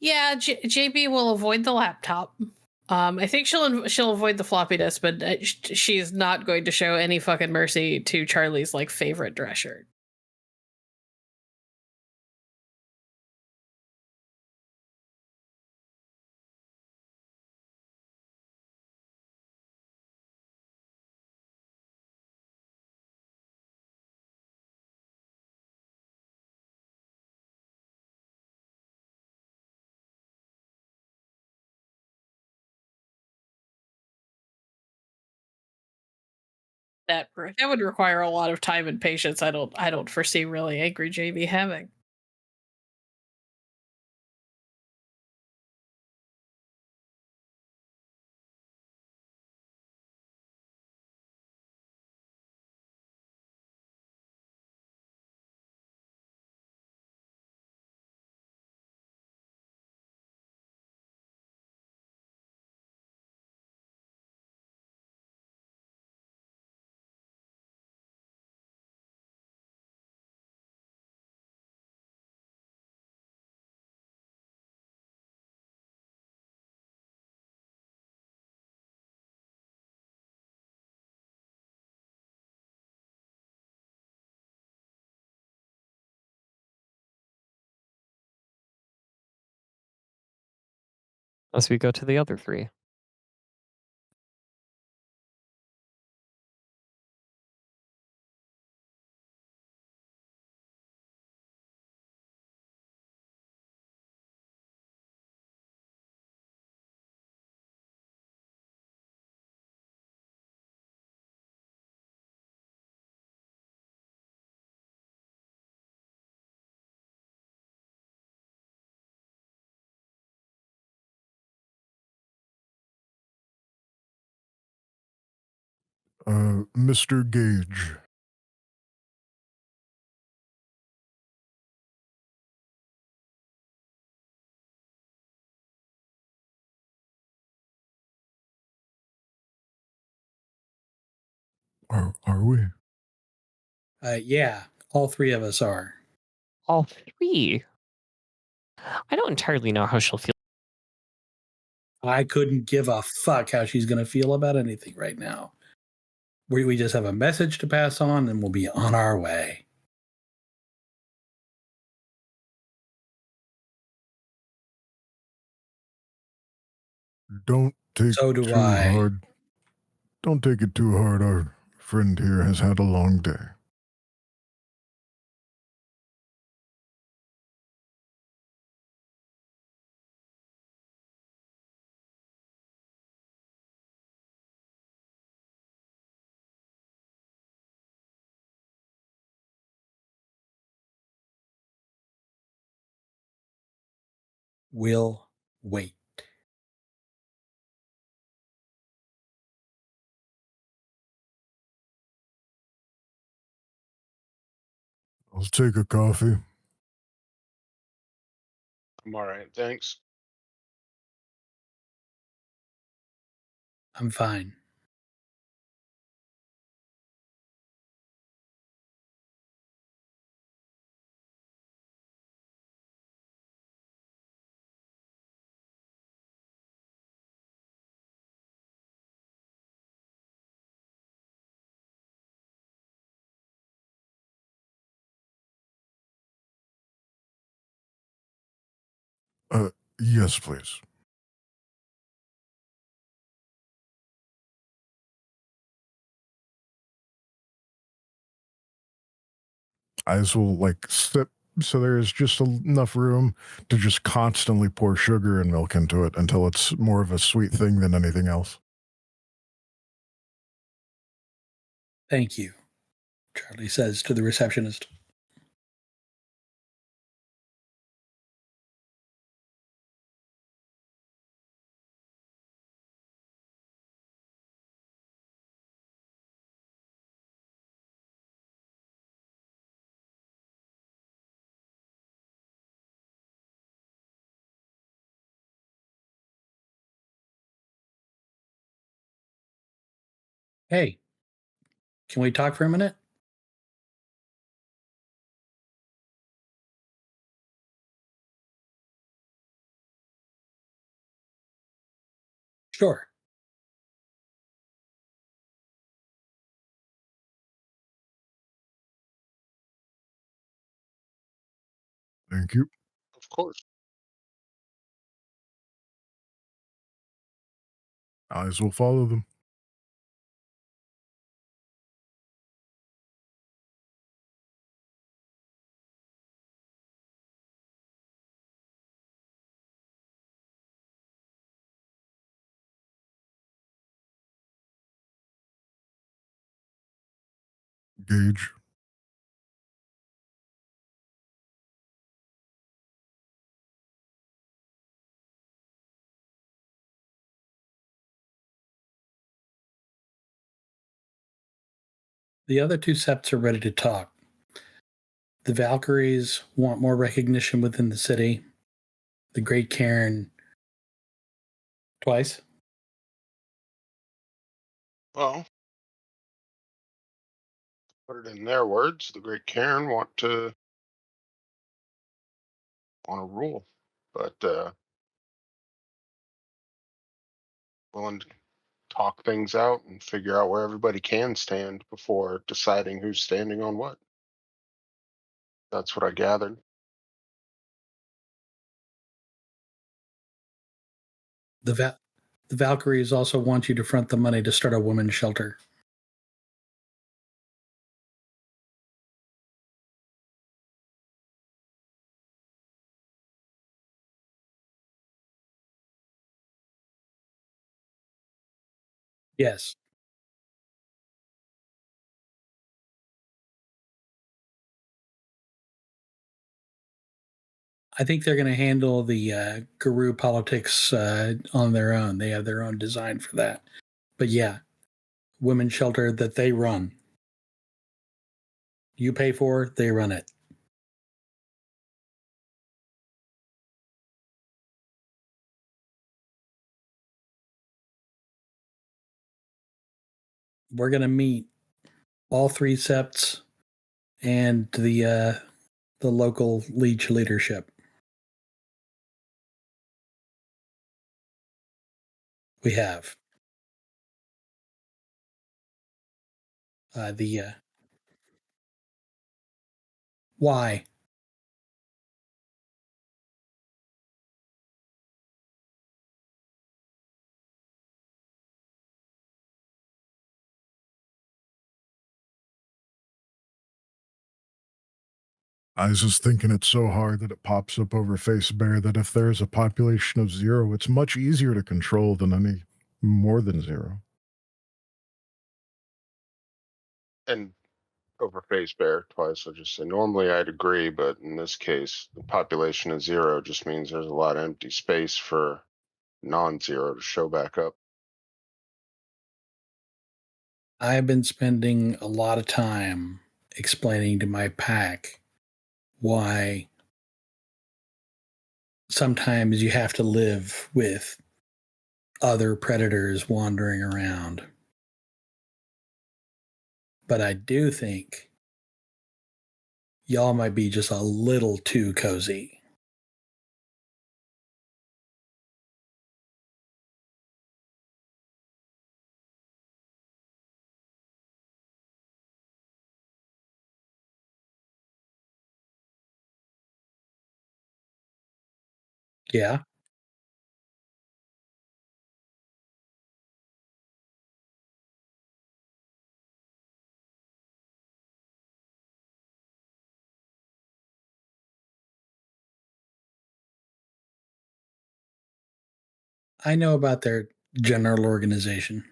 Yeah, JB will avoid the laptop. I think she'll avoid the floppy disk, but she is not going to show any fucking mercy to Charlie's like favorite dress shirt. That would require a lot of time and patience. I don't foresee really angry JB having. As we go to the other three. Mr. Gage. Are we? Yeah, all three of us are. All three? I don't entirely know how she'll feel. I couldn't give a fuck how she's going to feel about anything right now. We just have a message to pass on and we'll be on our way. Don't take So it do too I. hard. Don't take it too hard. Our friend here has had a long day. We'll wait. I'll take a coffee. I'm all right, thanks. I'm fine. Yes, please. Eyes will sip, so there's just enough room to just constantly pour sugar and milk into it until it's more of a sweet thing than anything else. Thank you, Charlie says to the receptionist. Hey, can we talk for a minute? Sure. Thank you. Of course. Eyes will follow them. Gauge. The other two septs are ready to talk. The Valkyries want more recognition within the city. The Great Cairn twice. Well, put it in their words. The Great Cairn want to rule, but willing to talk things out and figure out where everybody can stand before deciding who's standing on what. That's what I gathered. The Valkyries also want you to front the money to start a women's shelter. Yes. I think they're going to handle the guru politics on their own. They have their own design for that. But yeah, women's shelter that they run. You pay for, they run it. We're going to meet all three septs and the local leech leadership. We have the why. I was just thinking it's so hard that it pops up over Face Bear that if there's a population of 0, it's much easier to control than any more than 0. And over Face Bear twice, I'll just say normally I'd agree, but in this case, the population of 0 just means there's a lot of empty space for non-zero to show back up. I've been spending a lot of time explaining to my pack why sometimes you have to live with other predators wandering around. But I do think y'all might be just a little too cozy. Yeah. I know about their general organization.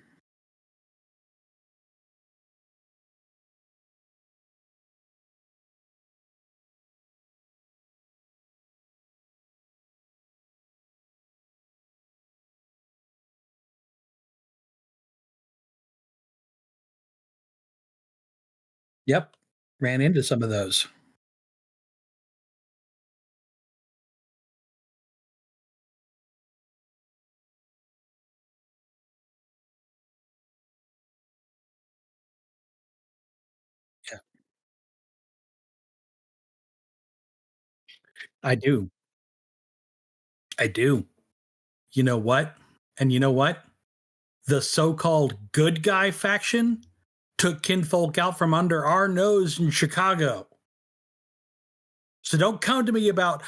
Yep. Ran into some of those. I do. I do. You know what? And you know what? The so-called good guy faction took kinfolk out from under our nose in Chicago. So don't come to me about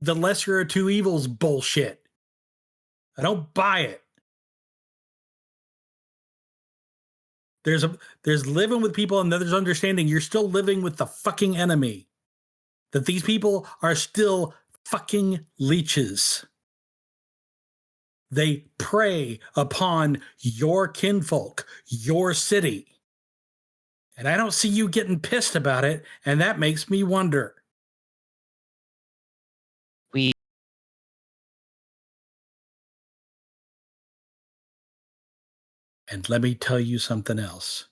the lesser of two evils bullshit. I don't buy it. There's living with people and there's understanding you're still living with the fucking enemy. That these people are still fucking leeches. They prey upon your kinfolk, your city. And I don't see you getting pissed about it, and that makes me wonder. And let me tell you something else.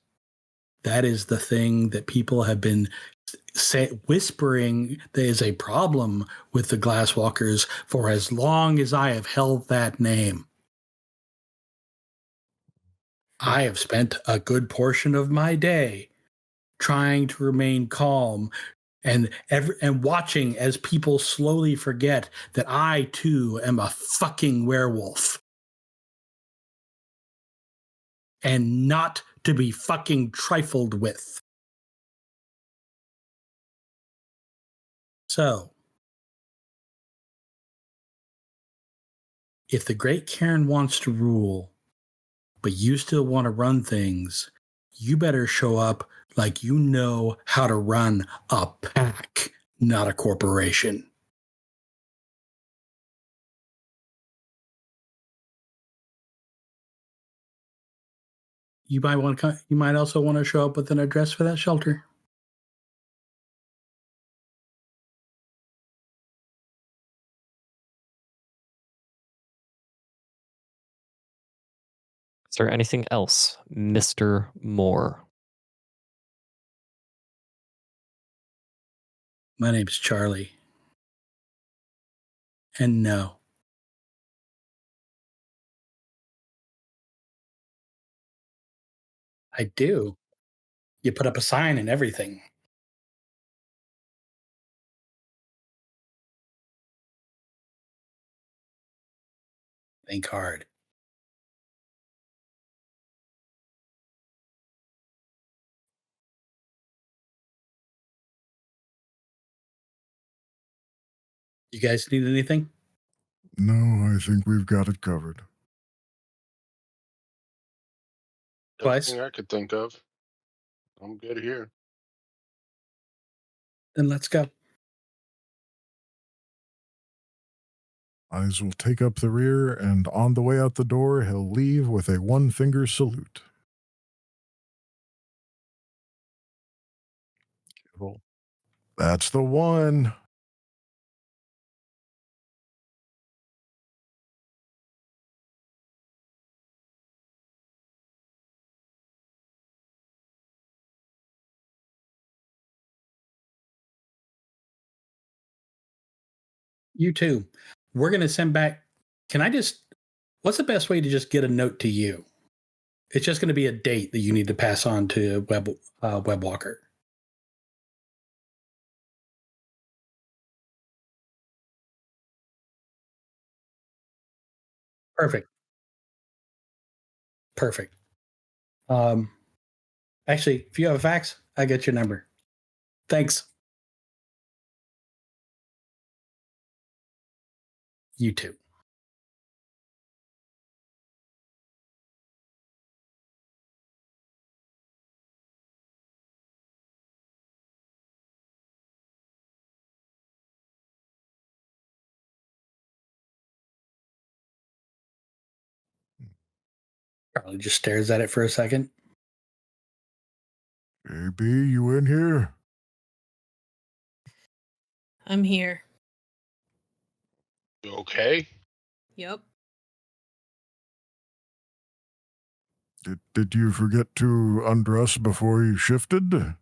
That is the thing that people have been whispering there is a problem with the Glasswalkers for as long as I have held that name. I have spent a good portion of my day trying to remain calm and watching as people slowly forget that I too am a fucking werewolf. And not to be fucking trifled with. So, if the Great Cairn wants to rule, but you still want to run things, you better show up like you know how to run a pack, not a corporation. You might also want to show up with an address for that shelter. Is there anything else, Mr. Moore? My name's Charlie. And no. I do. You put up a sign and everything. Think hard. You guys need anything? No, I think we've got it covered. Twice? Nothing I could think of. I'm good here. Then let's go. Eyes will take up the rear, and on the way out the door, he'll leave with a one-finger salute. Cool. That's the one. You too. We're going to send back. What's the best way to just get a note to you? It's just going to be a date that you need to pass on to Webwalker. Perfect. Actually, if you have a fax, I get your number. Thanks. You too. Charlie just stares at it for a second. Hey, B, you in here? I'm here. You okay? Yep. Did you forget to undress before you shifted?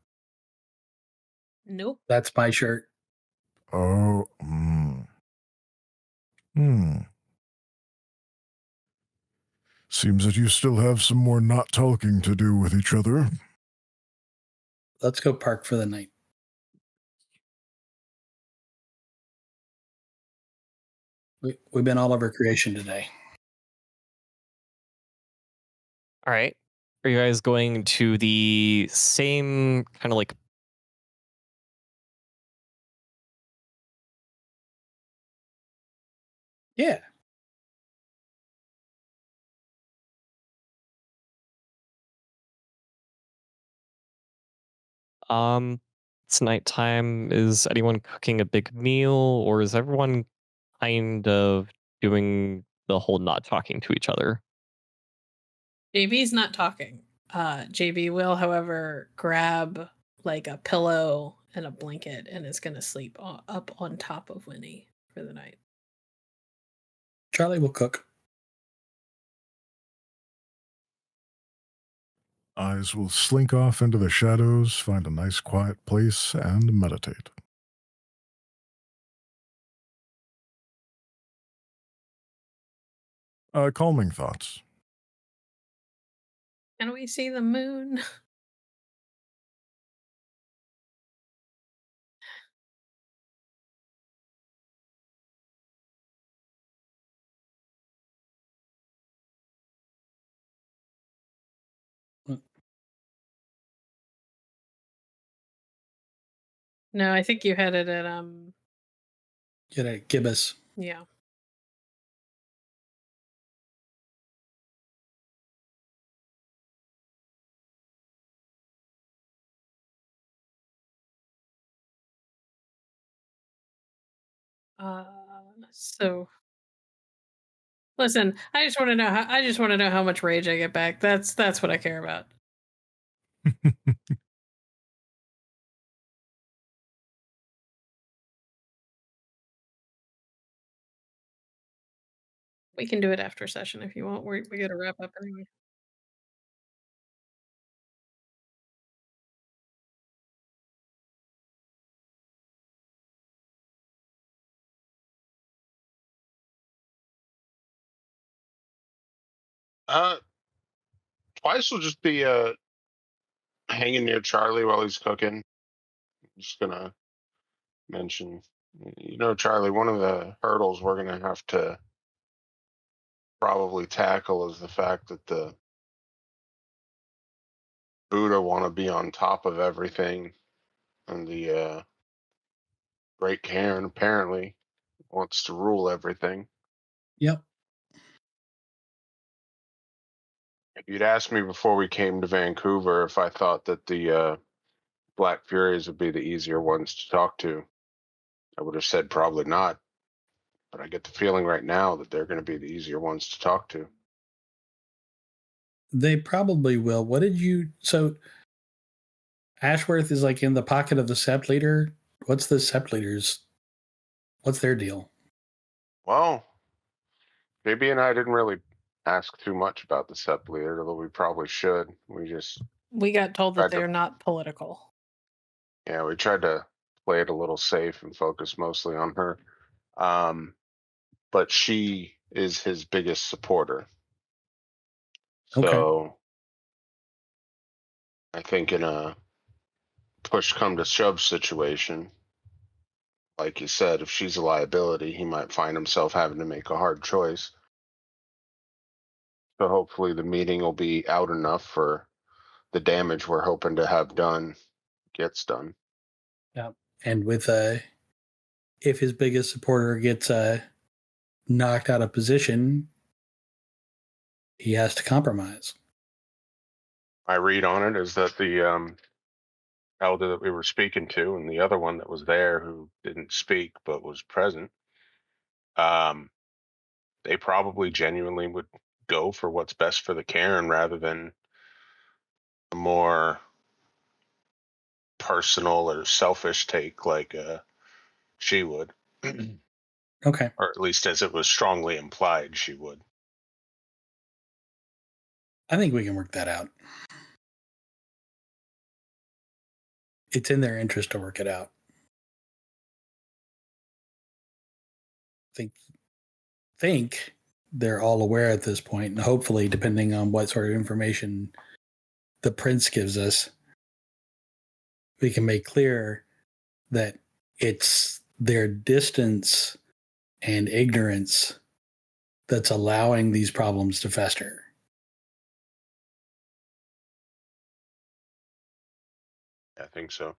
Nope. That's my shirt. Oh, Seems that you still have some more not talking to do with each other. Let's go park for the night. We've been all over creation today. All right. Are you guys going to the same kind of like Yeah. it's nighttime. Is anyone cooking a big meal, or is everyone kind of doing the whole not talking to each other? JB's not talking. JB will, however, grab like a pillow and a blanket and is going to sleep up on top of Winnie for the night. Charlie will cook. Eyes will slink off into the shadows, find a nice quiet place, and meditate. Calming thoughts. Can we see the moon? No, I think you had it at Get a gibbous. yeah. So listen, I just want to know how much rage I get back. That's what I care about. We can do it after session if you want. We got to wrap up anyway. Twice will just be hanging near Charlie while he's cooking. I'm just gonna mention, Charlie, one of the hurdles we're gonna have to probably tackle is the fact that the Buddha want to be on top of everything, and the Great Karen apparently wants to rule everything. Yep. If you'd asked me before we came to Vancouver if I thought that the Black Furies would be the easier ones to talk to, I would have said probably not. But I get the feeling right now that they're going to be the easier ones to talk to. They probably will. So Ashworth is like in the pocket of the Sept leader. What's the Sept leaders? What's their deal? Well, JB and I didn't really ask too much about the Sept leader, although we probably should. We got told that they're not political. Yeah, we tried to play it a little safe and focus mostly on her. But she is his biggest supporter. So I think in a push come to shove situation, like you said, if she's a liability, he might find himself having to make a hard choice. So hopefully the meeting will be out enough for the damage we're hoping to have done gets done. Yeah. And with if his biggest supporter gets knocked out of position, he has to compromise. My read on it is that the elder that we were speaking to and the other one that was there who didn't speak but was present, they probably genuinely would go for what's best for the Karen rather than a more personal or selfish take like she would. Okay. Or at least as it was strongly implied she would. I think we can work that out. It's in their interest to work it out. Think they're all aware at this point, and hopefully, depending on what sort of information the prince gives us, we can make clear that it's their distance and ignorance that's allowing these problems to fester. I think so.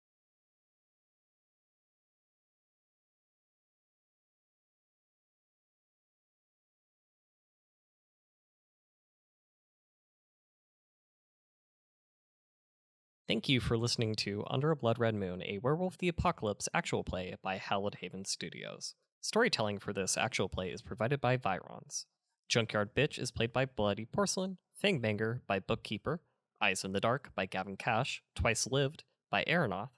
Thank you for listening to Under a Blood Red Moon, a Werewolf the Apocalypse actual play by Hallowed Studios. Storytelling for this actual play is provided by Vironz. Junkyard-Bitch is played by Bloodied Porcelain, Fang-Banger by Bookkeeper, Eyes in the Dark by Gavin Cash, Twice Lived by Arinoth.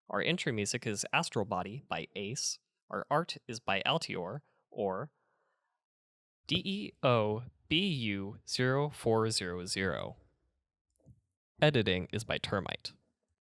Our intro music is Astral Body by Ace. Our art is by Altior, or DEOBU0400. Editing is by Termite.